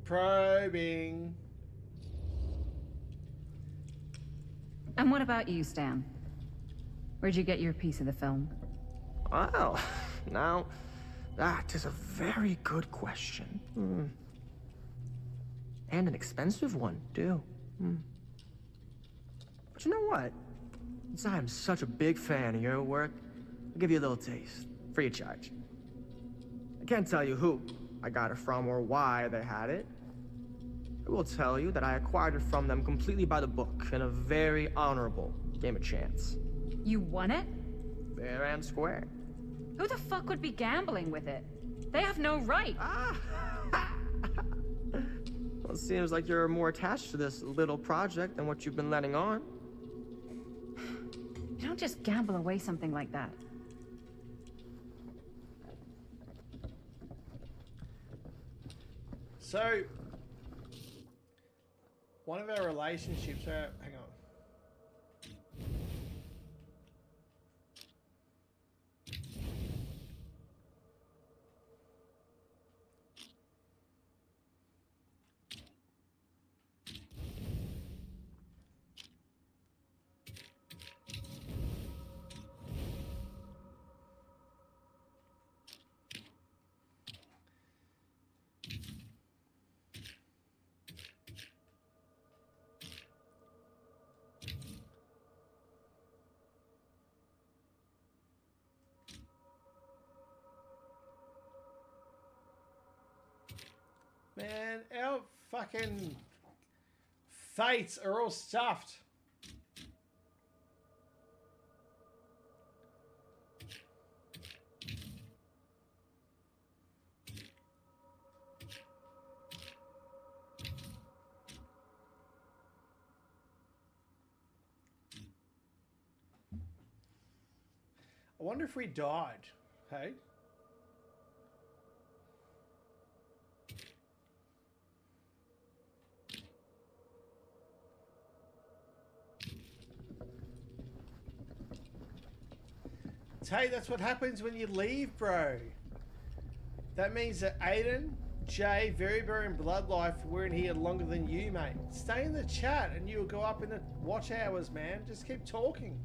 S1: Probing.
S8: And what about you, Stan? Where'd you get your piece of the film?
S9: Well, now, that is a very good question. And an expensive one, too. But you know what? Since I am such a big fan of your work, I'll give you a little taste, free of charge. I can't tell you who I got it from or why they had it. I will tell you that I acquired it from them completely by the book in a very honorable game of chance.
S8: You won it?
S9: Fair and square.
S8: Who the fuck would be gambling with it? They have no right.
S9: Well, it seems like you're more attached to this little project than what you've been letting on.
S8: You don't just gamble away something like that.
S1: So, one of our relationships, hang on. Man, our fucking fates are all stuffed. I wonder if we died, hey? Hey, that's what happens when you leave, bro. That means that Aiden, Jay, Very Very and Bloodlife were in here longer than you, mate. Stay in the chat and you'll go up in the watch hours, man. Just keep talking.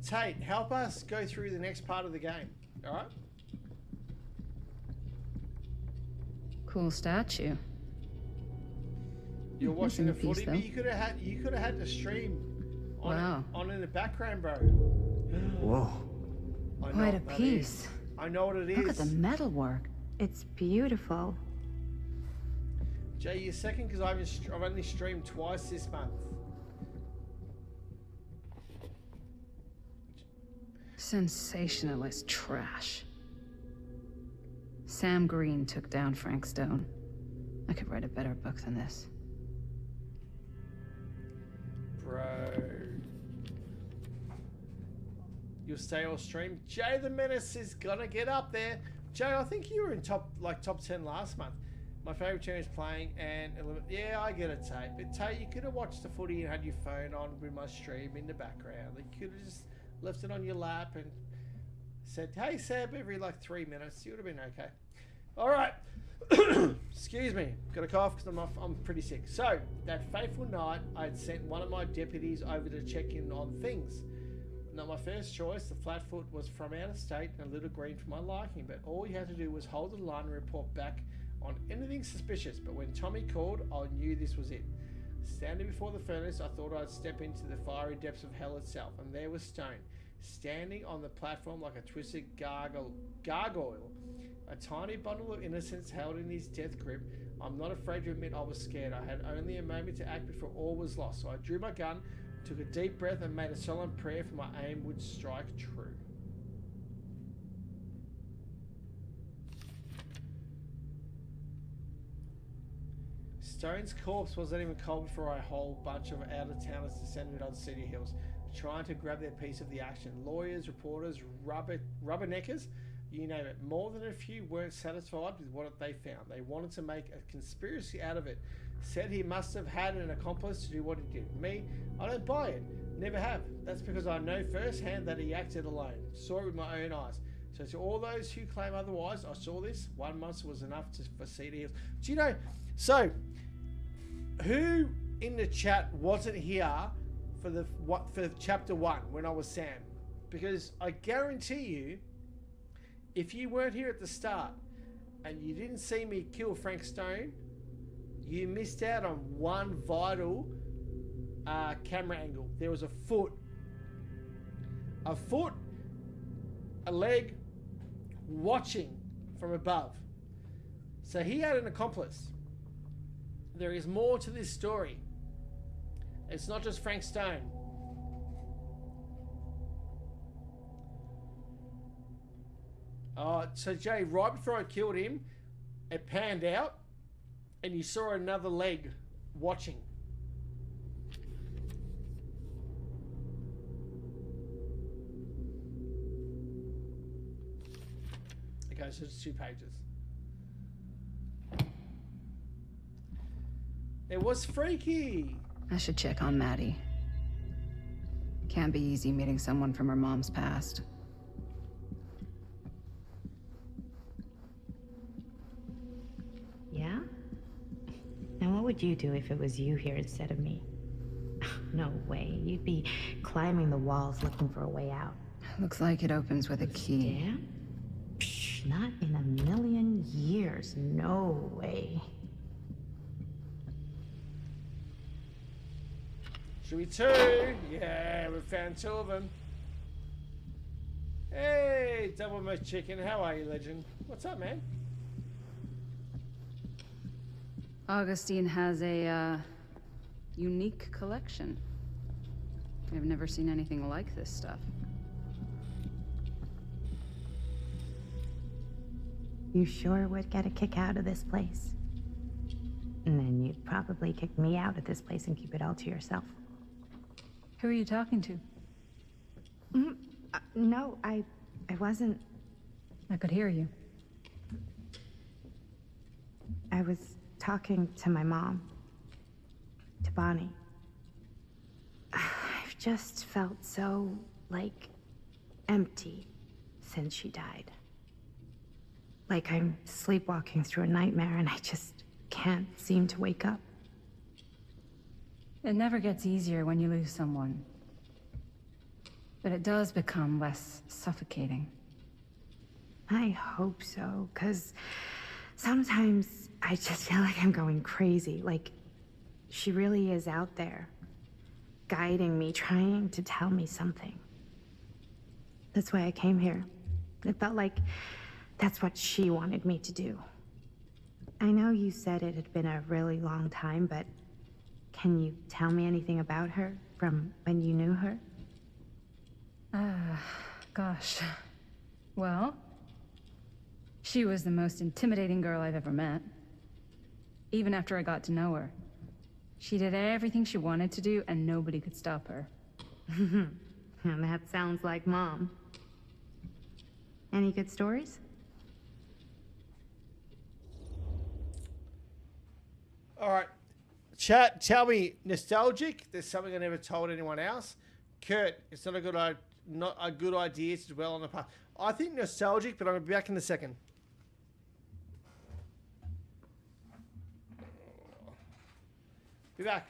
S1: Tate, help us go through the next part of the game, alright?
S8: Cool statue.
S1: You're watching the
S8: Missing a piece,
S1: footy, but you could have had the stream on,
S8: Wow.
S1: on in the background, bro.
S12: Whoa.
S1: I know
S8: Quite a
S1: what that
S8: piece.
S1: is. I know what it is.
S8: Look at the metalwork.
S14: It's beautiful.
S1: Jay, you're second because I've only streamed twice this month.
S8: Sensationalist trash. Sam Green took down Frank Stone. I could write a better book than this.
S1: Bro. You'll stay or stream. Jay the Menace is gonna get up there. Jay, I think you were in top 10 last month. My favourite channel is playing and yeah, I get it, Tate. But Tate, you could have watched the footy and had your phone on with my stream in the background. You could have just left it on your lap and said, "Hey Seb," every like 3 minutes. You would have been okay. All right. Excuse me. Got a cough because I'm pretty sick. So that fateful night, I had sent one of my deputies over to check in on things. Not my first choice. The Flatfoot was from out of state and a little green for my liking, but all he had to do was hold the line and report back on anything suspicious. But when Tommy called, I knew this was it. Standing before the furnace, I thought I'd step into the fiery depths of hell itself, and there was Stone, standing on the platform like a twisted gargoyle, a tiny bundle of innocence held in his death grip. I'm not afraid to admit I was scared. I had only a moment to act before all was lost, so I drew my gun, took a deep breath and made a solemn prayer for my aim would strike true. Stone's corpse wasn't even cold before a whole bunch of out-of-towners descended on City Hills, trying to grab their piece of the action. Lawyers, reporters, rubberneckers, you name it. More than a few weren't satisfied with what they found. They wanted to make a conspiracy out of it. Said he must have had an accomplice to do what he did. Me, I don't buy it. Never have. That's because I know firsthand that he acted alone. Saw it with my own eyes. So to all those who claim otherwise, I saw this. 1 month was enough for Cedar Hills. Do you know? So, who in the chat wasn't here for chapter 1 when I was Sam? Because I guarantee you, if you weren't here at the start and you didn't see me kill Frank Stone, you missed out on one vital camera angle. There was a foot, a leg, watching from above. So he had an accomplice. There is more to this story. It's not just Frank Stone. So Jay, right before I killed him, it panned out and you saw another leg watching. Okay, so it's 2 pages. It was freaky.
S8: I should check on Maddie. Can't be easy meeting someone from her mom's past.
S14: Yeah? Now what would you do if it was you here instead of me? No way. You'd be climbing the walls looking for a way out.
S8: Looks like it opens with a key.
S14: Yeah? Psh, not in a million years. No way.
S1: Should we 2? Yeah, we found 2 of them. Hey, Double Most Chicken, how are you, legend? What's up, man?
S8: Augustine has a, unique collection. I've never seen anything like this stuff.
S14: You sure would get a kick out of this place. And then you'd probably kick me out of this place and keep it all to yourself.
S8: Who are you talking to?
S14: No, I wasn't.
S8: I could hear you.
S14: I was talking to my mom. To Bonnie. I've just felt so, like, empty since she died. Like I'm sleepwalking through a nightmare and I just can't seem to wake up.
S8: It never gets easier when you lose someone. But it does become less suffocating.
S14: I hope so, because sometimes I just feel like I'm going crazy. Like, she really is out there, guiding me, trying to tell me something. That's why I came here. It felt like that's what she wanted me to do. I know you said it had been a really long time, but can you tell me anything about her from when you knew her?
S8: Gosh. Well, she was the most intimidating girl I've ever met. Even after I got to know her. She did everything she wanted to do, and nobody could stop her.
S14: And that sounds like Mom. Any good stories?
S1: All right. Chat, tell me, nostalgic? There's something I never told anyone else. Kurt, it's not a good idea to dwell on the past. I think nostalgic, but I'm going to be back in a second. Be back.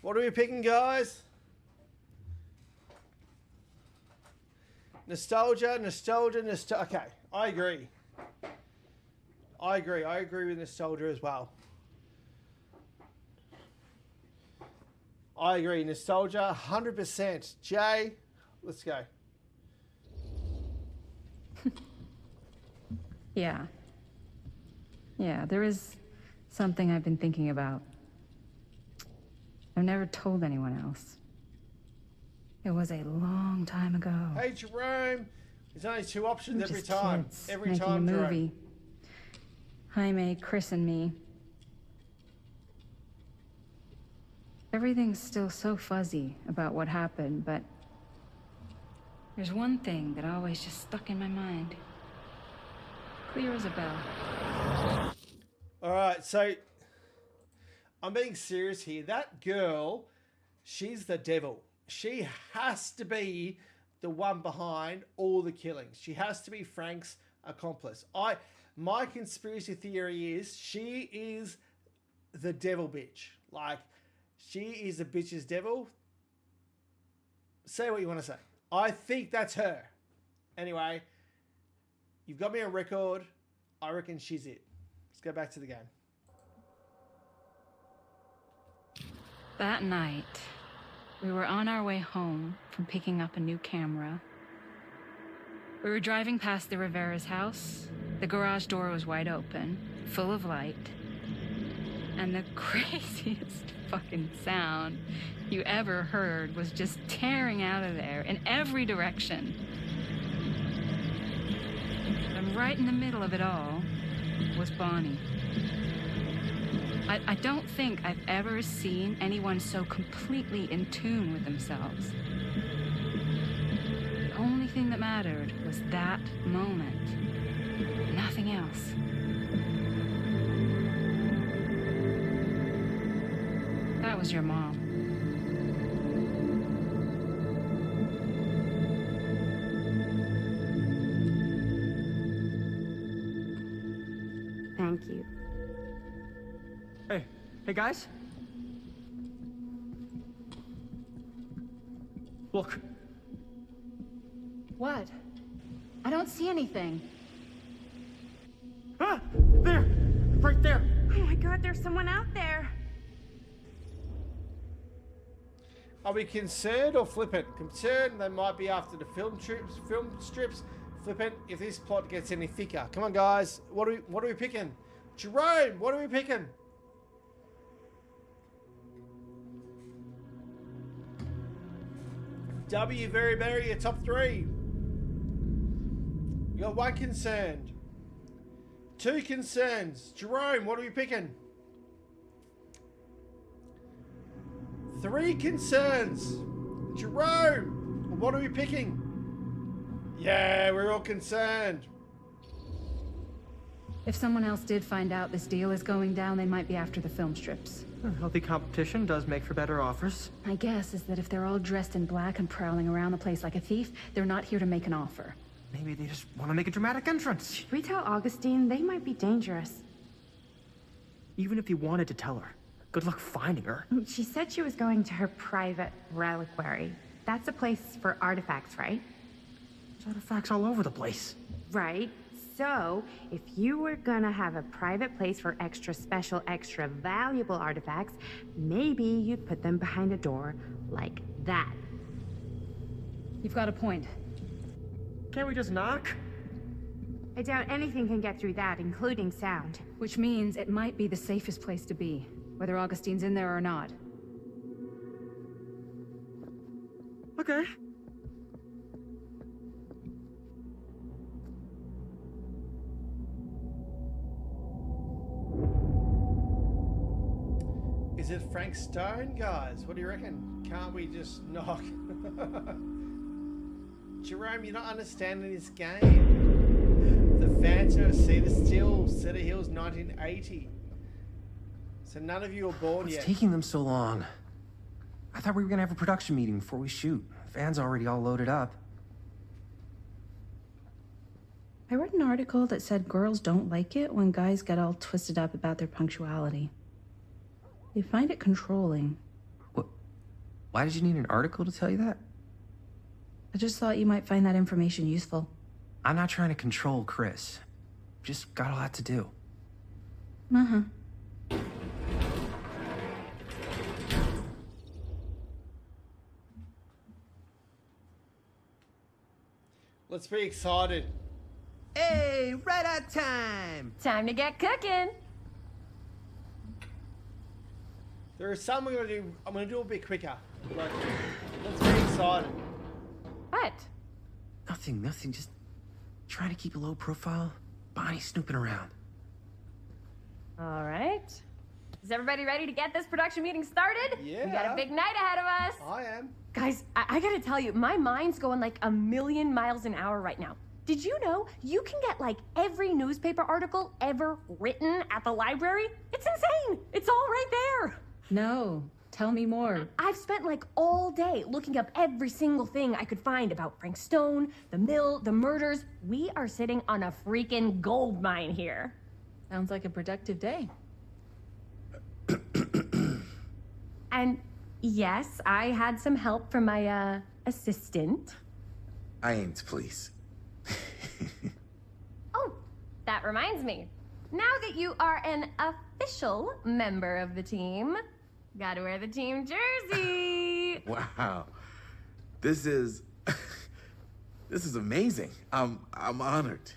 S1: What are we picking, guys? Nostalgia. Okay, I agree. I agree with nostalgia as well. I agree. Nostalgia, 100%. Jay, let's go.
S8: Yeah. Yeah, there is something I've been thinking about. I've never told anyone else. It was a long time ago.
S1: Hey, Jerome. There's only two options
S8: We're
S1: every
S8: just
S1: time.
S8: kids
S1: Every
S8: making
S1: time,
S8: a
S1: Jerome.
S8: movie. Jaime, Chris, and me. Everything's still so fuzzy about what happened, but There's one thing that always just stuck in my mind. Clear as a bell.
S1: All right, so I'm being serious here. That girl, she's the devil. She has to be the one behind all the killings. She has to be Frank's accomplice. My conspiracy theory is she is the devil bitch. Like, she is the bitch's devil. Say what you want to say. I think that's her. Anyway, you've got me on record. I reckon she's it. Let's go back to the game.
S8: That night, we were on our way home from picking up a new camera. We were driving past the Rivera's house. The garage door was wide open, full of light. And the craziest fucking sound you ever heard was just tearing out of there in every direction. And right in the middle of it all was Bonnie. I don't think I've ever seen anyone so completely in tune with themselves. The only thing that mattered was that moment. Nothing else. That was your mom.
S14: Thank you.
S9: Hey guys. Look.
S8: What? I don't see anything.
S9: Ah! There! Right there!
S14: Oh my god, there's someone out there.
S1: Are we concerned or flippant? Concerned they might be after the film strips. Flippant if this plot gets any thicker. Come on, guys. What are we picking? Jerome, what are we picking? W, very, your top three. You got one concerned. Two concerns. Jerome, what are we picking? Three concerns. Jerome, what are we picking? Yeah, we're all concerned.
S8: If someone else did find out this deal is going down, they might be after the film strips.
S9: Healthy competition does make for better offers.
S8: My guess is that if they're all dressed in black and prowling around the place like a thief, they're not here to make an offer.
S9: Maybe they just want to make a dramatic entrance.
S14: Should we tell Augustine? They might be dangerous.
S9: Even if he wanted to tell her, good luck finding her.
S14: She said she was going to her private reliquary. That's a place for artifacts, right?
S9: There's artifacts all over the place.
S14: Right. So, if you were gonna have a private place for extra special, extra valuable artifacts, maybe you'd put them behind a door like that.
S8: You've got a point.
S9: Can't we just knock?
S14: I doubt anything can get through that, including sound.
S8: Which means it might be the safest place to be, whether Augustine's in there or not.
S9: Okay.
S1: Is it Frank Stone, guys? What do you reckon? Can't we just knock? Jerome, you're not understanding this game. The Phantom of Cedar Hills, 1980. So none of you are born
S12: What's
S1: yet.
S12: taking them so long? I thought we were gonna have a production meeting before we shoot. Van's already all loaded up.
S14: I read an article that said girls don't like it when guys get all twisted up about their punctuality. They find it controlling.
S12: What? Why did you need an article to tell you that?
S14: I just thought you might find that information useful.
S12: I'm not trying to control Chris. Just got a lot to do.
S14: Uh-huh.
S1: Let's be excited.
S3: Hey, right on time.
S15: Time to get cooking.
S1: There is something I'm gonna do. I'm gonna do a bit quicker. Like, let's be excited.
S15: What?
S12: Nothing. Just trying to keep a low profile. Bonnie snooping around.
S15: All right.
S11: Is everybody ready to get this production meeting started?
S1: Yeah.
S11: We got a big night ahead of us.
S1: I am.
S11: Guys, I gotta tell you, my mind's going like a million miles an hour right now. Did you know you can get like every newspaper article ever written at the library? It's insane. It's all right there.
S8: No, tell me more.
S11: I've spent like all day looking up every single thing I could find about Frank Stone, the mill, the murders. We are sitting on a freaking gold mine here.
S8: Sounds like a productive day.
S11: And yes, I had some help from my assistant.
S16: I aim to please.
S11: Oh, that reminds me. Now that you are an official member of the team, gotta wear the team jersey.
S16: Wow. This is amazing. I'm honored.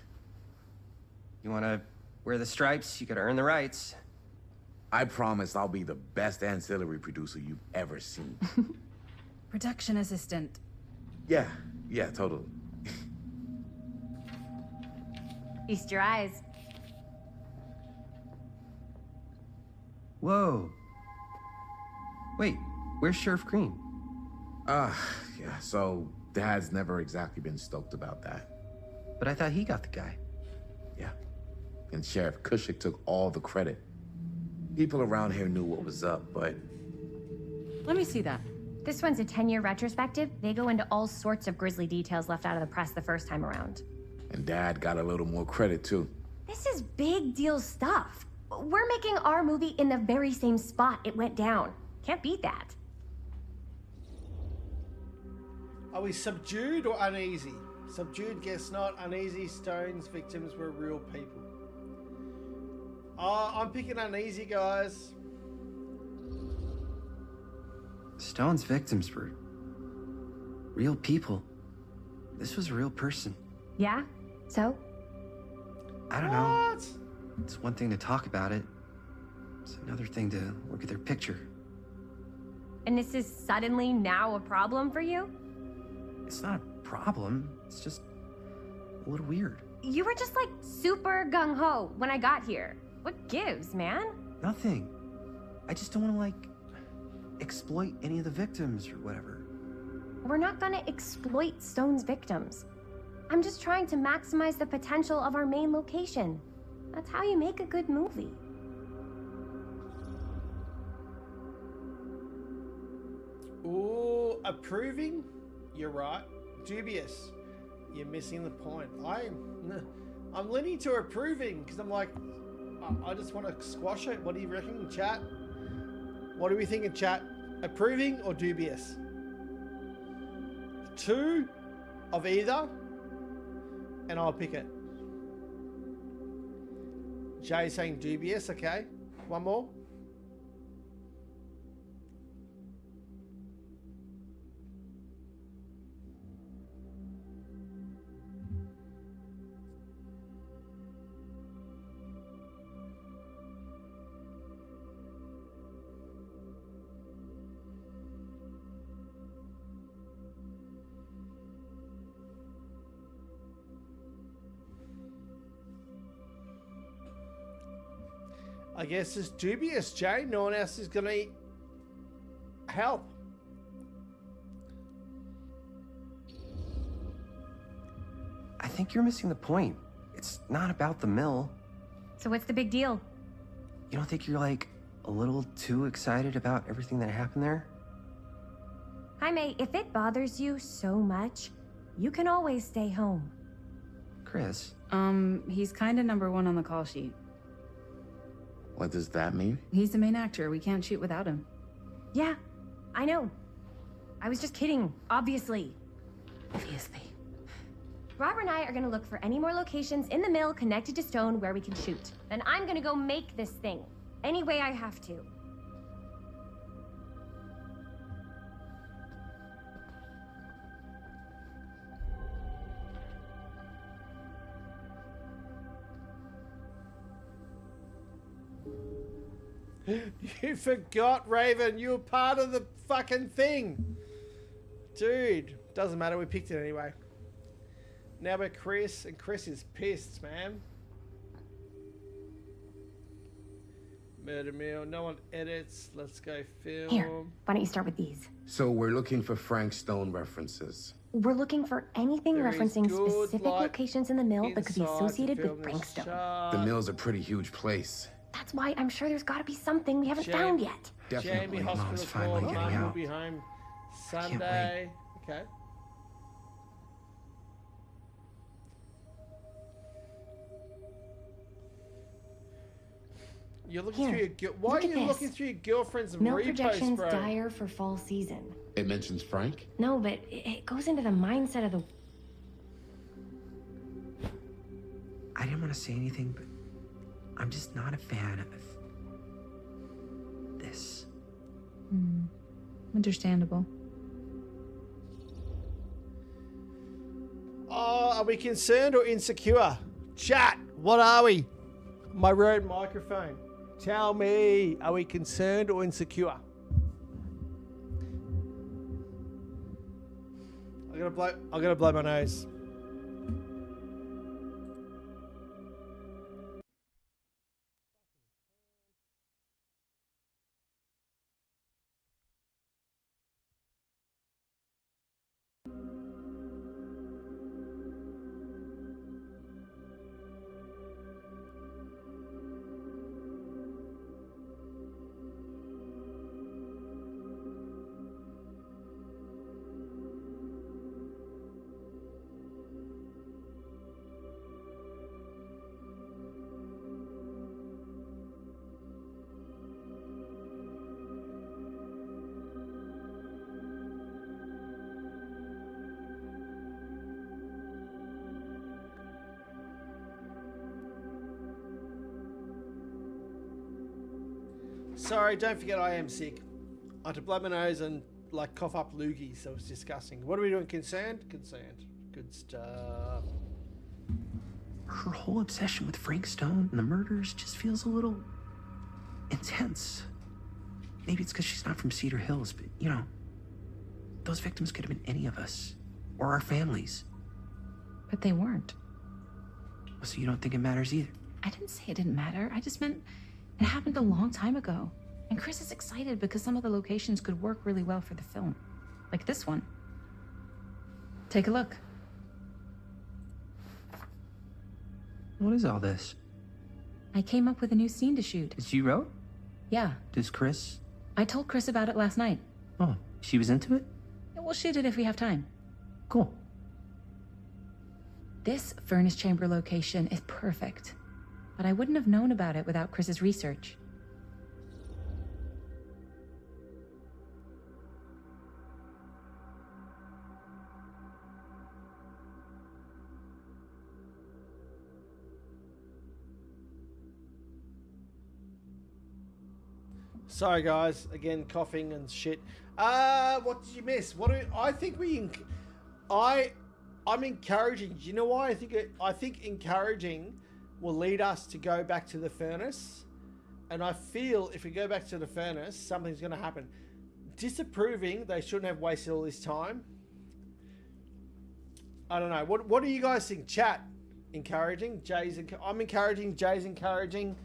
S17: You wanna wear the stripes? You gotta earn the rights.
S16: I promise I'll be the best ancillary producer you've ever seen.
S8: Production assistant.
S16: Yeah, totally.
S11: Feast your eyes.
S17: Whoa. Wait, where's Sheriff Green?
S16: Yeah, so Dad's never exactly been stoked about that.
S17: But I thought he got the guy.
S16: Yeah, and Sheriff Cushik took all the credit. People around here knew what was up, but...
S8: Let me see that.
S11: This one's a 10-year retrospective. They go into all sorts of grisly details left out of the press the first time around.
S16: And Dad got a little more credit, too.
S11: This is big deal stuff. We're making our movie in the very same spot it went down. Can't beat that.
S1: Are we subdued or uneasy? Subdued, guess not. Uneasy, Stone's victims were real people. I'm picking uneasy, guys.
S17: Stone's victims were real people. This was a real person.
S11: Yeah? So?
S17: I don't know. It's one thing to talk about it. It's another thing to look at their picture.
S11: And this is suddenly now a problem for you?
S17: It's not a problem. It's just a little weird.
S11: You were just like super gung-ho when I got here. What gives, man?
S17: Nothing. I just don't want to, like, exploit any of the victims or whatever.
S11: We're not gonna exploit Stone's victims. I'm just trying to maximize the potential of our main location. That's how you make a good movie.
S1: Ooh, approving? You're right. Dubious. You're missing the point. I'm leaning to approving because I'm like, I just want to squash it. What do you reckon, chat? What do we think in chat? Approving or dubious? 2 of either, and I'll pick it. Jay saying dubious. Okay, one more. I guess it's dubious, Jay. No one else is going to help.
S17: I think you're missing the point. It's not about the mill.
S11: So what's the big deal?
S17: You don't think you're, like, a little too excited about everything that happened there?
S11: Jaime, if it bothers you so much, you can always stay home.
S17: Chris?
S8: He's kind of number 1 on the call sheet.
S16: What does that mean?
S8: He's the main actor. We can't shoot without him.
S11: Yeah, I know. I was just kidding, obviously.
S8: Obviously.
S11: Robert and I are gonna look for any more locations in the mill connected to Stone where we can shoot. Then I'm gonna go make this thing, any way I have to.
S1: You forgot, Raven. You were part of the fucking thing. Dude, doesn't matter. We picked it anyway. Now we're Chris, and Chris is pissed, man. Murder Mill. No one edits. Let's go film.
S15: Here, why don't you start with these?
S16: So we're looking for Frank Stone references.
S15: We're looking for anything
S1: There is
S15: referencing
S1: good
S15: specific
S1: light
S15: locations in the mill that could be
S1: inside to
S15: associated
S1: film
S15: with
S1: the
S15: Frankstone.
S1: shot.
S16: The mill's a pretty huge place.
S15: That's why I'm sure there's got to be something we haven't found yet.
S1: Jamie
S12: Mom's
S1: hospital
S12: finally
S1: call.
S12: getting
S1: Mom will
S12: out.
S1: be home
S12: can't
S1: Sunday. Okay. You're looking
S15: Here,
S1: through your why are
S15: look at
S1: you
S15: this.
S1: looking through your girlfriend's
S15: Mill
S1: reposts,
S15: projections
S1: bro?
S15: dire for fall season.
S16: It mentions Frank?
S15: No, but it goes into the mindset of the.
S17: I didn't want to say anything, but I'm just not a fan of this.
S8: Understandable.
S1: Oh, are we concerned or insecure? Chat, what are we? My Rode microphone. Tell me, are we concerned or insecure? I gotta blow my nose. Sorry, don't forget I am sick. I had to blow my nose and like cough up loogies, so it's disgusting. What are we doing? Concerned? Concerned. Good stuff.
S17: Her whole obsession with Frank Stone and the murders just feels a little intense. Maybe it's because she's not from Cedar Hills, but you know, those victims could have been any of us or our families.
S8: But they weren't.
S17: So you don't think it matters either?
S8: I didn't say it didn't matter. I just meant it happened a long time ago. And Chris is excited because some of the locations could work really well for the film. Like this one. Take a look.
S17: What is all this?
S8: I came up with a new scene to shoot.
S17: That you wrote?
S8: Yeah,
S17: Does Chris?
S8: I told Chris about it last night.
S17: Oh, she was into it?
S8: We'll shoot it if we have time.
S17: Cool.
S8: This furnace chamber location is perfect. But I wouldn't have known about it without Chris's research.
S1: Sorry guys, again coughing and shit. What did you miss? I think I'm encouraging. Do you know why I think encouraging will lead us to go back to the furnace, and I feel if we go back to the furnace, something's going to happen. Disapproving, they shouldn't have wasted all this time. I don't know. What do you guys think? Chat. Encouraging. I'm encouraging. Jay's encouraging.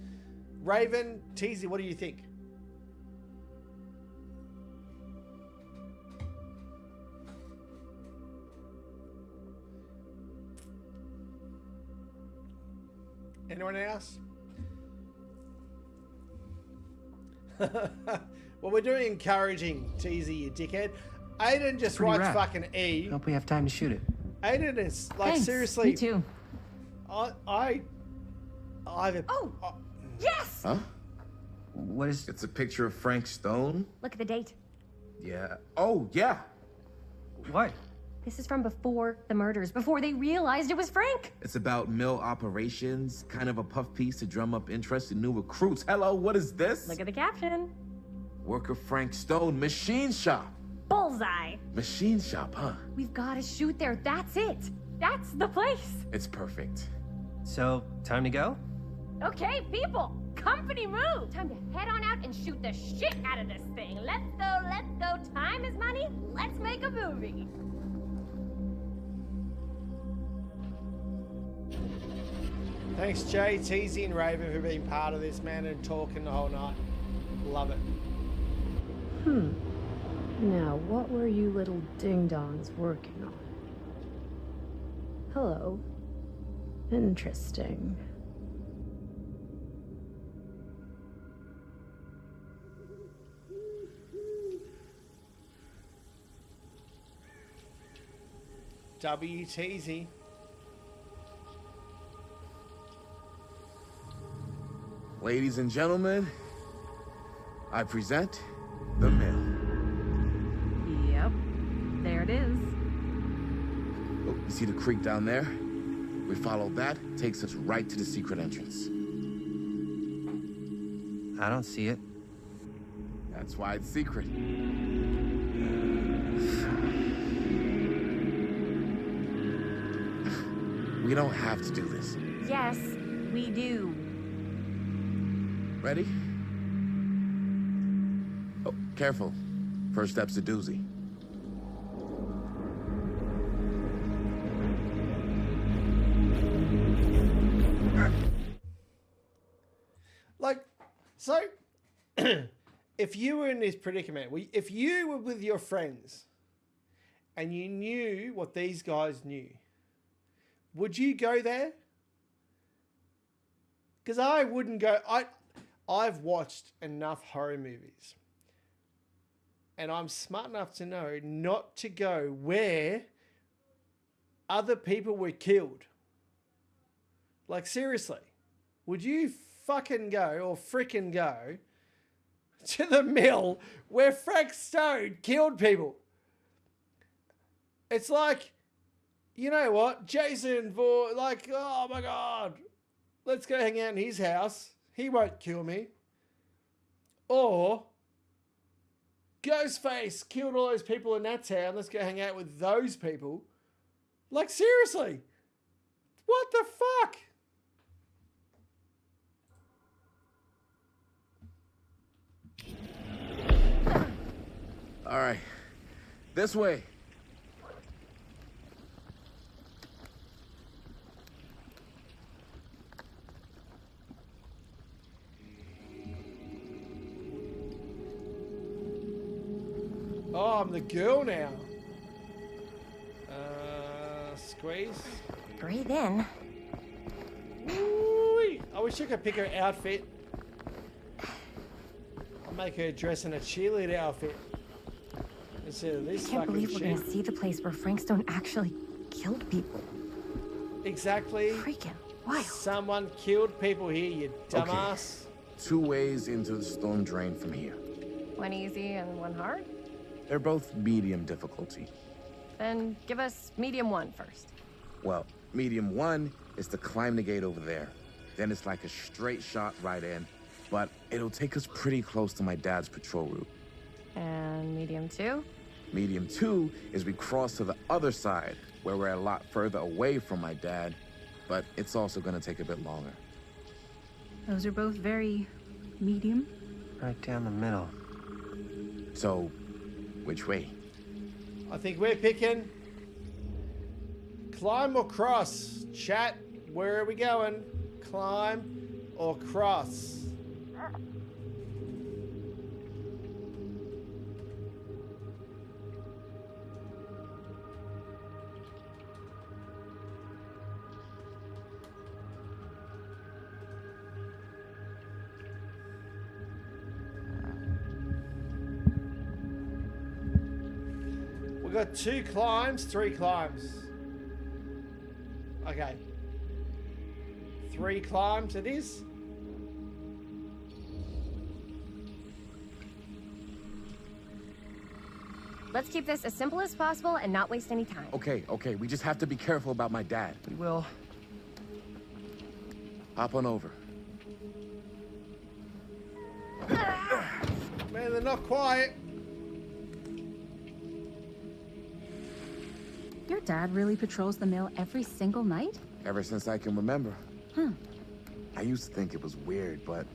S1: Raven, Teasy, what do you think? Anyone else? Well, we're doing encouraging, Teasy, you dickhead. Aiden just
S17: Pretty
S1: writes
S17: rad.
S1: fucking E.
S17: Hope we have time to shoot it.
S1: Aiden is like
S8: Thanks,
S1: seriously.
S8: me too.
S1: I've
S11: Yes!
S16: Huh?
S17: What is?
S16: It's a picture of Frank Stone?
S15: Look at the date.
S16: Yeah. Oh, yeah.
S17: What?
S15: This is from before the murders, before they realized it was Frank.
S16: It's about mill operations, kind of a puff piece to drum up interest in new recruits. Hello, what is this?
S15: Look at the caption.
S16: Worker Frank Stone, machine shop.
S15: Bullseye.
S16: Machine shop, huh?
S15: We've got to shoot there. That's it. That's the place.
S16: It's perfect.
S17: So, time to go?
S11: Okay, people, company move. Time to head on out and shoot the shit out of this thing. Let's go, let's go. Time is money. Let's make a movie.
S1: Thanks, Jay, Teasy, and Raven for being part of this, man, and talking the whole night. Love it.
S2: Now, what were you little ding-dongs working on? Hello. Interesting.
S1: WTZ.
S16: Ladies and gentlemen, I present the mill.
S8: Yep. There it is.
S16: Oh, you see the creek down there? We follow that, takes us right to the secret entrance.
S12: I don't see it.
S16: That's why it's secret. We don't have to do this.
S15: Yes, we do.
S16: Ready? Oh, careful. First step's a doozy.
S1: Like, so, if you were in this predicament, if you were with your friends and you knew what these guys knew, would you go there? Because I wouldn't go. I've watched enough horror movies, and I'm smart enough to know not to go where other people were killed. Like, seriously, would you fucking go or frickin' go to the mill where Frank Stone killed people? It's like, you know what, Jason Voorhees, like, oh my God, let's go hang out in his house. He won't kill me. Or Ghostface killed all those people in that town. Let's go hang out with those people. Like, seriously, what the fuck?
S16: All right, this way.
S1: Oh, I'm the girl now. Squeeze.
S15: Breathe in.
S1: Ooh, I wish I could pick her outfit. I'll make her dress in a cheerleader outfit instead of this
S15: I can't
S1: fucking
S15: believe we're
S1: shit.
S15: gonna see the place where Frank Stone actually killed people.
S1: Exactly.
S15: Freaking wild.
S1: Someone killed people here, you dumbass.
S16: Okay. 2 ways into the storm drain from here.
S15: One easy and one hard?
S16: They're both medium difficulty.
S15: Then give us medium one first.
S16: Well, medium 1 is to climb the gate over there. Then it's like a straight shot right in, but it'll take us pretty close to my dad's patrol route.
S15: And medium two?
S16: Medium 2 is we cross to the other side, where we're a lot further away from my dad, but it's also gonna take a bit longer.
S8: Those are both very medium.
S12: Right down the middle.
S16: So, which way?
S1: I think we're picking climb or cross. Chat, where are we going? Climb or cross? We've got 2 climbs, 3 climbs. Okay. 3 climbs it is.
S15: Let's keep this as simple as possible and not waste any time.
S16: Okay, we just have to be careful about my dad.
S9: We will.
S16: Hop on over.
S1: Man, they're not quiet.
S8: Your dad really patrols the mill every single night?
S16: Ever since I can remember. I used to think it was weird, but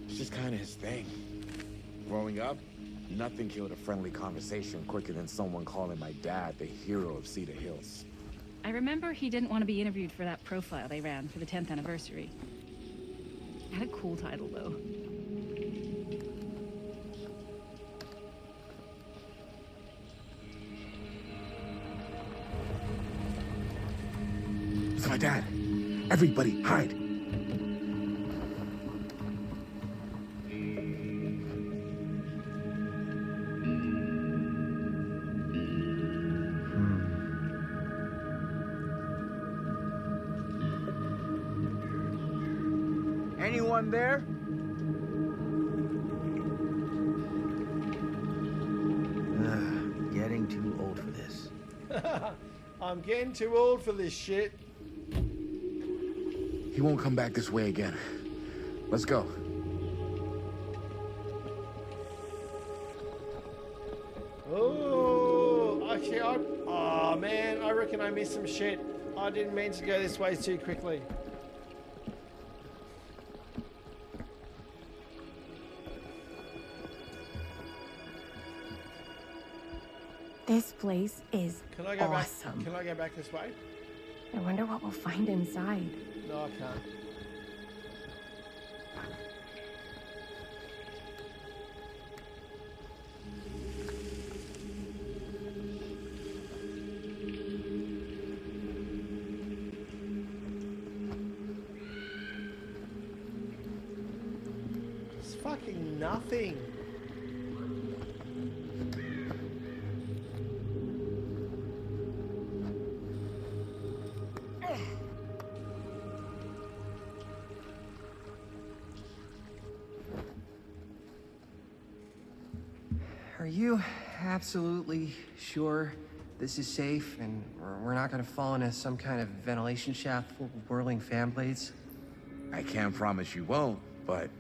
S16: it's just kind of his thing. Growing up, nothing killed a friendly conversation quicker than someone calling my dad the hero of Cedar Hills.
S8: I remember he didn't want to be interviewed for that profile they ran for the 10th anniversary. Had a cool title, though.
S16: It's my dad. Everybody, hide.
S3: Anyone there? Getting too old for this.
S1: I'm getting too old for this shit.
S16: He won't come back this way again. Let's go.
S1: Oh, actually, oh man, I reckon I missed some shit. I didn't mean to go this way too quickly.
S15: This place is
S1: Can I go
S15: awesome.
S1: back? Can I go back this way?
S15: I wonder what we'll find inside.
S1: No, I can't. It's fucking nothing.
S12: Are you absolutely sure this is safe and we're not gonna fall into some kind of ventilation shaft full of whirling fan blades?
S16: I can't promise you won't, but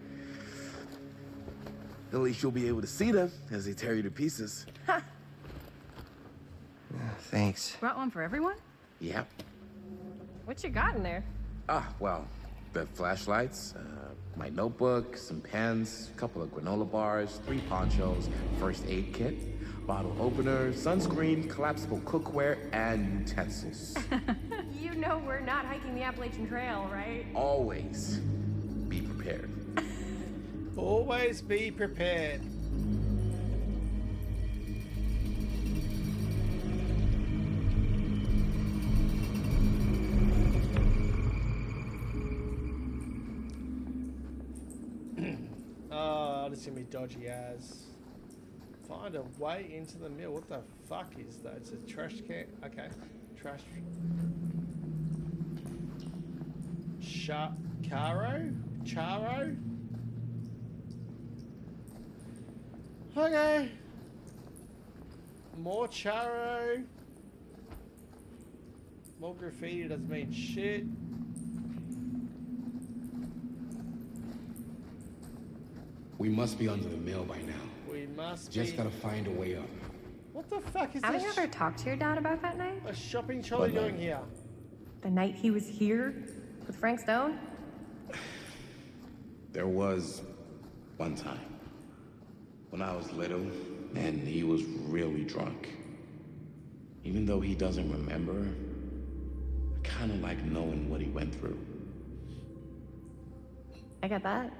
S16: at least you'll be able to see them as they tear you to pieces.
S12: Thanks.
S8: Brought one for everyone?
S16: Yep.
S15: What you got in there?
S16: Well, the flashlights, my notebook, some pens, a couple of granola bars, 3 ponchos, first aid kit, bottle opener, sunscreen, collapsible cookware, and utensils.
S11: You know we're not hiking the Appalachian Trail, right?
S16: Always be prepared.
S1: Always be prepared. Oh, this is gonna be dodgy as. Find a way into the mill. What the fuck is that? It's a trash can. Okay, trash. Charo? Okay. More charo. More graffiti doesn't mean shit.
S18: We must be under the mill by now.
S1: We must
S18: Just
S1: be.
S18: gotta find a way up.
S1: What the fuck is
S11: Haven't you
S1: this?
S11: ever talked to your dad about that night?
S1: A shopping trolley
S18: What
S1: doing
S18: night?
S1: here?
S11: The night he was here with Frank Stone?
S18: There was one time when I was little and he was really drunk. Even though he doesn't remember, I kind of like knowing what he went through.
S11: I get that.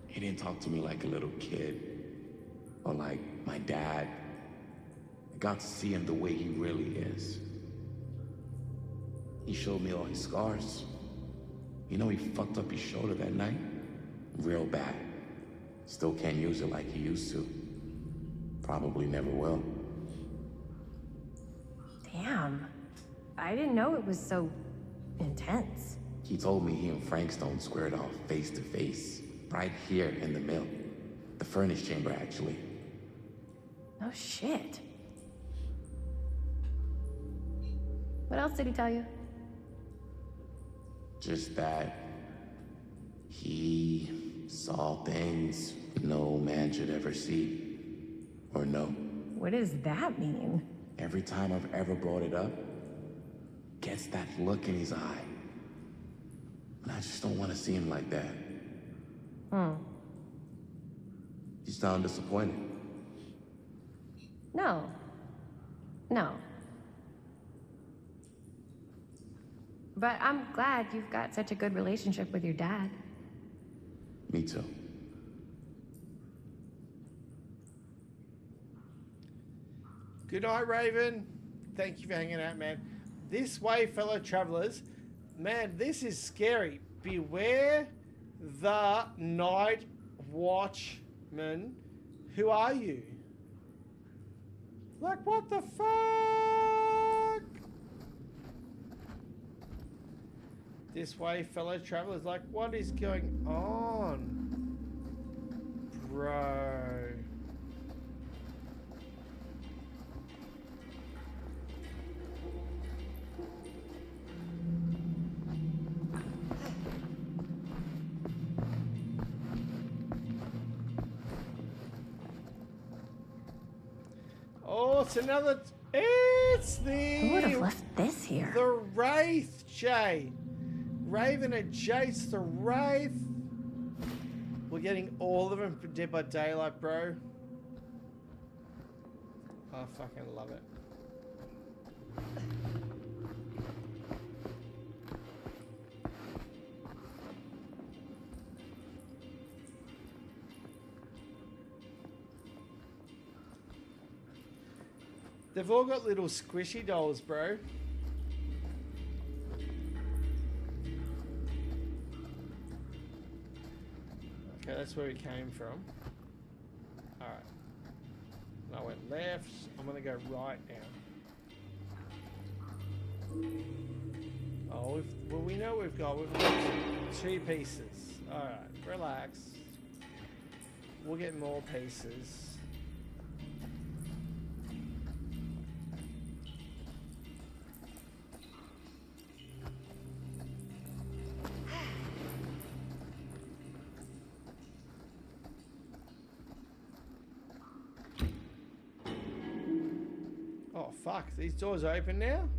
S18: He didn't talk to me like a little kid or like my dad. I got to see him the way he really is. He showed me all his scars. You know, he fucked up his shoulder that night. Real bad. Still can't use it like he used to. Probably never will.
S11: Damn. I didn't know it was so intense.
S18: He told me he and Frank Stone squared off face to face, right here in the mill. The furnace chamber, actually.
S11: No shit. What else did he tell you?
S18: Just that he saw things no man should ever see or know.
S11: What does that mean?
S18: Every time I've ever brought it up, gets that look in his eye. And I just don't want to see him like that. You sound disappointed.
S11: No. No.
S14: But I'm glad you've got such a good relationship with your dad.
S18: Me too.
S1: Good night, Raven. Thank you for hanging out, man. This way, fellow travelers. Man, this is scary. Beware the night watchman. Who are you? Like, what the fuck? This way, fellow travelers. Like, what is going on? Bro. Oh, it's another... It's the...
S15: Who would have left this here?
S1: The Wraith, Jay. Raven and Jace the Wraith. We're getting all of them for Dead by Daylight, bro. I fucking love it. They've all got little squishy dolls, bro. Okay, that's where we came from. Alright. I went left. I'm gonna go right now. Oh, well, we know we've got 2 pieces. Alright, relax. We'll get more pieces. Oh fuck, these doors are open now?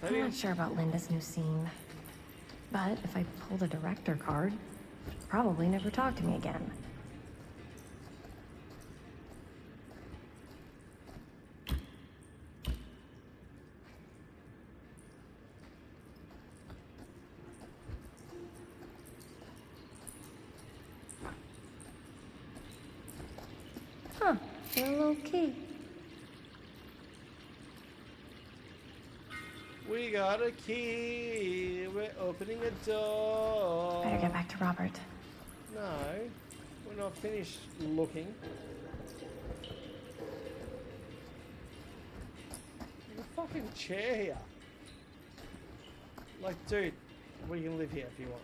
S15: I'm not sure about Linda's new scene. But if I pull the director card, she'll probably never talk to me again.
S11: Huh, low key.
S1: We got a key. We're opening a door.
S15: Better get back to Robert.
S1: No, we're not finished looking. There's a fucking chair here. Like, dude, we can live here if you want.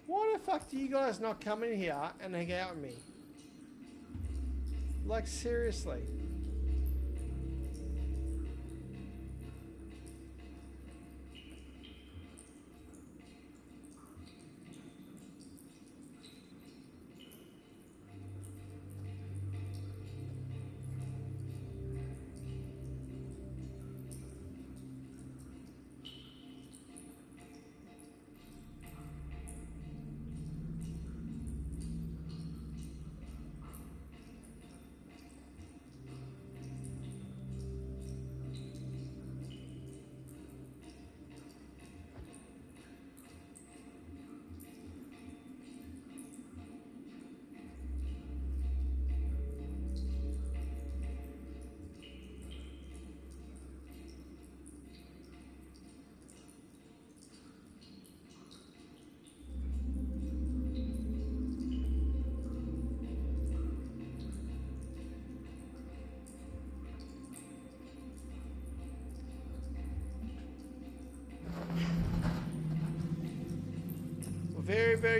S1: Why the fuck do you guys not come in here and hang out with me? Like, seriously.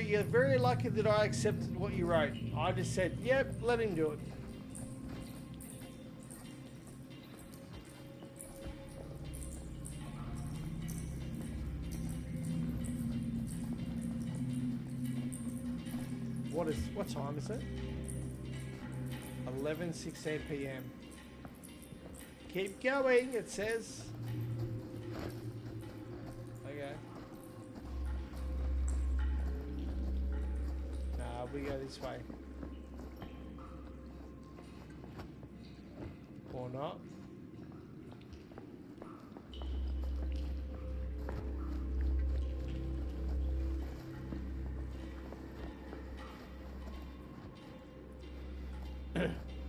S1: You're very lucky that I accepted what you wrote. I just said, yep, let him do it. What time is it? 11:16 p.m. Keep going, it says. Okay. probably go this way. Or not.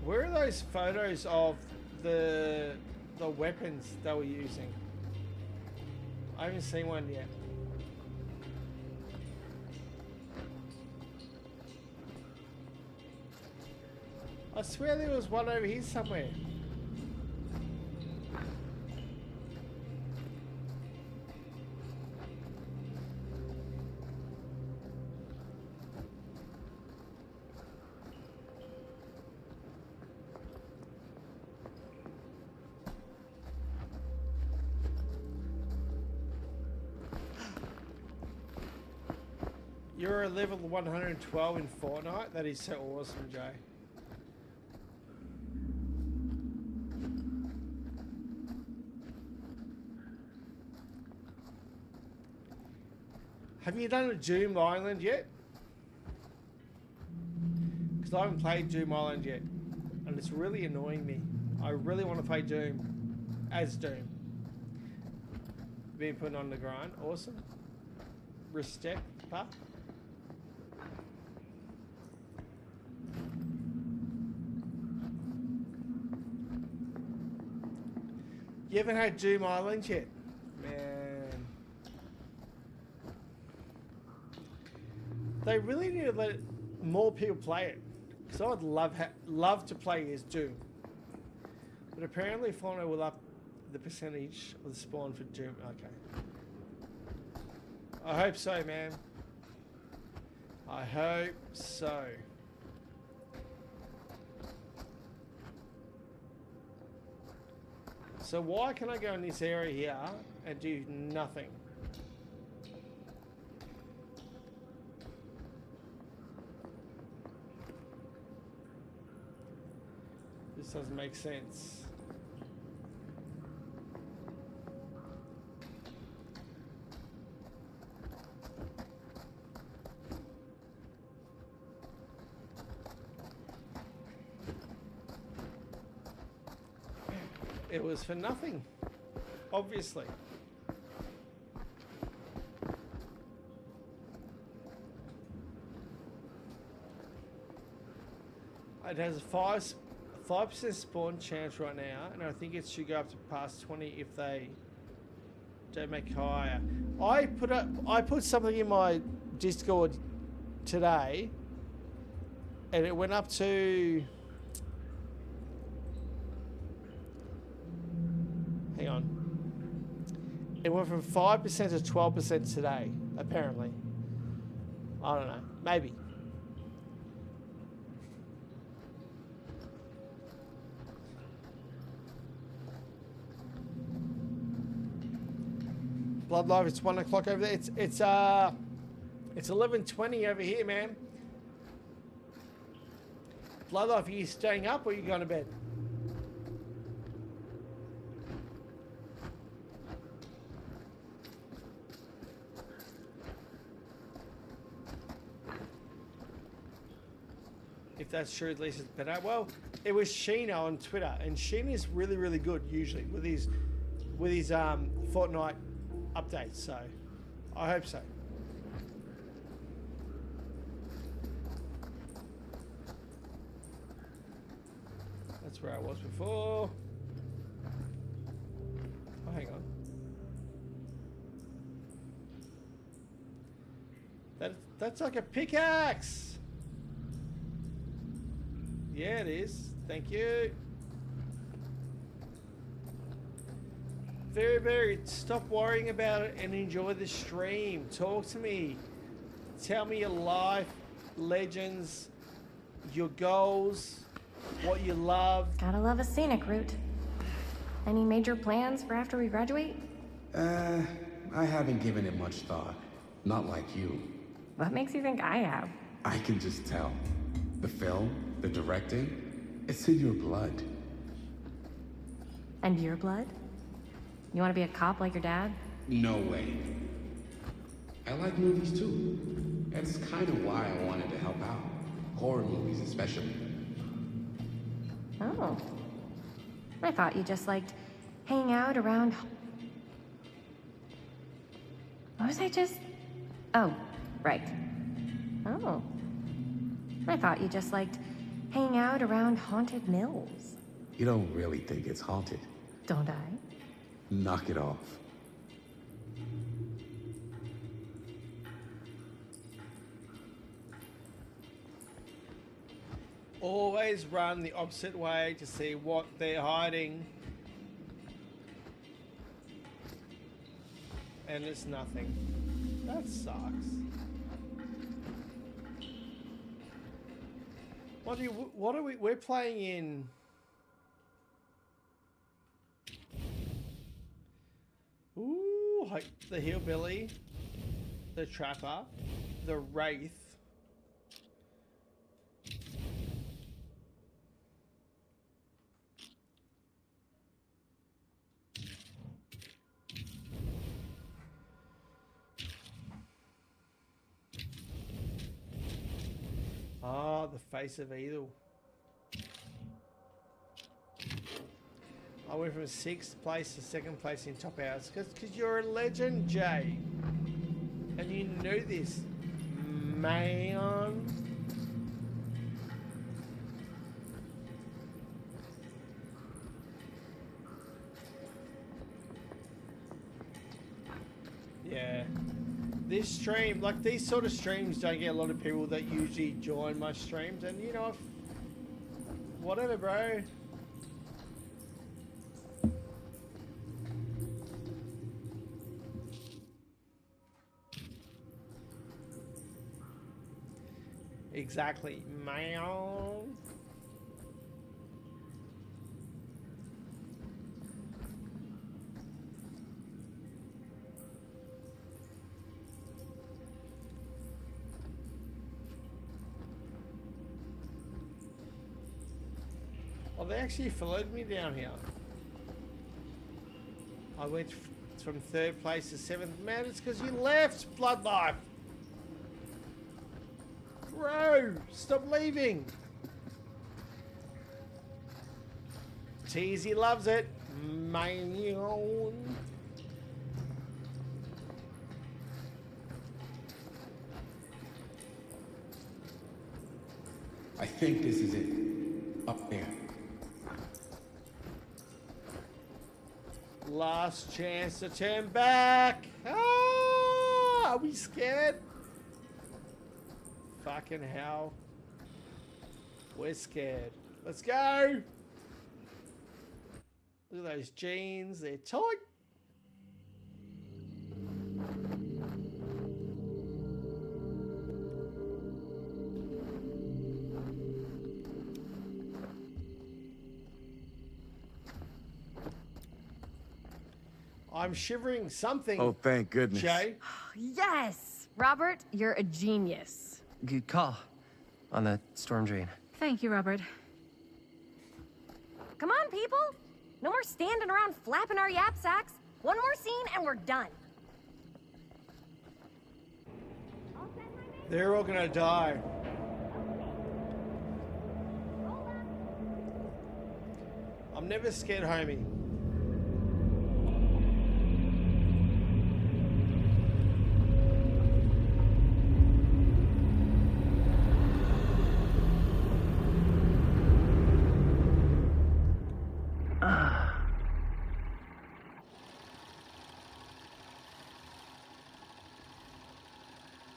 S1: Where are those photos of the weapons they were using? I haven't seen one yet. I swear there was one over here somewhere. You're a level 112 in Fortnite? That is so awesome, Jay. Have you done a Doom Island yet? Because I haven't played Doom Island yet. And it's really annoying me. I really want to play Doom as Doom. Being put on the grind. Awesome. Respect. Huh? You haven't had Doom Island yet? Man. They really need to let more people play it. Because I would love to play as Doom. But apparently Fortnite will up the percentage of the spawn for Doom. Okay. I hope so, man. I hope so. So why can I go in this area here and do nothing? This doesn't make sense. It was for nothing, obviously. It has a 5% spawn chance right now, and I think it should go up to past 20 if they don't make it higher. I put something in my Discord today, and it went up to. Hang on. It went from 5% to 12% today, apparently. I don't know. Maybe. Blood Life, it's 1 o'clock over there. It's 11:20 over here, man. Blood Life, are you staying up or are you going to bed? If that's true, at least it's better. Well, it was Sheena on Twitter, and Sheena is really, really good usually with his Fortnite updates. So, I hope so. That's where I was before. Oh, hang on. That's like a pickaxe. Yeah, it is. Thank you. Very, very. Stop worrying about it and enjoy the stream. Talk to me. Tell me your life, legends, your goals, what you love.
S15: Gotta love a scenic route. Any major plans for after we graduate?
S18: I haven't given it much thought. Not like you.
S15: What makes you think I have?
S18: I can just tell. The film, the directing, it's in your blood.
S15: And your blood? You want to be a cop like your dad?
S18: No way. I like movies too. That's kind of why I wanted to help out.
S16: Horror movies, especially.
S15: Oh. I thought you just liked hanging out around. What was I just. Oh, right. Oh. I thought you just liked hanging out around haunted mills.
S16: You don't really think it's haunted.
S15: Don't I?
S16: Knock it off.
S1: Always run the opposite way to see what they're hiding. And it's nothing. That sucks. What are we, we're playing in... Ooh, like the hillbilly, the trapper, the wraith. Ah, the face of evil. I went from 6th place to 2nd place in top hours because you're a legend, Jay. And you know this, man. Yeah. This stream, like these sort of streams don't get a lot of people that usually join my streams. And you know, if, whatever, bro. Exactly, man. Oh, they actually followed me down here. I went from 3rd place to 7th. Man, it's because you left, Bloodlife. Bro, stop leaving. Teasy loves it. Man.
S16: I think this is it. Up there.
S1: Last chance to turn back. Ah, are we scared? Fucking hell. We're scared. Let's go. Look at those jeans. They're tight. I'm shivering something.
S12: Oh, thank goodness.
S1: Jay.
S11: Yes! Robert, you're a genius.
S12: Good call on the storm drain.
S8: Thank you, Robert.
S11: Come on, people. No more standing around flapping our yap sacks. One more scene and we're done.
S1: They're all gonna die. I'm never scared, homie.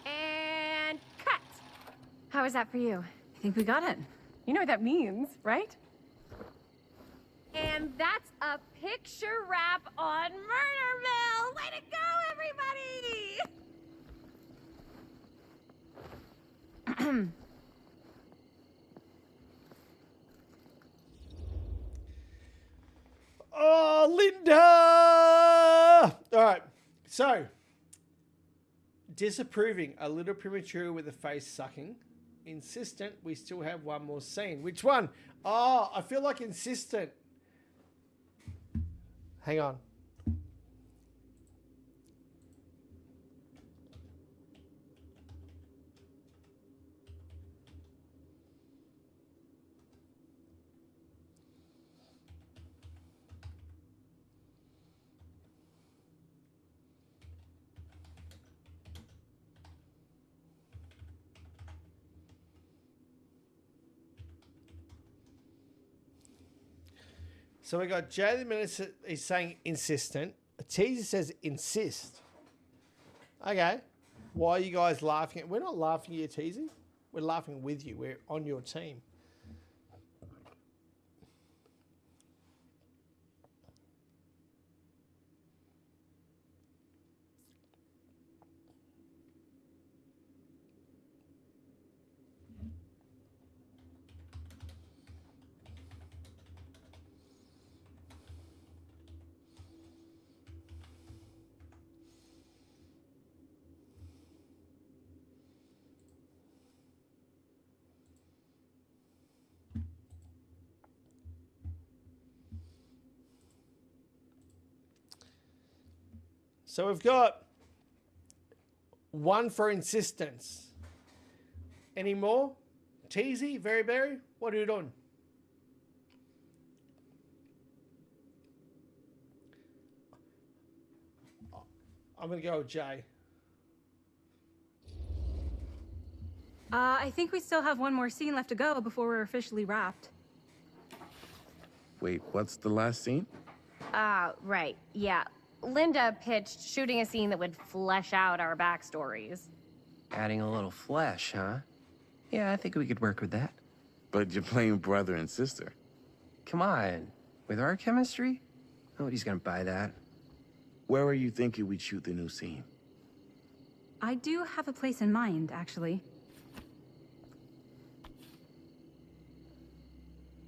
S11: And cut. How was that for you?
S8: I think we got it.
S11: You know what that means, right? And that's a picture wrap on Murder Mill! Way to go, everybody!
S1: Oh, Linda! All right, so disapproving, a little premature with the face sucking. Insistent, we still have one more scene. Which one? Oh, I feel like insistent. Hang on. So we got Jay the Minister. He's saying insistent. A teaser says insist. Okay. Why are you guys laughing? We're not laughing at you, Teasy. We're laughing with you. We're on your team. So we've got one for insistence. Any more? Teasy, Very Berry, what are you doing? I'm going to go with Jay.
S8: I think we still have one more scene left to go before we're officially wrapped.
S16: Wait, what's the last scene?
S11: Right. Yeah. Linda pitched shooting a scene that would flesh out our backstories.
S17: Adding a little flesh, huh? Yeah, I think we could work with that.
S16: But you're playing brother and sister.
S17: Come on. With our chemistry? Nobody's gonna buy that.
S16: Where were you thinking we'd shoot the new scene?
S8: I do have a place in mind, actually.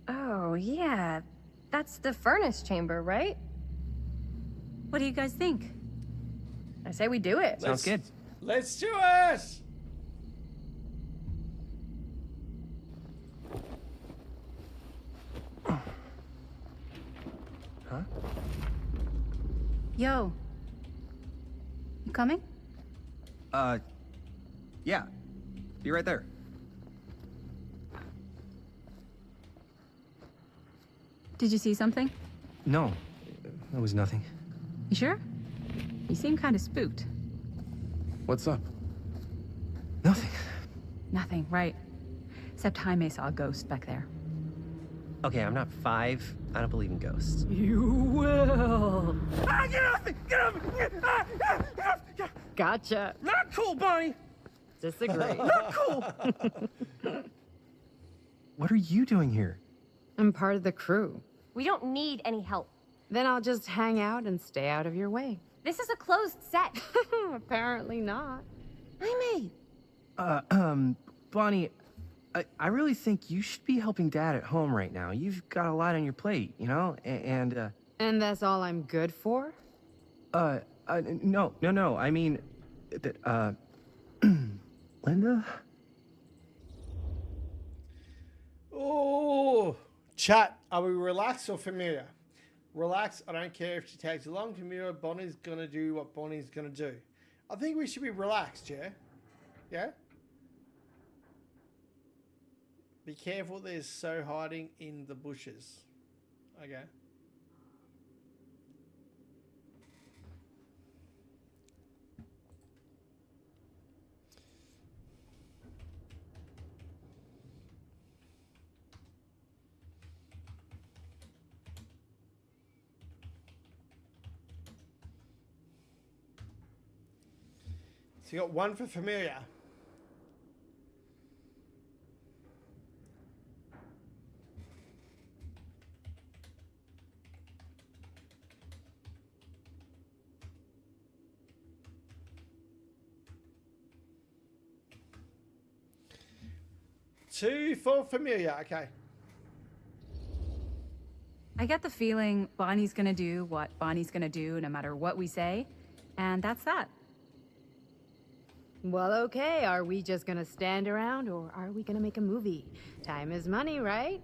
S11: Oh, yeah. That's the furnace chamber, right?
S8: What do you guys think?
S11: I say we do it.
S17: Sounds good.
S1: Let's do it!
S17: Huh?
S8: Yo. You coming?
S12: Yeah. Be right there.
S8: Did you see something?
S12: No, that was nothing.
S8: You sure? You seem kind of spooked.
S16: What's up?
S12: Nothing.
S8: Nothing, right. Except Jaime saw a ghost back there.
S17: Okay, I'm not 5. I don't believe in ghosts.
S8: You will.
S9: Ah, get off me! Get off me!
S13: Gotcha.
S9: Not cool, Bonnie!
S13: Disagree.
S9: Not cool!
S12: What are you doing here?
S13: I'm part of the crew.
S11: We don't need any help.
S13: Then I'll just hang out and stay out of your way.
S11: This is a closed set.
S13: Apparently not.
S11: Jaime!
S12: Bonnie, I really think you should be helping Dad at home right now. You've got a lot on your plate, you know? And
S13: And that's all I'm good for?
S12: no. I mean, Linda?
S1: Oh, chat. Are we relaxed or familiar? Relax. I don't care if she takes long. Familiar. Bonnie's going to do what Bonnie's going to do. I think we should be relaxed, yeah? Yeah? Be careful, there's so hiding in the bushes. Okay. So you got one for familiar. Two for familiar. Okay.
S8: I get the feeling Bonnie's gonna do what Bonnie's gonna do no matter what we say, and that's that.
S13: Well, okay. Are we just gonna stand around or are we gonna make a movie? Time is money, right?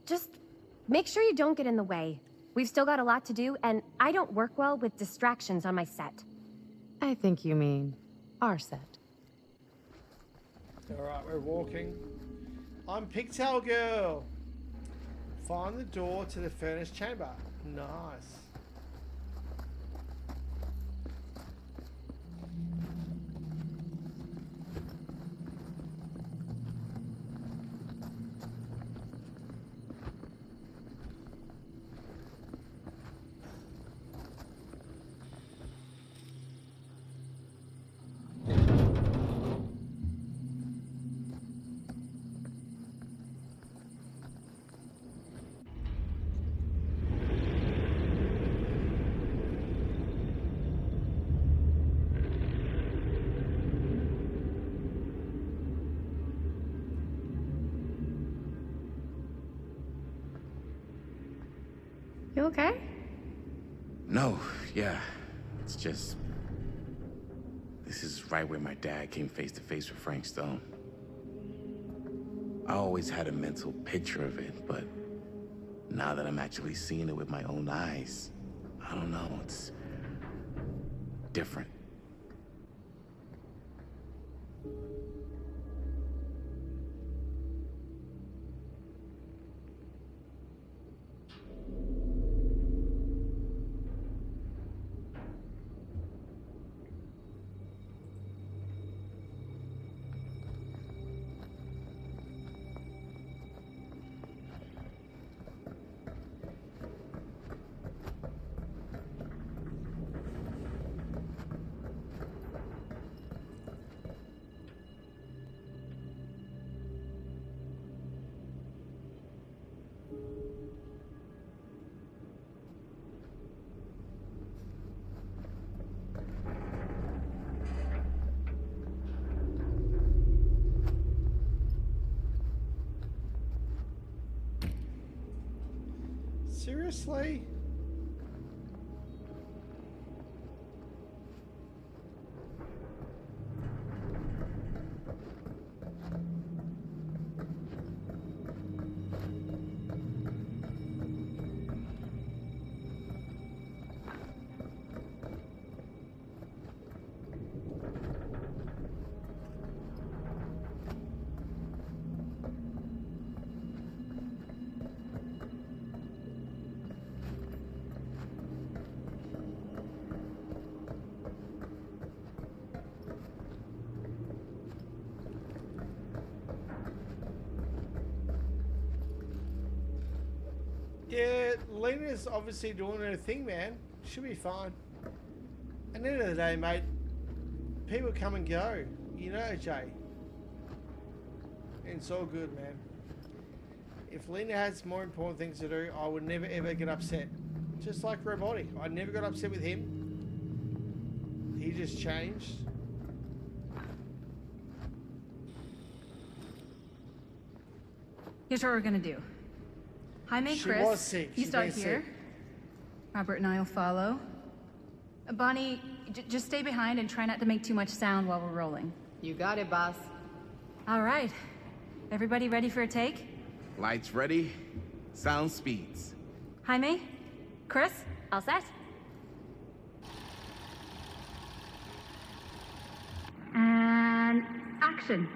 S11: Just make sure you don't get in the way. We've still got a lot to do, and I don't work well with distractions on my set.
S13: I think you mean our set.
S1: All right, we're walking. I'm Pigtail Girl. Find the door to the furnace chamber. Nice.
S15: okay?
S16: No, yeah. It's just... This is right where my dad came face to face with Frank Stone. I always had a mental picture of it, but now that I'm actually seeing it with my own eyes, I don't know, it's different.
S1: Seriously? Yeah, Lena's obviously doing her thing, man. Should be fine. At the end of the day, mate, people come and go. You know, Jay. And it's all good, man. If Lena has more important things to do, I would never ever get upset. Just like Robotti. I never got upset with him. He just changed.
S8: Here's what we're gonna do. Jaime,
S1: She
S8: Chris,
S1: was sick.
S8: you
S1: She's
S8: start
S1: been
S8: here.
S1: sick.
S8: Robert and I will follow. Bonnie, just stay behind and try not to make too much sound while we're rolling.
S2: You got it, boss.
S8: All right. Everybody ready for a take?
S16: Lights ready, sound speeds.
S8: Jaime? Chris?
S11: All set?
S8: And action.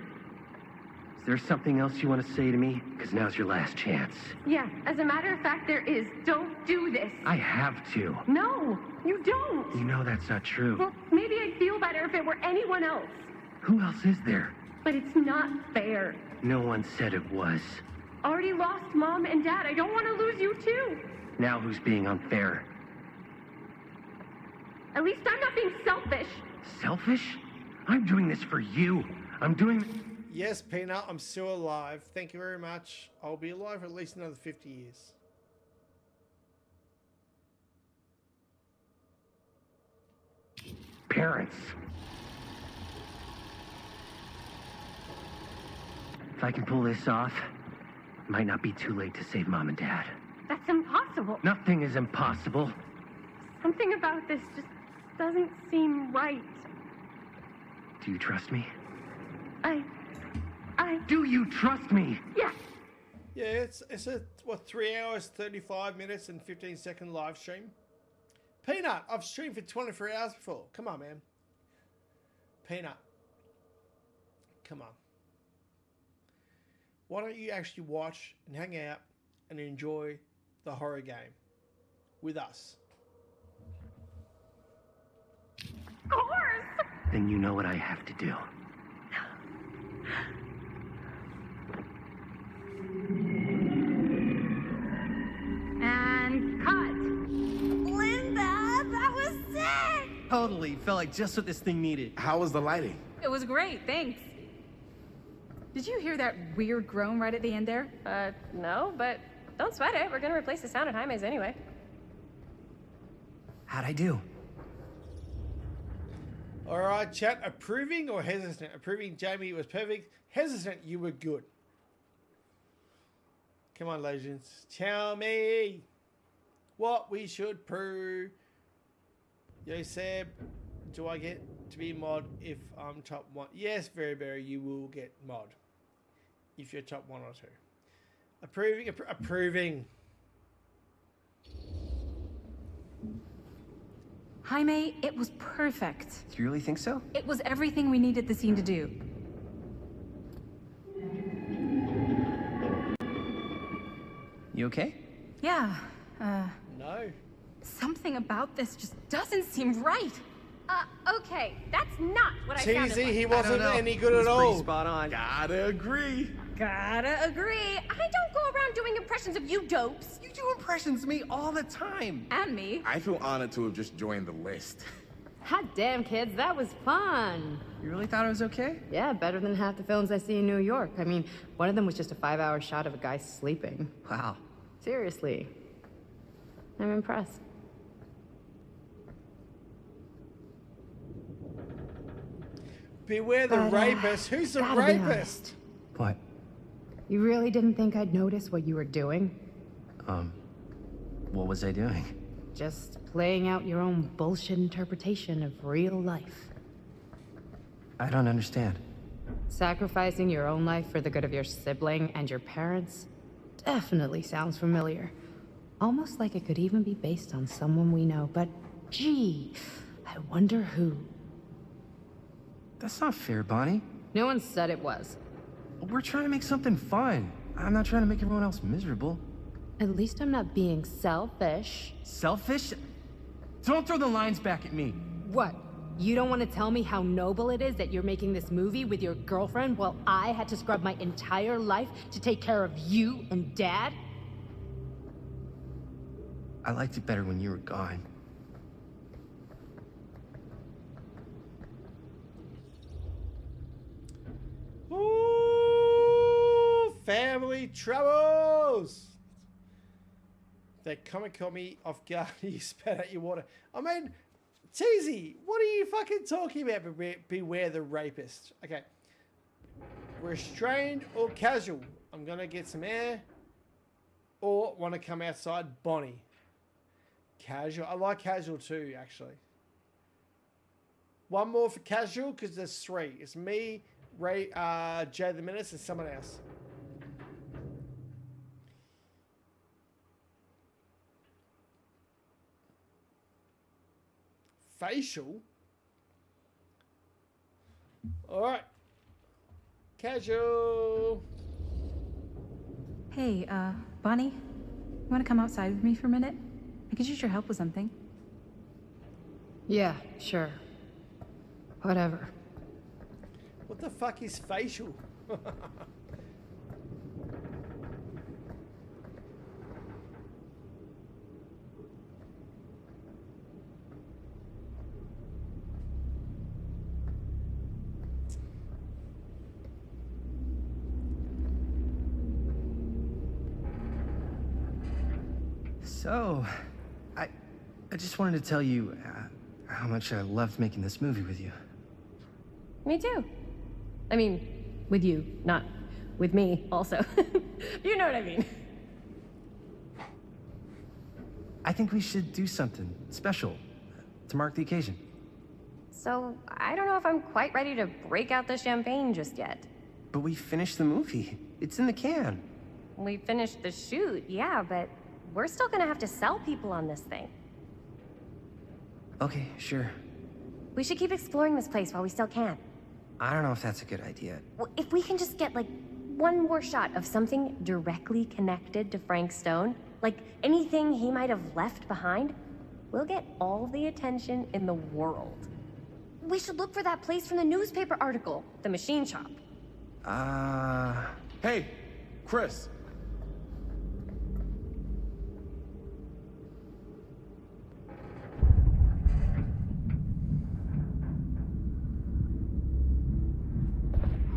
S17: Is there something else you want to say to me? Because now's your last chance.
S2: Yeah, as a matter of fact, there is. Don't do this.
S17: I have to.
S2: No, you don't.
S17: You know that's not true.
S2: Well, maybe I'd feel better if it were anyone else.
S17: Who else is there?
S2: But it's not fair.
S17: No one said it was.
S2: Already lost Mom and Dad. I don't want to lose you too.
S17: Now who's being unfair?
S2: At least I'm not being selfish.
S17: Selfish? I'm doing this for you. I'm doing...
S1: Yes, Peanut, I'm still alive. Thank you very much. I'll be alive for at least another 50 years.
S17: Parents. If I can pull this off, it might not be too late to save Mom and Dad.
S2: That's impossible.
S17: Nothing is impossible.
S2: Something about this just doesn't seem right.
S17: Do you trust me?
S2: I...
S17: Do you trust me?
S2: Yes.
S1: Yeah, it's a, what, 3 hours, 35 minutes and 15-second live stream? Peanut, I've streamed for 24 hours before. Come on, man. Peanut. Come on. Why don't you actually watch and hang out and enjoy the horror game with us?
S2: Of course!
S17: Then you know what I have to do.
S8: And cut.
S13: Linda, that was sick!
S9: Totally. Felt like just what this thing needed.
S16: How was the lighting?
S8: It was great, thanks. Did you hear that weird groan right at the end there?
S11: No, but don't sweat it. We're gonna replace the sound at Jaime's anyway.
S17: How'd I do?
S1: All right, chat. Approving or hesitant? Approving, Jamie was perfect. Hesitant, you were good. Come on, legends. Tell me. what we should prove. Yo, Seb, do I get to be mod if I'm top 1? Yes, very, very, you will get mod if you're top 1 or 2. Approving.
S8: Jaime, it was perfect.
S12: You really think so?
S8: It was everything we needed the scene to do.
S12: You okay?
S8: Yeah,
S1: No.
S8: something about this just doesn't seem right.
S11: Okay, that's not what I sounded
S1: Cheesy,
S11: like.
S1: he wasn't any good
S12: It was
S1: at
S12: pretty
S1: all.
S12: spot on.
S16: Gotta agree.
S11: Gotta agree. I don't go around doing impressions of you dopes.
S12: You do impressions of me all the time.
S8: And me.
S16: I feel honored to have just joined the list.
S13: Hot damn, kids, that was fun.
S12: You really thought it was okay?
S13: Yeah, better than half the films I see in New York. I mean, one of them was just a 5-hour shot of a guy sleeping.
S12: Wow.
S13: Seriously. I'm impressed.
S1: Beware the rapist. Who's the
S13: gotta be
S1: rapist?
S13: honest.
S12: What?
S13: You really didn't think I'd notice what you were doing?
S12: What was I doing?
S13: Just playing out your own bullshit interpretation of real life.
S12: I don't understand.
S13: Sacrificing your own life for the good of your sibling and your parents definitely sounds familiar. Almost like it could even be based on someone we know, but gee, I wonder who.
S12: That's not fair, Bonnie.
S13: No one said it was.
S12: We're trying to make something fun. I'm not trying to make everyone else miserable.
S13: At least I'm not being selfish.
S12: Selfish? Don't throw the lines back at me.
S13: What? You don't want to tell me how noble it is that you're making this movie with your girlfriend while I had to scrub my entire life to take care of you and Dad?
S12: I liked it better when you were gone.
S1: Ooh, family troubles. That comic caught me off guard. You spat out your water. I mean, Cheesy, what are you fucking talking about? Beware the rapist. Okay. Restrained or casual? I'm gonna get some air. Or want to come outside? Bonnie. Casual. I like casual too, actually. One more for casual because there's 3. It's me, Ray, Jay the Menace, and someone else. Facial. All right. Casual.
S8: Hey, Bonnie, you want to come outside with me for a minute? I could use your help with something.
S13: Yeah, sure. Whatever.
S1: What the fuck is facial?
S12: So, I just wanted to tell you how much I loved making this movie with you.
S11: Me too. I mean, with you, not with me also. You know what I mean.
S12: I think we should do something special to mark the occasion.
S11: So, I don't know if I'm quite ready to break out the champagne just yet.
S12: But we finished the movie. It's in the can.
S11: We finished the shoot, yeah, but we're still gonna have to sell people on this thing.
S12: Okay, sure.
S11: We should keep exploring this place while we still can.
S12: I don't know if that's a good idea.
S11: Well, if we can just get, like, one more shot of something directly connected to Frank Stone, like anything he might have left behind, we'll get all the attention in the world. We should look for that place from the newspaper article, the machine shop.
S16: Hey, Chris.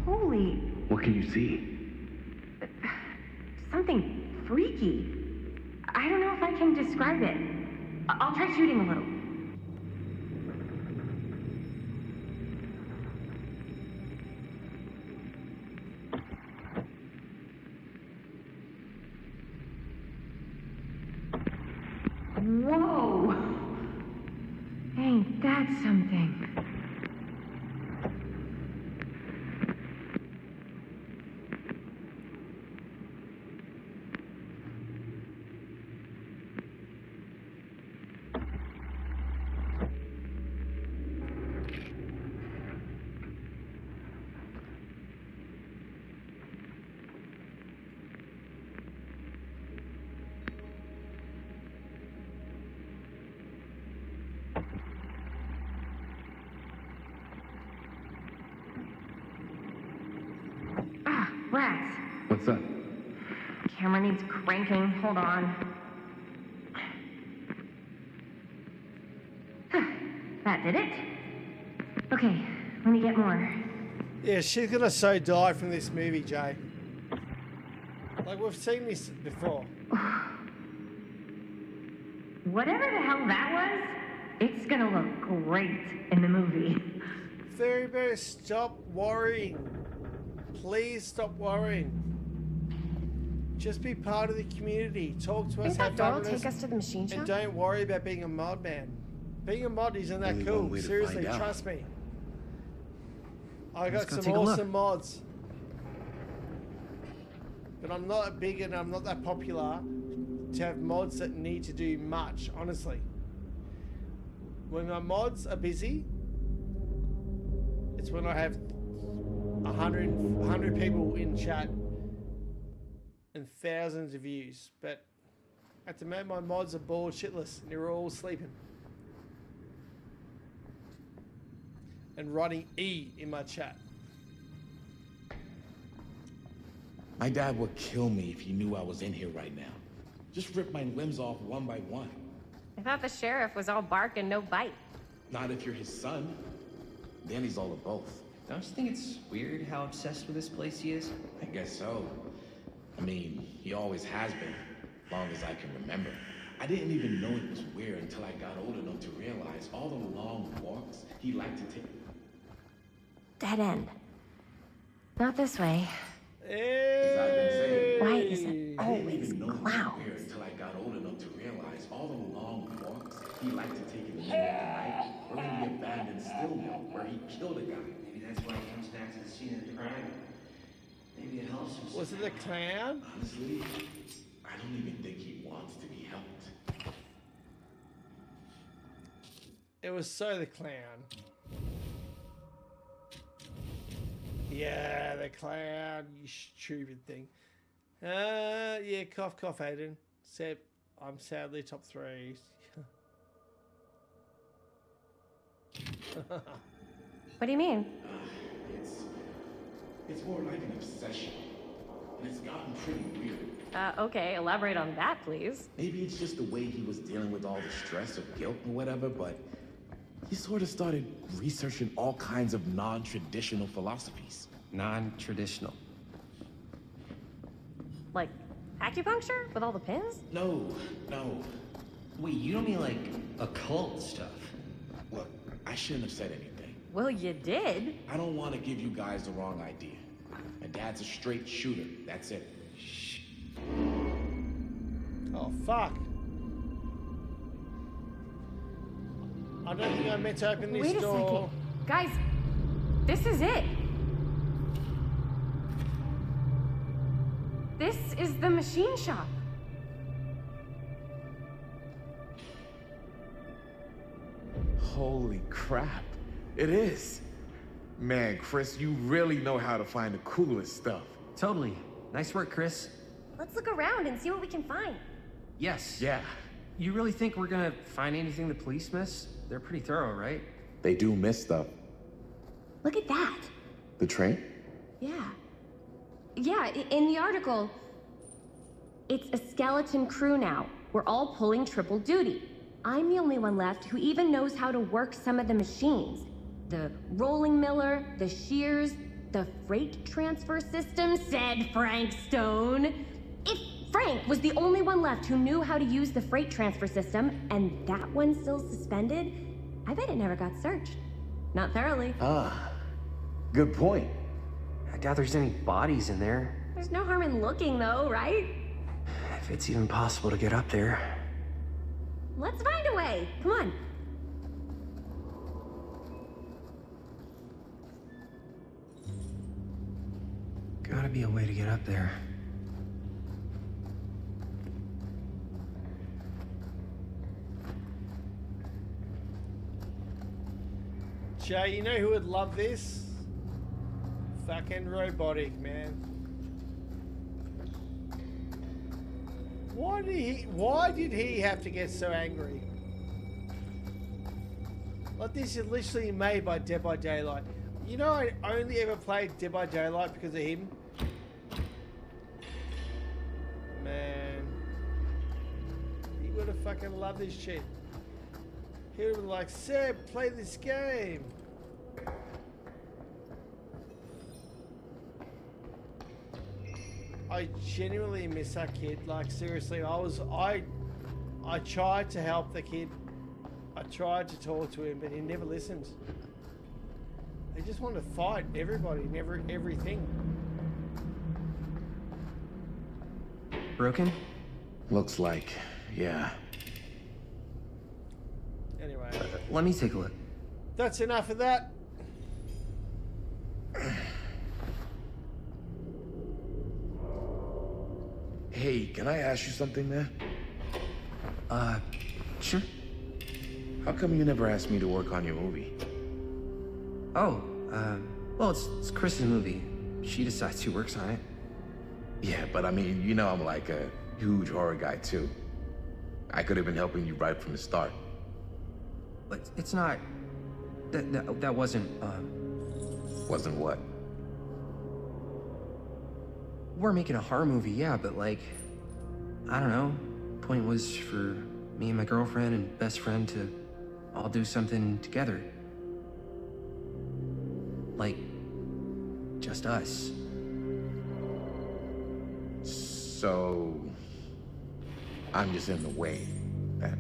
S11: Holy,
S10: What can you see?
S11: something freaky. I don't know if I can describe it. I'll try shooting a little.
S15: Rats.
S10: What's up?
S15: Camera needs cranking. Hold on. That did it. Okay, let me get more.
S1: Yeah, she's gonna so die from this movie, Jay. Like, we've seen this before.
S15: Whatever the hell that was, it's gonna look great in the movie.
S1: Very, very, stop worrying. Please stop worrying. Just be part of the community. Talk to us,
S11: Think
S1: have
S11: that door
S1: fun
S11: will
S1: with us,
S11: take us to the machine shop?
S1: and don't worry about being a mod man. Being a mod isn't that
S18: Only
S1: cool.
S18: one way to
S1: Seriously,
S18: find out.
S1: trust me. I
S12: Let's
S1: got
S12: go
S1: some
S12: take a look.
S1: awesome mods. But I'm not big and I'm not that popular to have mods that need to do much, honestly. When my mods are busy, it's when I have 100 people in chat and thousands of views. But at the moment, my mods are bored shitless and they're all sleeping. And writing E in my chat.
S18: My dad would kill me if he knew I was in here right now. Just rip my limbs off one by one.
S11: I thought the sheriff was all bark and no bite.
S18: Not if you're his son. Then he's all of both.
S19: Don't you think it's weird how obsessed with this place he is?
S18: I guess so. I mean, he always has been, as long as I can remember. I didn't even know it was weird until I got old enough to realize all the long walks he liked to take.
S15: Dead end. Not this way.
S1: Hey.
S15: Why is it
S18: I
S15: always
S18: didn't even know it was
S15: clouds?
S18: weird until I got old enough to realize all the long walks he liked to take in the middle of the night, or in the abandoned still mill where he killed a guy.
S19: Maybe that's why he comes back to the scene of the crime. Maybe it helps him.
S1: Was it a clown?
S18: Honestly, I don't even think he wants to be helped.
S1: It was so the clown. Yeah, the clown, you stupid thing. Yeah, cough, cough, Aiden. I'm sadly top 3.
S11: What do you mean?
S18: It's more like an obsession. And it's gotten pretty weird.
S11: Okay, elaborate on that, please.
S18: Maybe it's just the way he was dealing with all the stress or guilt or whatever, but he sort of started researching all kinds of non-traditional philosophies.
S19: Non-traditional.
S11: Like acupuncture with all the pins?
S18: No.
S19: Wait, you don't mean like occult stuff?
S18: Look, I shouldn't have said anything.
S11: Well, you did.
S18: I don't want to give you guys the wrong idea. My dad's a straight shooter. That's it. Shh.
S1: Oh, fuck. I don't think I meant to open this
S11: Wait a
S1: door.
S11: second. Guys, this is it. This is the machine shop.
S18: Holy crap. It is. Man, Chris, you really know how to find the coolest stuff.
S19: Totally. Nice work, Chris.
S11: Let's look around and see what we can find.
S19: Yes.
S18: Yeah,
S19: You really think we're gonna find anything the police miss? They're pretty thorough, right?
S18: they do miss stuff.
S11: Look at that.
S18: The train?
S11: Yeah. Yeah, in the article, it's a skeleton crew now. We're all pulling triple duty. I'm the only one left who even knows how to work some of the machines. The rolling miller, the shears, the freight transfer system, said Frank Stone. If Frank was the only one left who knew how to use the freight transfer system, and that one's still suspended, I bet it never got searched. Not thoroughly.
S18: Ah, good point.
S19: I doubt there's any bodies in there.
S11: There's no harm in looking, though, right?
S19: If it's even possible to get up there.
S11: Let's find a way. Come on.
S19: Gotta be a way to get up there.
S1: Jay, you know who would love this? Fucking robotic, man. Why did he have to get so angry? Like, this is literally made by Dead by Daylight. You know, I only ever played Dead by Daylight because of him. would have fucking loved this shit. He would have been like, Seb, play this game. I genuinely miss that kid. Like, seriously, I tried to help the kid. I tried to talk to him, but he never listened. He just wanted to fight everybody and everything.
S12: Broken?
S16: Looks like, yeah.
S1: Anyway.
S12: Let me take a look.
S1: That's enough of that.
S16: Hey, can I ask you something, man?
S12: Sure.
S16: How come you never asked me to work on your movie?
S12: Oh, well, it's Chris's movie. She decides who works on it.
S16: Yeah, but I mean, you know I'm like a huge horror guy, too. I could have been helping you right from the start.
S12: But it's not... That wasn't,
S16: Wasn't what?
S12: We're making a horror movie, yeah, but like... I don't know. Point was for me and my girlfriend and best friend to all do something together. Like... just us.
S16: So... I'm just in the way, then.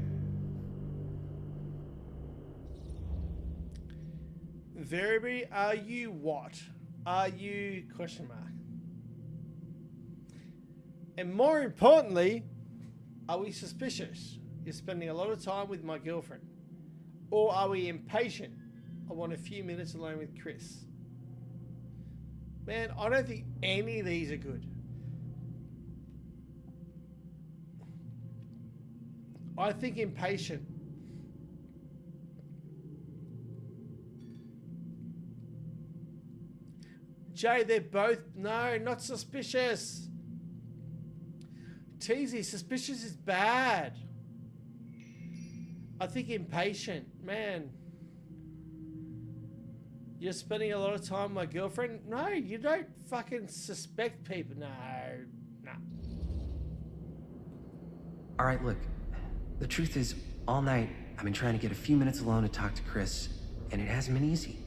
S1: Verity, are you what? Are you question mark? And more importantly, are we suspicious? You're spending a lot of time with my girlfriend. Or are we impatient? I want a few minutes alone with Chris. Man, I don't think any of these are good. I think impatient. Jay, they're both... No, not suspicious. Teasy, suspicious is bad. I think impatient. Man. You're spending a lot of time with my girlfriend? No, you don't fucking suspect people. No.
S12: All right, look. The truth is, all night, I've been trying to get a few minutes alone to talk to Chris, and it hasn't been easy.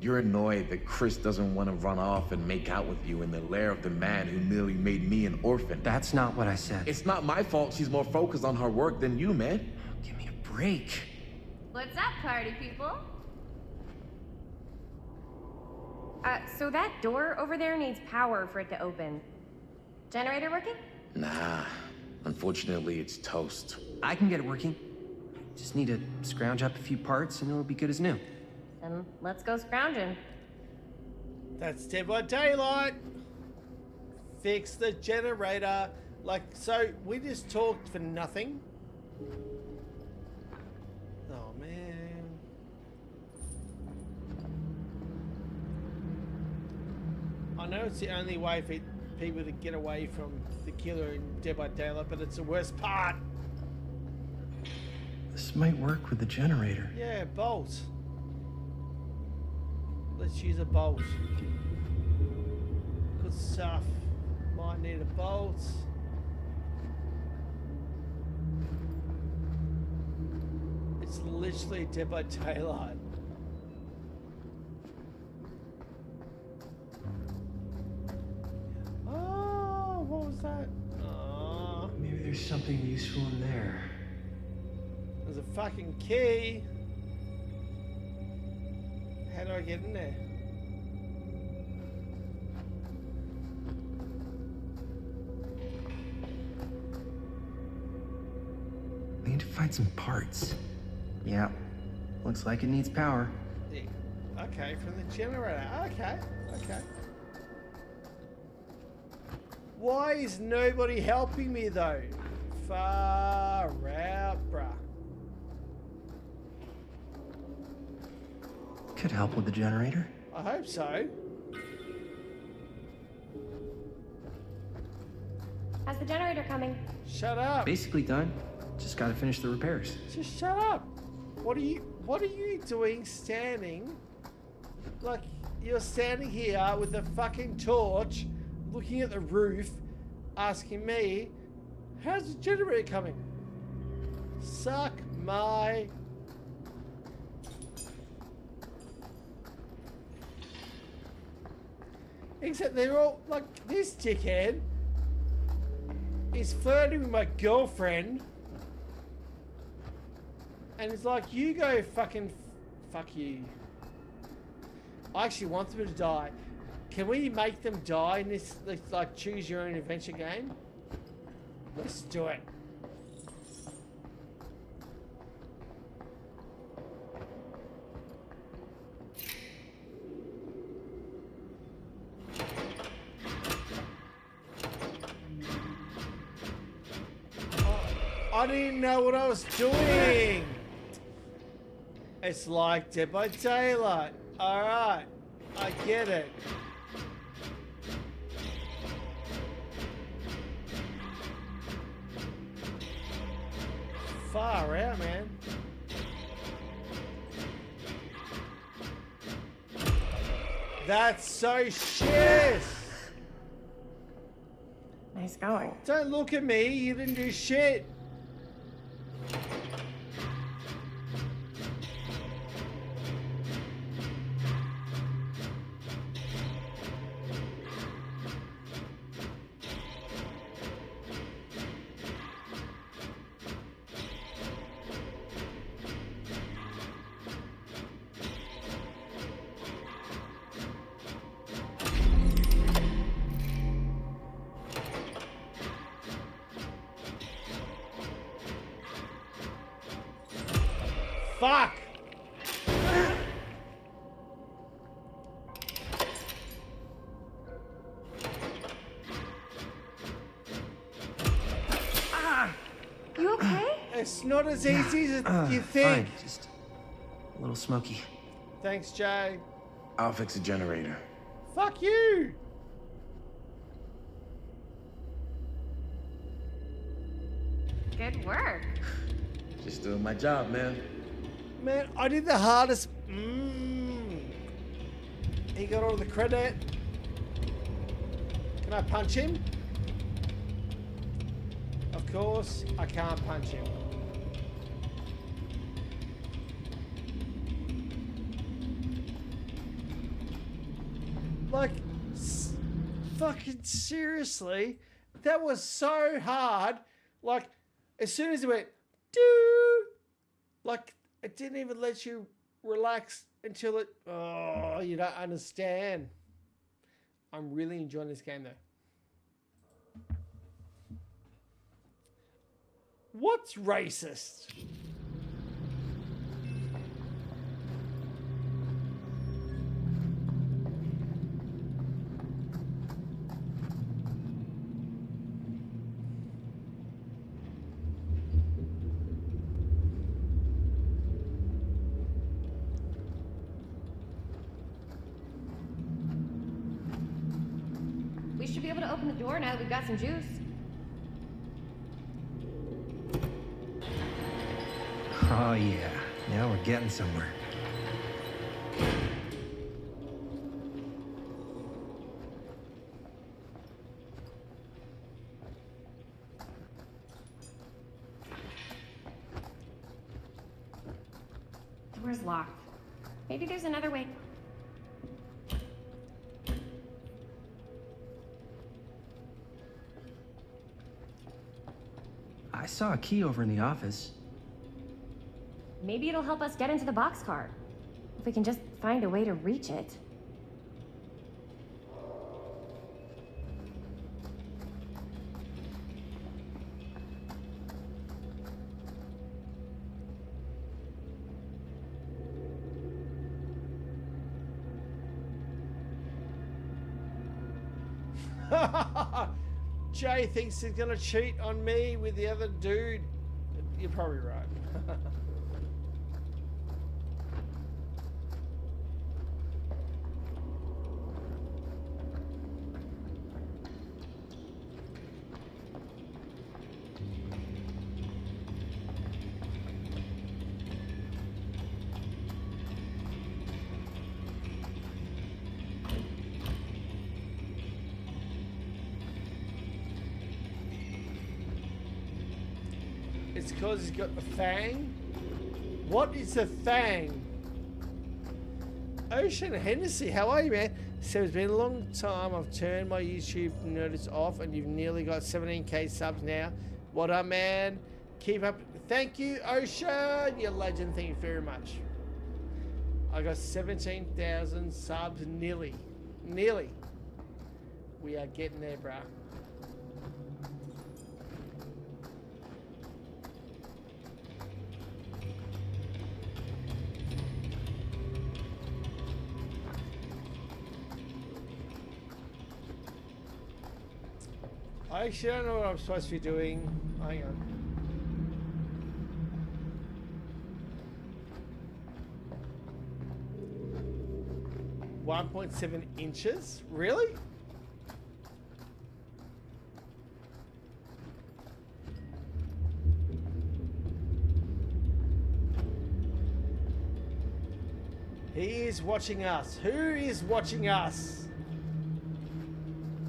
S16: You're annoyed that Chris doesn't want to run off and make out with you in the lair of the man who nearly made me an orphan.
S12: That's not what I said.
S16: It's not my fault she's more focused on her work than you, man.
S12: Give me a break.
S15: What's up, party people? So that door over there needs power for it to open. Generator working?
S16: Nah. Unfortunately, it's toast.
S12: I can get it working. Just need to scrounge up a few parts and it'll be good as new.
S15: Then let's go scrounging.
S1: That's Dead by Daylight. Fix the generator. Like, so we just talked for nothing. Oh, man. I know it's the only way for people to get away from the killer in Dead by Daylight, but it's the worst part.
S12: This might work with the generator.
S1: Yeah, bolt. Let's use a bolt. Good stuff. Might need a bolt. It's literally Dead by Daylight. Oh, what was that? Oh.
S12: Maybe there's something useful in there.
S1: There's a fucking key. How do I get in there?
S12: We need to find some parts. Yeah, looks like it needs power.
S1: Yeah. Okay, from the generator. Okay. Why is nobody helping me though? Far out, bruh.
S12: Could help with the generator.
S1: I hope so.
S15: How's the generator coming?
S1: Shut up.
S12: Basically done. Just gotta finish the repairs.
S1: Just shut up. What are you doing standing? Like, you're standing here with a fucking torch, looking at the roof, asking me, how's the generator coming? Suck my... Except they're all, like, this dickhead is flirting with my girlfriend. And it's like, you go fucking... Fuck you. I actually want them to die. Can we make them die in this, like, choose your own adventure game? Let's do it. I didn't know what I was doing. It's like Dead by Daylight. Alright, I get it. Far out, man. That's so shit.
S15: Nice going.
S1: Don't look at me, you didn't do shit. Fuck!
S11: You okay?
S1: It's not as easy as you think.
S17: Fine, just a little smoky.
S1: Thanks, Jay.
S16: I'll fix a generator.
S1: Fuck you!
S15: Good work.
S16: Just doing my job, man.
S1: Man, I did the hardest. He got all the credit. Can I punch him? Of course, I can't punch him. Like, fucking seriously, that was so hard. Like, as soon as it went, doo, like, it didn't even let you relax until it, oh, you don't understand. I'm really enjoying this game, though. What's racist?
S15: We should be able to open the door now that we've got some juice.
S12: Oh, yeah. Now we're getting somewhere.
S15: The door's locked. Maybe there's another way.
S12: I saw a key over in the office.
S15: Maybe it'll help us get into the boxcar. If we can just find a way to reach it.
S1: Jay thinks he's gonna cheat on me with the other dude. You're probably right. It's because he's got the fang. What is the fang? Ocean Hennessy, how are you, man? So it's been a long time. I've turned my YouTube notice off, and you've nearly got 17k subs now. What up, man? Keep up. Thank you, Ocean. You're a legend. Thank you very much. I got 17,000 subs, nearly. Nearly. We are getting there, bruh. I actually don't know what I'm supposed to be doing. Hang on. .7 inches? Really? He is watching us. Who is watching us?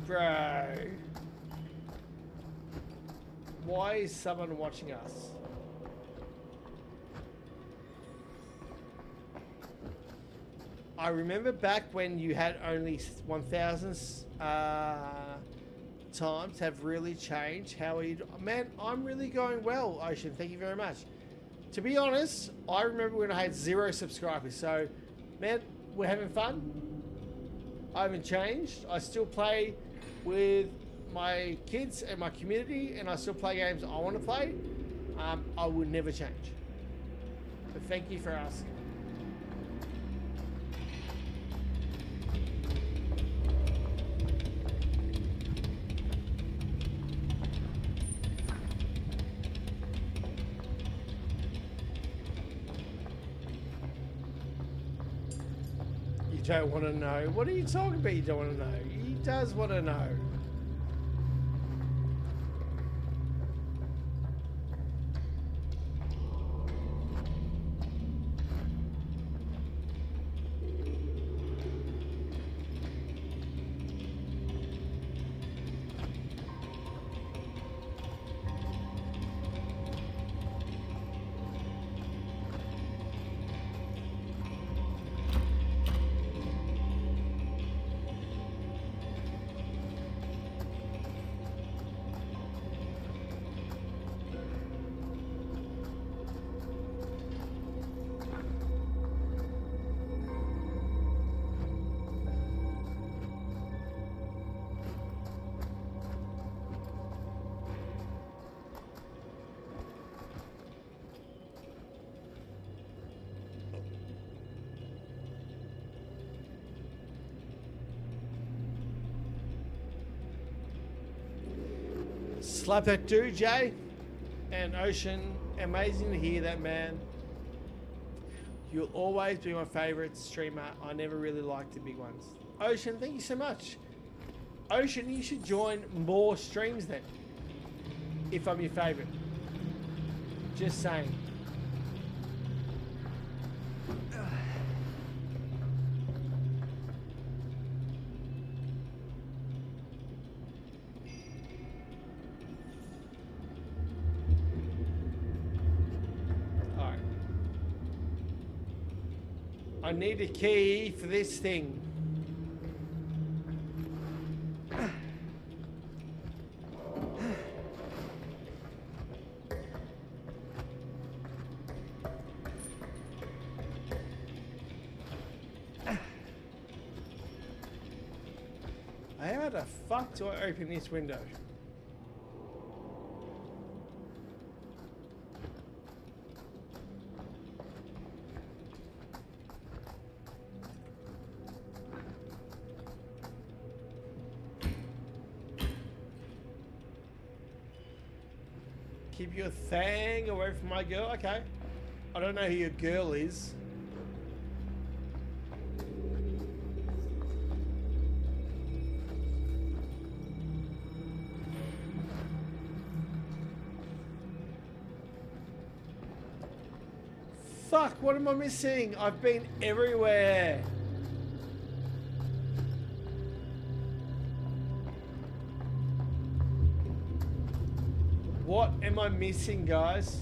S1: Bro. Why is someone watching us? I remember back when you had only 1,000 times have really changed. How are you? Man, I'm really going well, Ocean. Thank you very much. To be honest, I remember when I had 0 subscribers. So, man, we're having fun. I haven't changed. I still play with my kids and my community, and I still play games I want to play. I would never change. But thank you for asking. You don't want to know. What are you talking about? You don't want to know. He does want to know. Slap that dude, Jay. And Ocean, amazing to hear that, man. You'll always be my favorite streamer. I never really liked the big ones. Ocean, thank you so much. Ocean, you should join more streams then. If I'm your favorite. Just saying. I need a key for this thing. How the fuck do I open this window? Keep your thing away from my girl. Okay. I don't know who your girl is. Fuck, what am I missing? I've been everywhere. What am I missing, guys?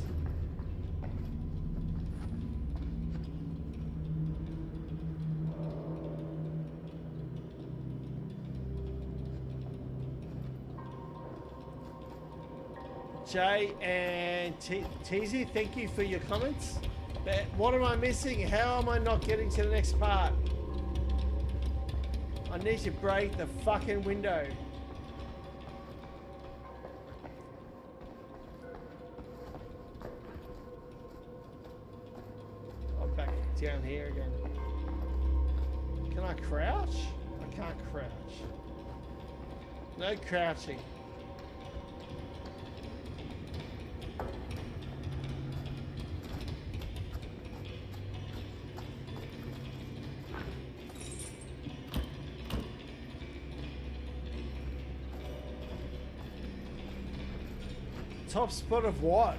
S1: Jay and Teasy, thank you for your comments. But what am I missing? How am I not getting to the next part? I need to break the fucking window. I'm back down here again. Can I crouch? I can't crouch. No crouching. Top spot of what?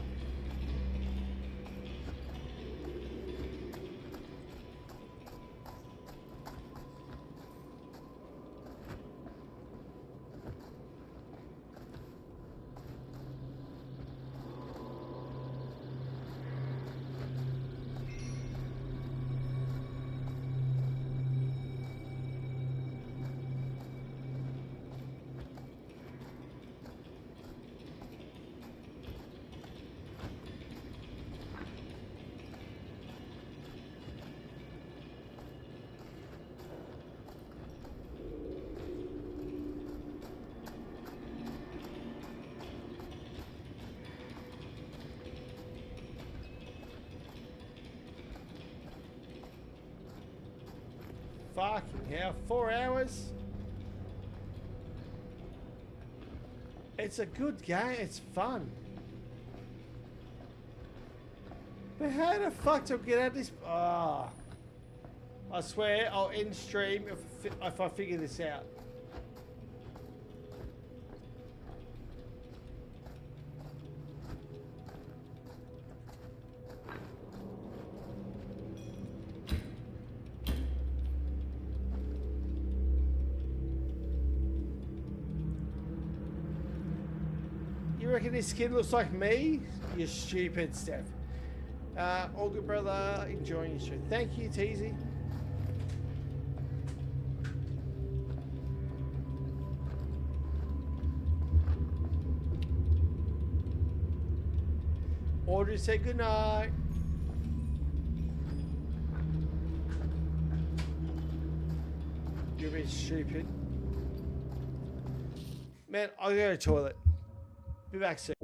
S1: Fucking hell, 4 hours? It's a good game, it's fun. But how the fuck do I get out of this? Ah. I swear I'll end stream if I figure this out. You reckon this kid looks like me? You stupid, Steph. All good, brother. Enjoying your show. Thank you, Teasy. Audrey said good night. You're a bit stupid. Man, I'll go to the toilet. Be back soon.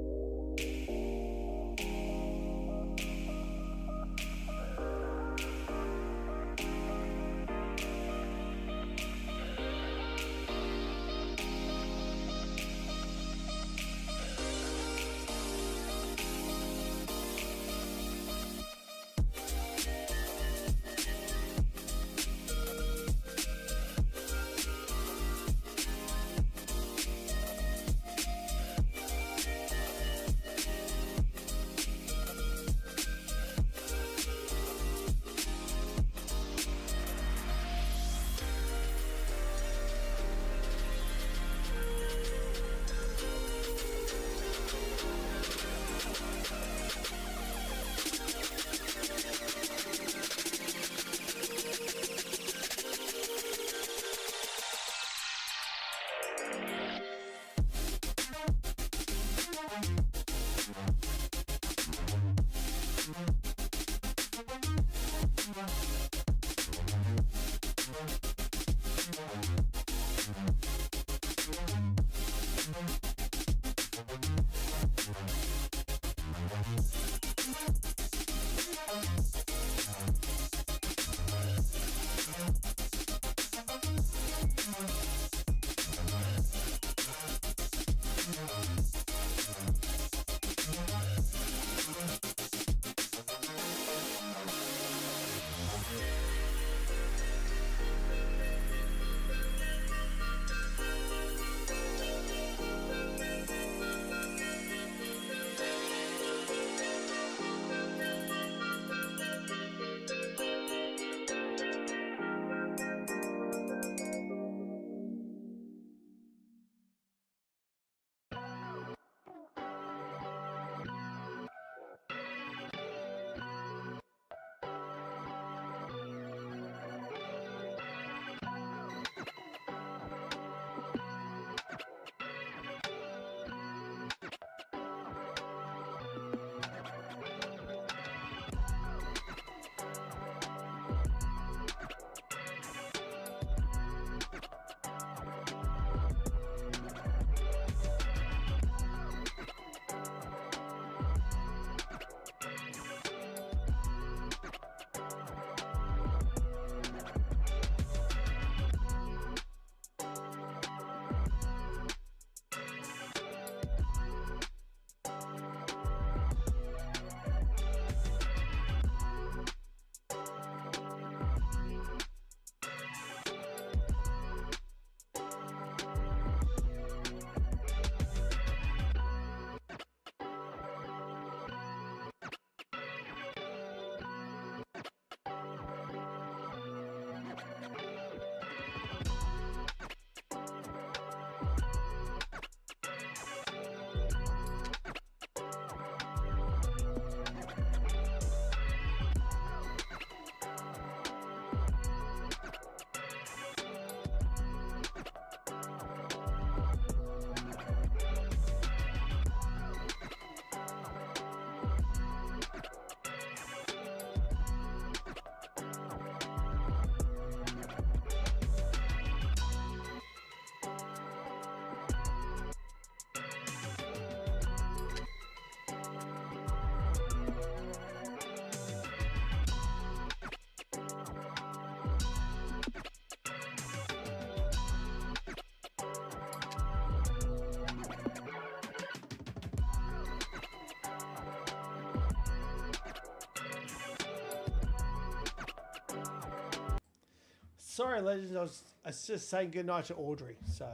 S1: Sorry, legends. I was just saying goodnight to Audrey. So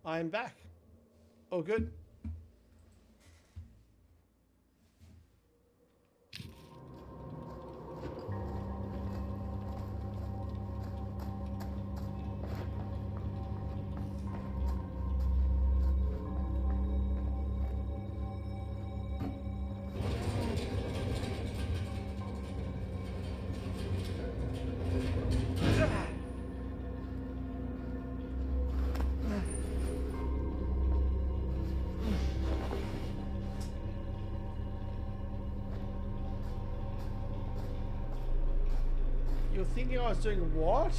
S1: I am back. All good. You're thinking I was doing what?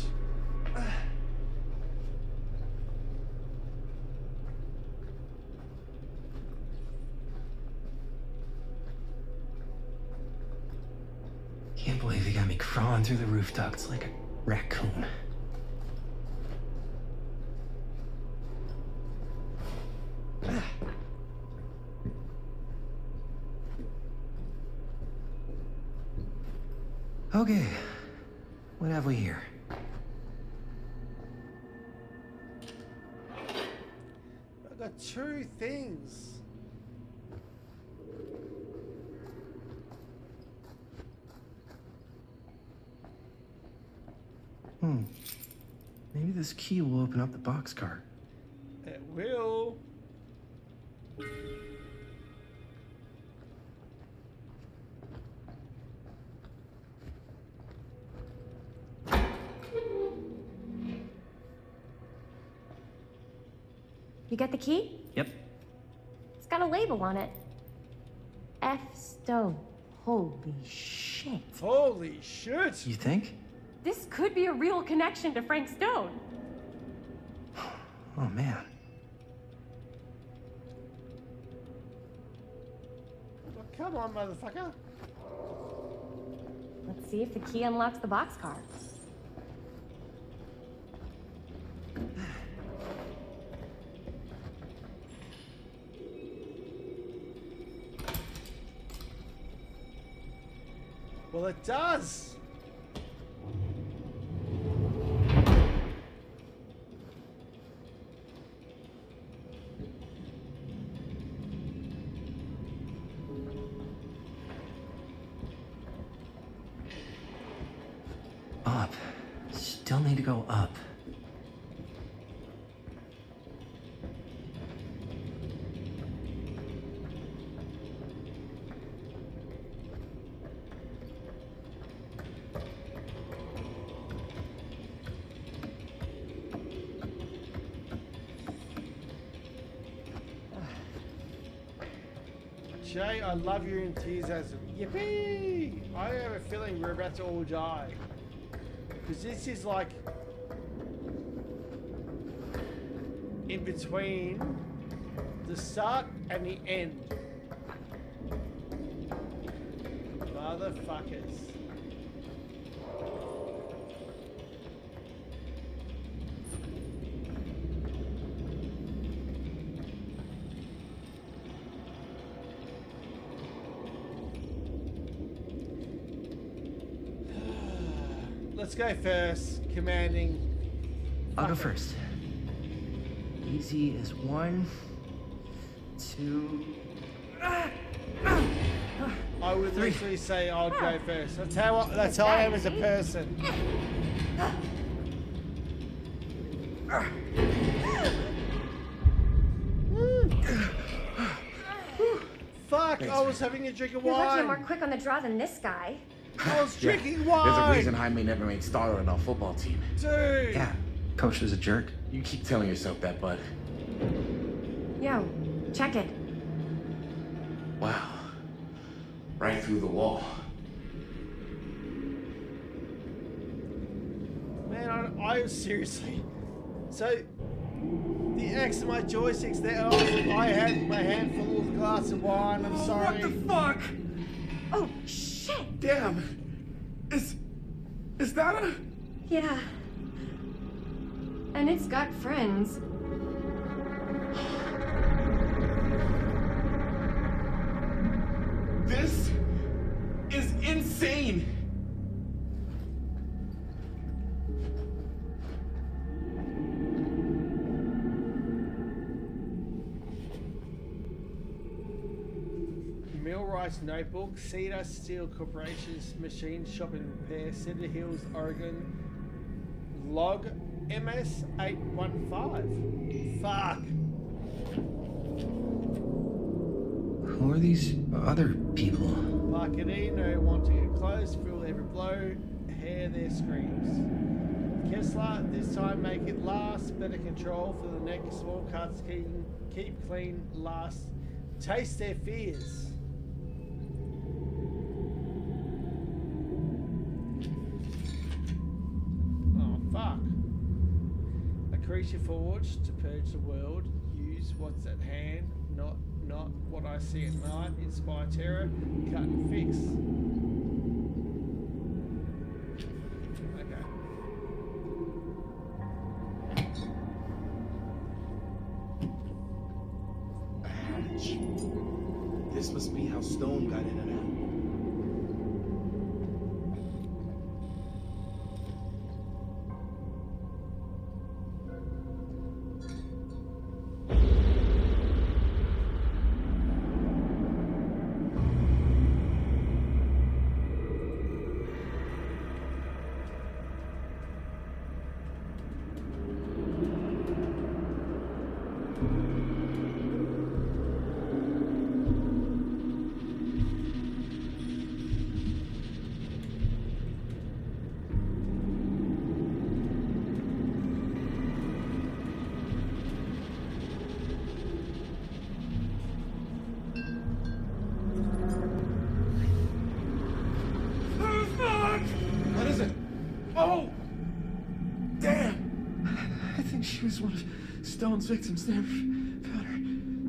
S17: Can't believe you got me crawling through the roof ducts like a raccoon. Okay, what have we here?
S1: I got two things.
S17: Maybe this key will open up the boxcar.
S1: It will.
S11: You get the key?
S17: Yep.
S11: It's got a label on it. F. Stone. Holy shit.
S1: Holy shit.
S17: You think?
S11: This could be a real connection to Frank Stone.
S17: Oh, man.
S1: Well, come on, motherfucker.
S11: Let's see if the key unlocks the boxcar.
S1: Well, it does.
S17: Up. Still need to go up.
S1: Jay, I love your enthusiasm. Yippee! I have a feeling we're about to all die. Because this is like in between the start and the end. Motherfuckers. Let's go first, commanding.
S17: I'll go first. Easy as 1, 2.
S1: I would literally say I'd go first. That's how I am as a person. Fuck,
S11: Thanks,
S1: I was having a drink of
S11: You're lucky I'm
S1: wine.
S11: more quick on the draw than this guy.
S1: I was drinking
S16: There's a
S1: wine.
S16: reason Jaime never made starter on our football team.
S1: Dude.
S17: Yeah, coach is a jerk.
S16: You keep telling yourself that, bud.
S11: Yo, check it.
S16: Wow. Right through the wall.
S1: Man, I seriously. So, the X of my joysticks there. I had my hand full of a glass of wine. I'm sorry.
S17: What the fuck?
S11: Oh, shit!
S16: Damn! Is that a...
S11: Yeah. And it's got friends.
S16: This is insane!
S1: Millwright's Notebook, Cedar Steel Corporation's Machine Shop and Repair, Cedar Hills, Oregon, Log MS-815. Fuck.
S17: Who are these other people?
S1: Marcadino want to get close, feel every blow, hear their screams. Kessler, this time make it last, better control for the neck, small cuts, keep clean, last, taste their fears. Oh, fuck. A creature forged to purge the world, use what's at hand, not what I see at night, inspire terror, cut and fix. Okay.
S18: A hatch. This must be how Stone got in and out. What is it? Oh! Damn!
S17: I think she was one of Stone's victims. They never found her.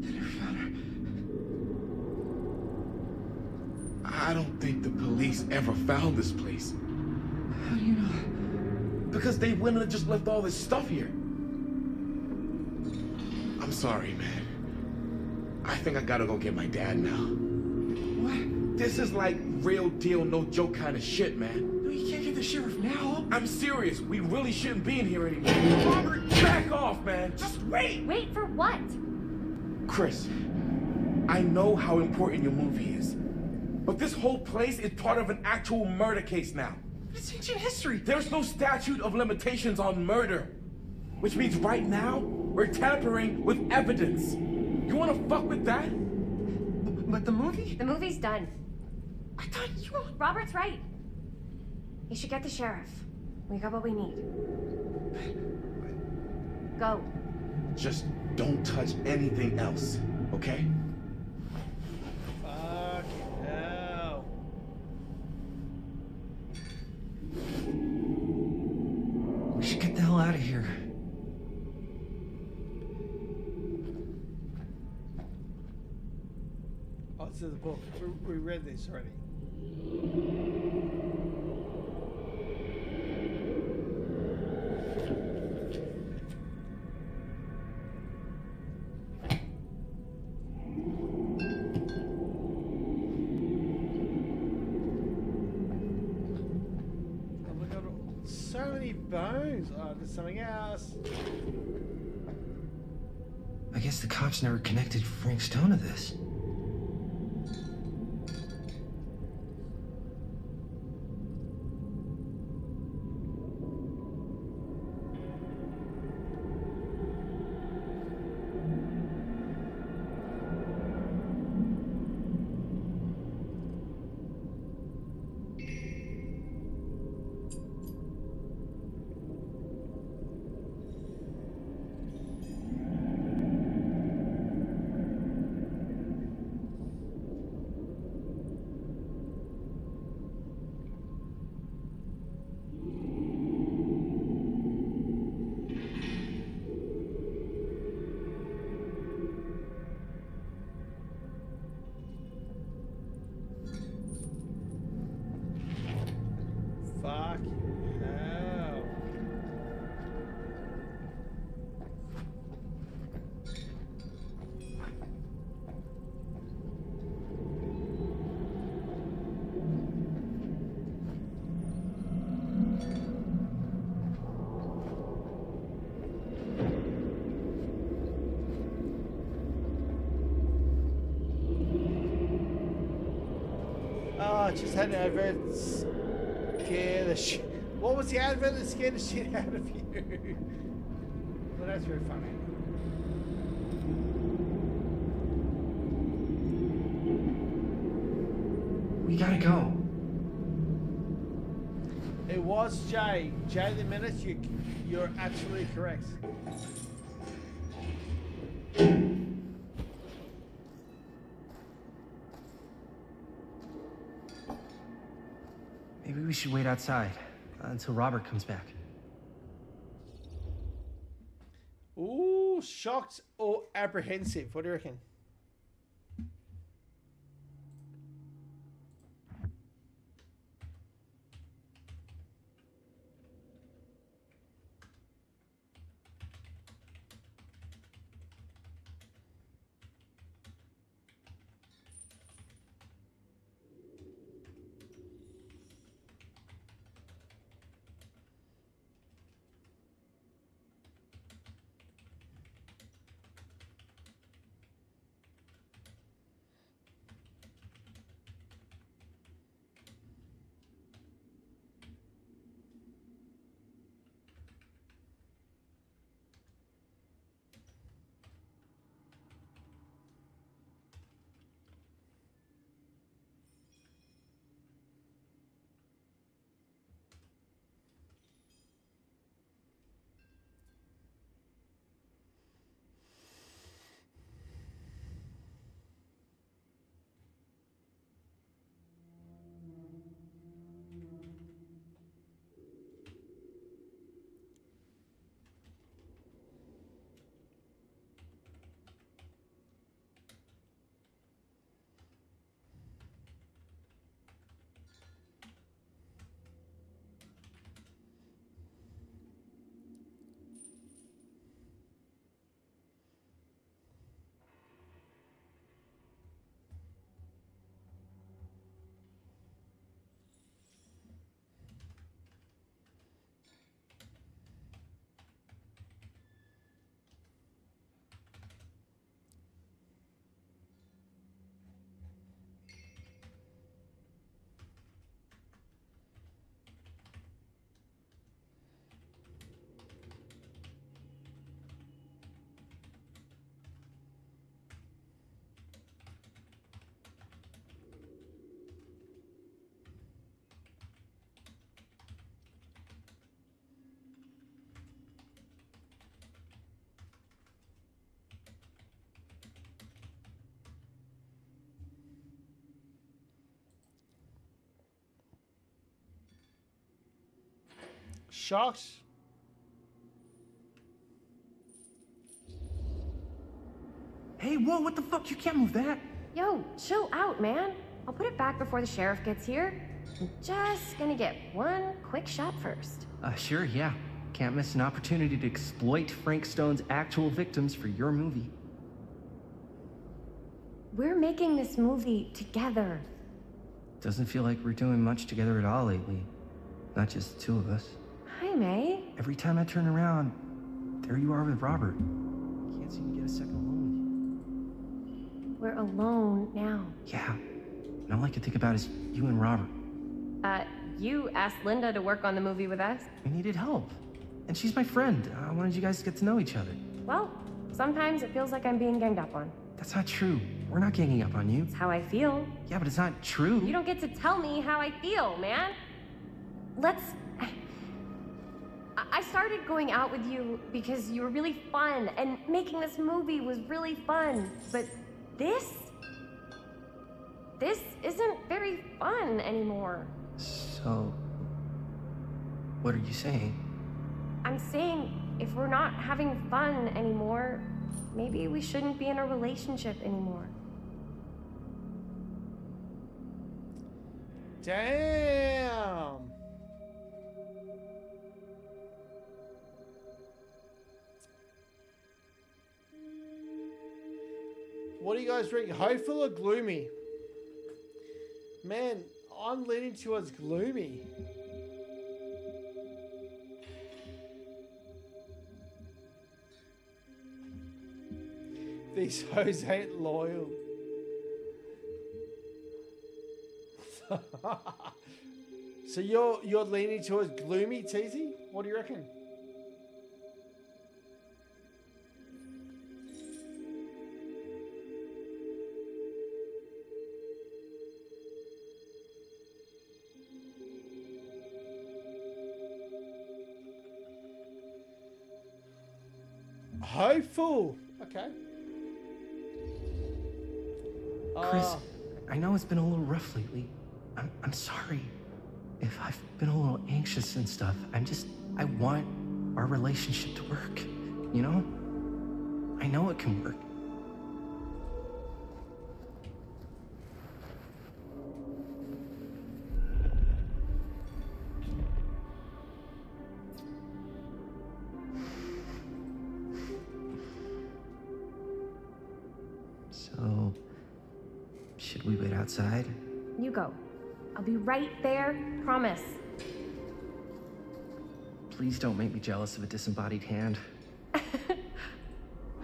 S17: They never found her.
S18: I don't think the police ever found this place.
S17: How do you know?
S18: Because they wouldn't have just left all this stuff here. I'm sorry, man. I think I gotta go get my dad now.
S17: What?
S18: This is like real deal, no joke kind of shit, man.
S17: No, you can't get the sheriff now.
S18: I'm serious. We really shouldn't be in here anymore. Robert, back off, man. Just wait.
S11: Wait for what?
S18: Chris, I know how important your movie is. But this whole place is part of an actual murder case now.
S17: It's ancient history.
S18: There's no statute of limitations on murder. Which means right now, we're tampering with evidence. You wanna fuck with that?
S17: But the movie?
S11: The movie's done.
S17: I thought you...
S11: Robert's right. You should get the sheriff. We got what we need. Go.
S18: Just don't touch anything else, okay?
S1: Fuck hell.
S17: We should get the hell out of here.
S1: Oh, it's in the book. We read this already. Oh my god, so many bones. Oh, there's something else.
S17: I guess the cops never connected Frank Stone to this.
S1: just had an advert scare the shit. What was the advert that scared the shit out of you? Well, that's very funny.
S9: We gotta go.
S1: It was Jay. Jay the Menace, you're absolutely correct.
S9: Maybe we should wait outside until Robert comes back.
S1: Ooh, shocked or apprehensive? What do you reckon? Shocked.
S9: Hey, whoa, what the fuck? You can't move that.
S15: Yo, chill out, man. I'll put it back before the sheriff gets here. I'm just gonna get one quick shot first.
S9: Sure, yeah. Can't miss an opportunity to exploit Frank Stone's actual victims for your movie.
S15: We're making this movie together.
S9: Doesn't feel like we're doing much together at all lately. Not just the two of us.
S15: Hi, May.
S9: Every time I turn around, there you are with Robert. Can't seem to get a second alone
S15: We're alone now.
S9: with you. Yeah. And all I can think about is you and Robert.
S15: You asked Linda to work on the movie with us.
S9: We needed help. And she's my friend. I wanted you guys to get to know each other.
S15: Well, sometimes it feels like I'm being ganged up on.
S9: That's not true. We're not ganging up on you.
S15: It's how I feel.
S9: Yeah, but it's not true.
S15: You don't get to tell me how I feel, man. I started going out with you because you were really fun, and making this movie was really fun. But this isn't very fun anymore.
S9: So, what are you saying?
S15: I'm saying if we're not having fun anymore, maybe we shouldn't be in a relationship anymore.
S1: Damn. What do you guys think? Hopeful or gloomy? Man, I'm leaning towards gloomy. These hoes ain't loyal. So you're leaning towards gloomy, Teasy? What do you reckon? Hopeful. Okay.
S12: Chris, I know it's been a little rough lately. I'm sorry if I've been a little anxious and stuff. I want our relationship to work, you know? I know it can work. So, should we wait outside?
S11: You go. I'll be right there, promise.
S12: Please don't make me jealous of a disembodied hand.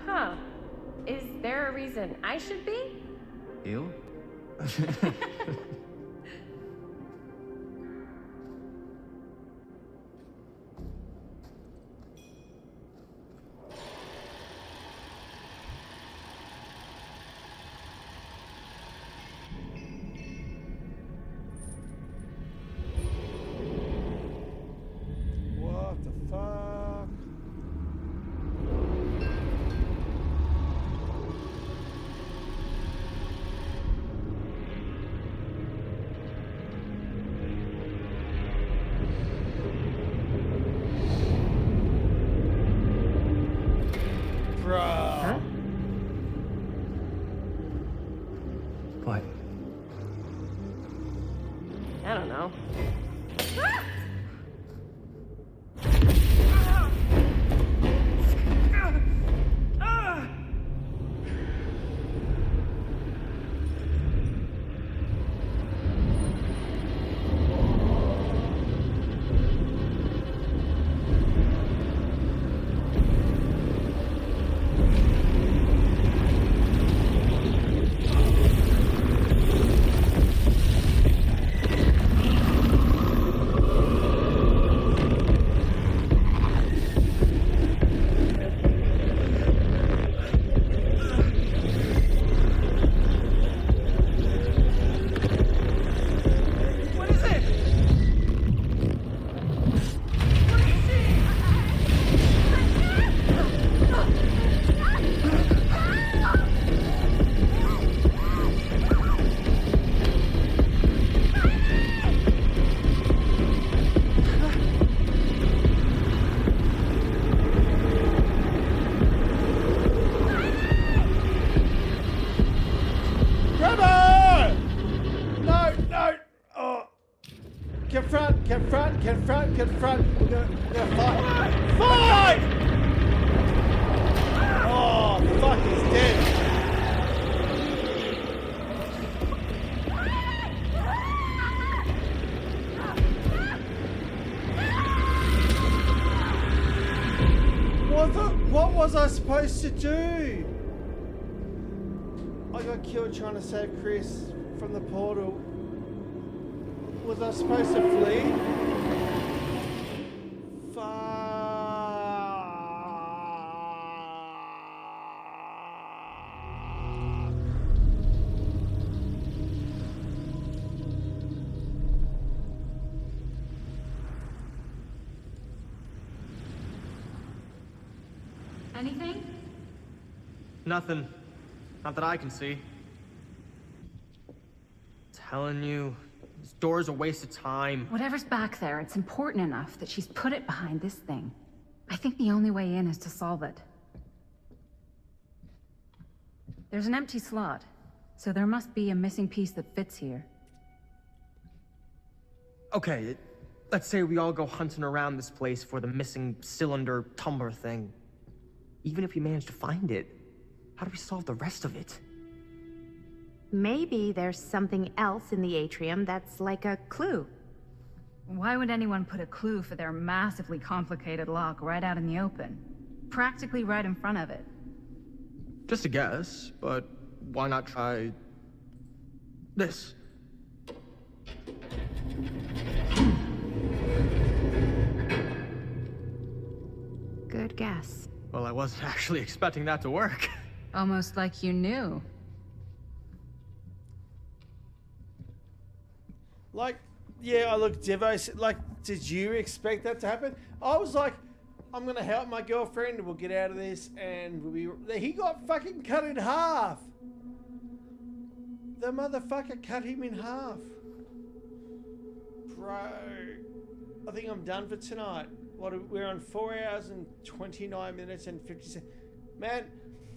S11: Huh. Is there a reason I should be?
S12: You?
S1: What the fuck? Bruh.
S11: Huh?
S12: What?
S11: I don't know.
S1: Grabber! No, no! Oh. Confront, confront, confront, confront. We're gonna fight. Fight! Oh, fuck, he's dead. What was I supposed to do? I got killed trying to save Chris from the portal. Was I supposed to flee?
S8: Anything?
S9: Nothing. Not that I can see. Telling you, this door's a waste of time.
S8: Whatever's back there, it's important enough that she's put it behind this thing. I think the only way in is to solve it. There's an empty slot, so there must be a missing piece that fits here.
S9: Okay, let's say we all go hunting around this place for the missing cylinder tumbler thing. Even if we manage to find it, how do we solve the rest of it?
S14: Maybe there's something else in the atrium that's like a clue.
S8: Why would anyone put a clue for their massively complicated lock right out in the open? Practically right in front of it.
S9: Just a guess, but why not try this?
S14: Good guess.
S9: Well, I wasn't actually expecting that to work.
S8: Almost like you knew.
S1: Like, yeah, I looked Devo, like, did you expect that to happen? I was like, I'm gonna help my girlfriend, we'll get out of this, and we'll be... He got fucking cut in half. The motherfucker cut him in half. Bro, I think I'm done for tonight. We're on 4 hours and 29 minutes and 50 seconds. Man,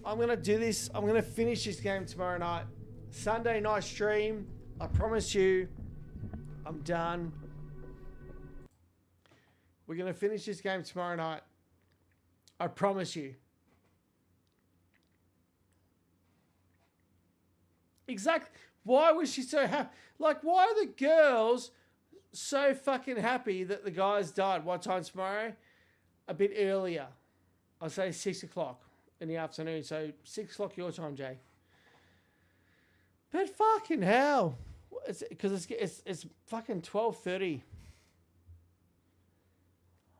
S1: I'm gonna do this. I'm gonna finish this game tomorrow night. Sunday night stream. I promise you, I'm done. We're gonna finish this game tomorrow night. I promise you. Exactly. Why was she so happy? Like, why are the girls so fucking happy that the guys died? What time tomorrow? A bit earlier. I'll say 6 o'clock in the afternoon. So 6 o'clock your time, Jay. But fucking hell. Because it's fucking 12:30.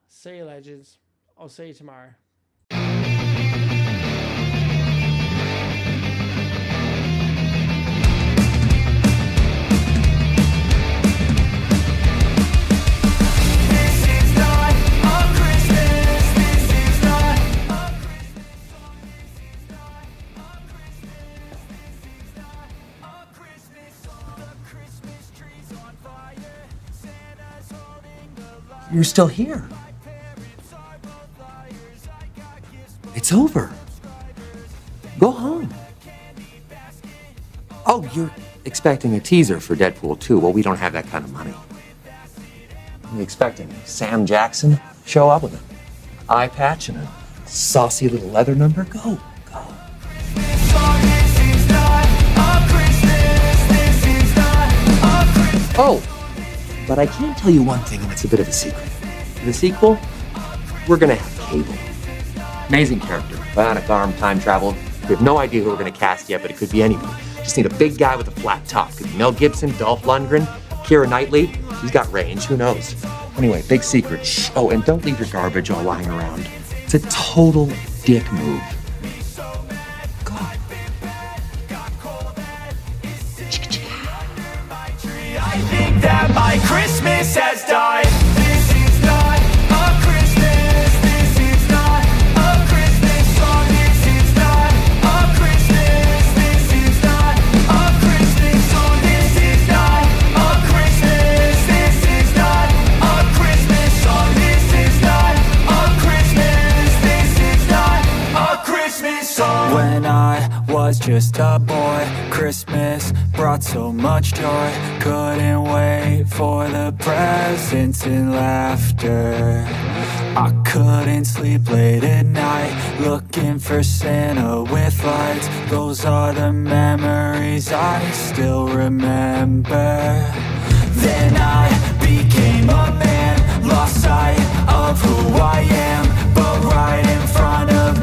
S1: See you, legends. I'll see you tomorrow.
S17: You're still here. It's over. Go home. Oh, you're expecting a teaser for Deadpool 2. Well, we don't have that kind of money. You expecting Sam Jackson show up with an eye patch and a saucy little leather number? Go. Oh, but I can tell you one thing, and it's a bit of a secret. For the sequel, we're gonna have Cable. Amazing character, bionic arm, time travel. We have no idea who we're gonna cast yet, but it could be anybody. Just need a big guy with a flat top. Could be Mel Gibson, Dolph Lundgren, Keira Knightley. She's got range, who knows? Anyway, big secret. Shh. Oh, and don't leave your garbage all lying around. It's a total dick move.
S7: I think that my Christmas has died. This is not a Christmas. This is not a Christmas song. This is not a Christmas. This is not a Christmas song. This is not a Christmas. This is not a Christmas song. This is not a Christmas. This is not a Christmas song. When I was just a boy, Christmas brought so much joy. Couldn't wait for the presents and laughter. I couldn't sleep late at night, looking for Santa with lights. Those are the memories I still remember. Then I became a man, lost sight of who I am, but right in front of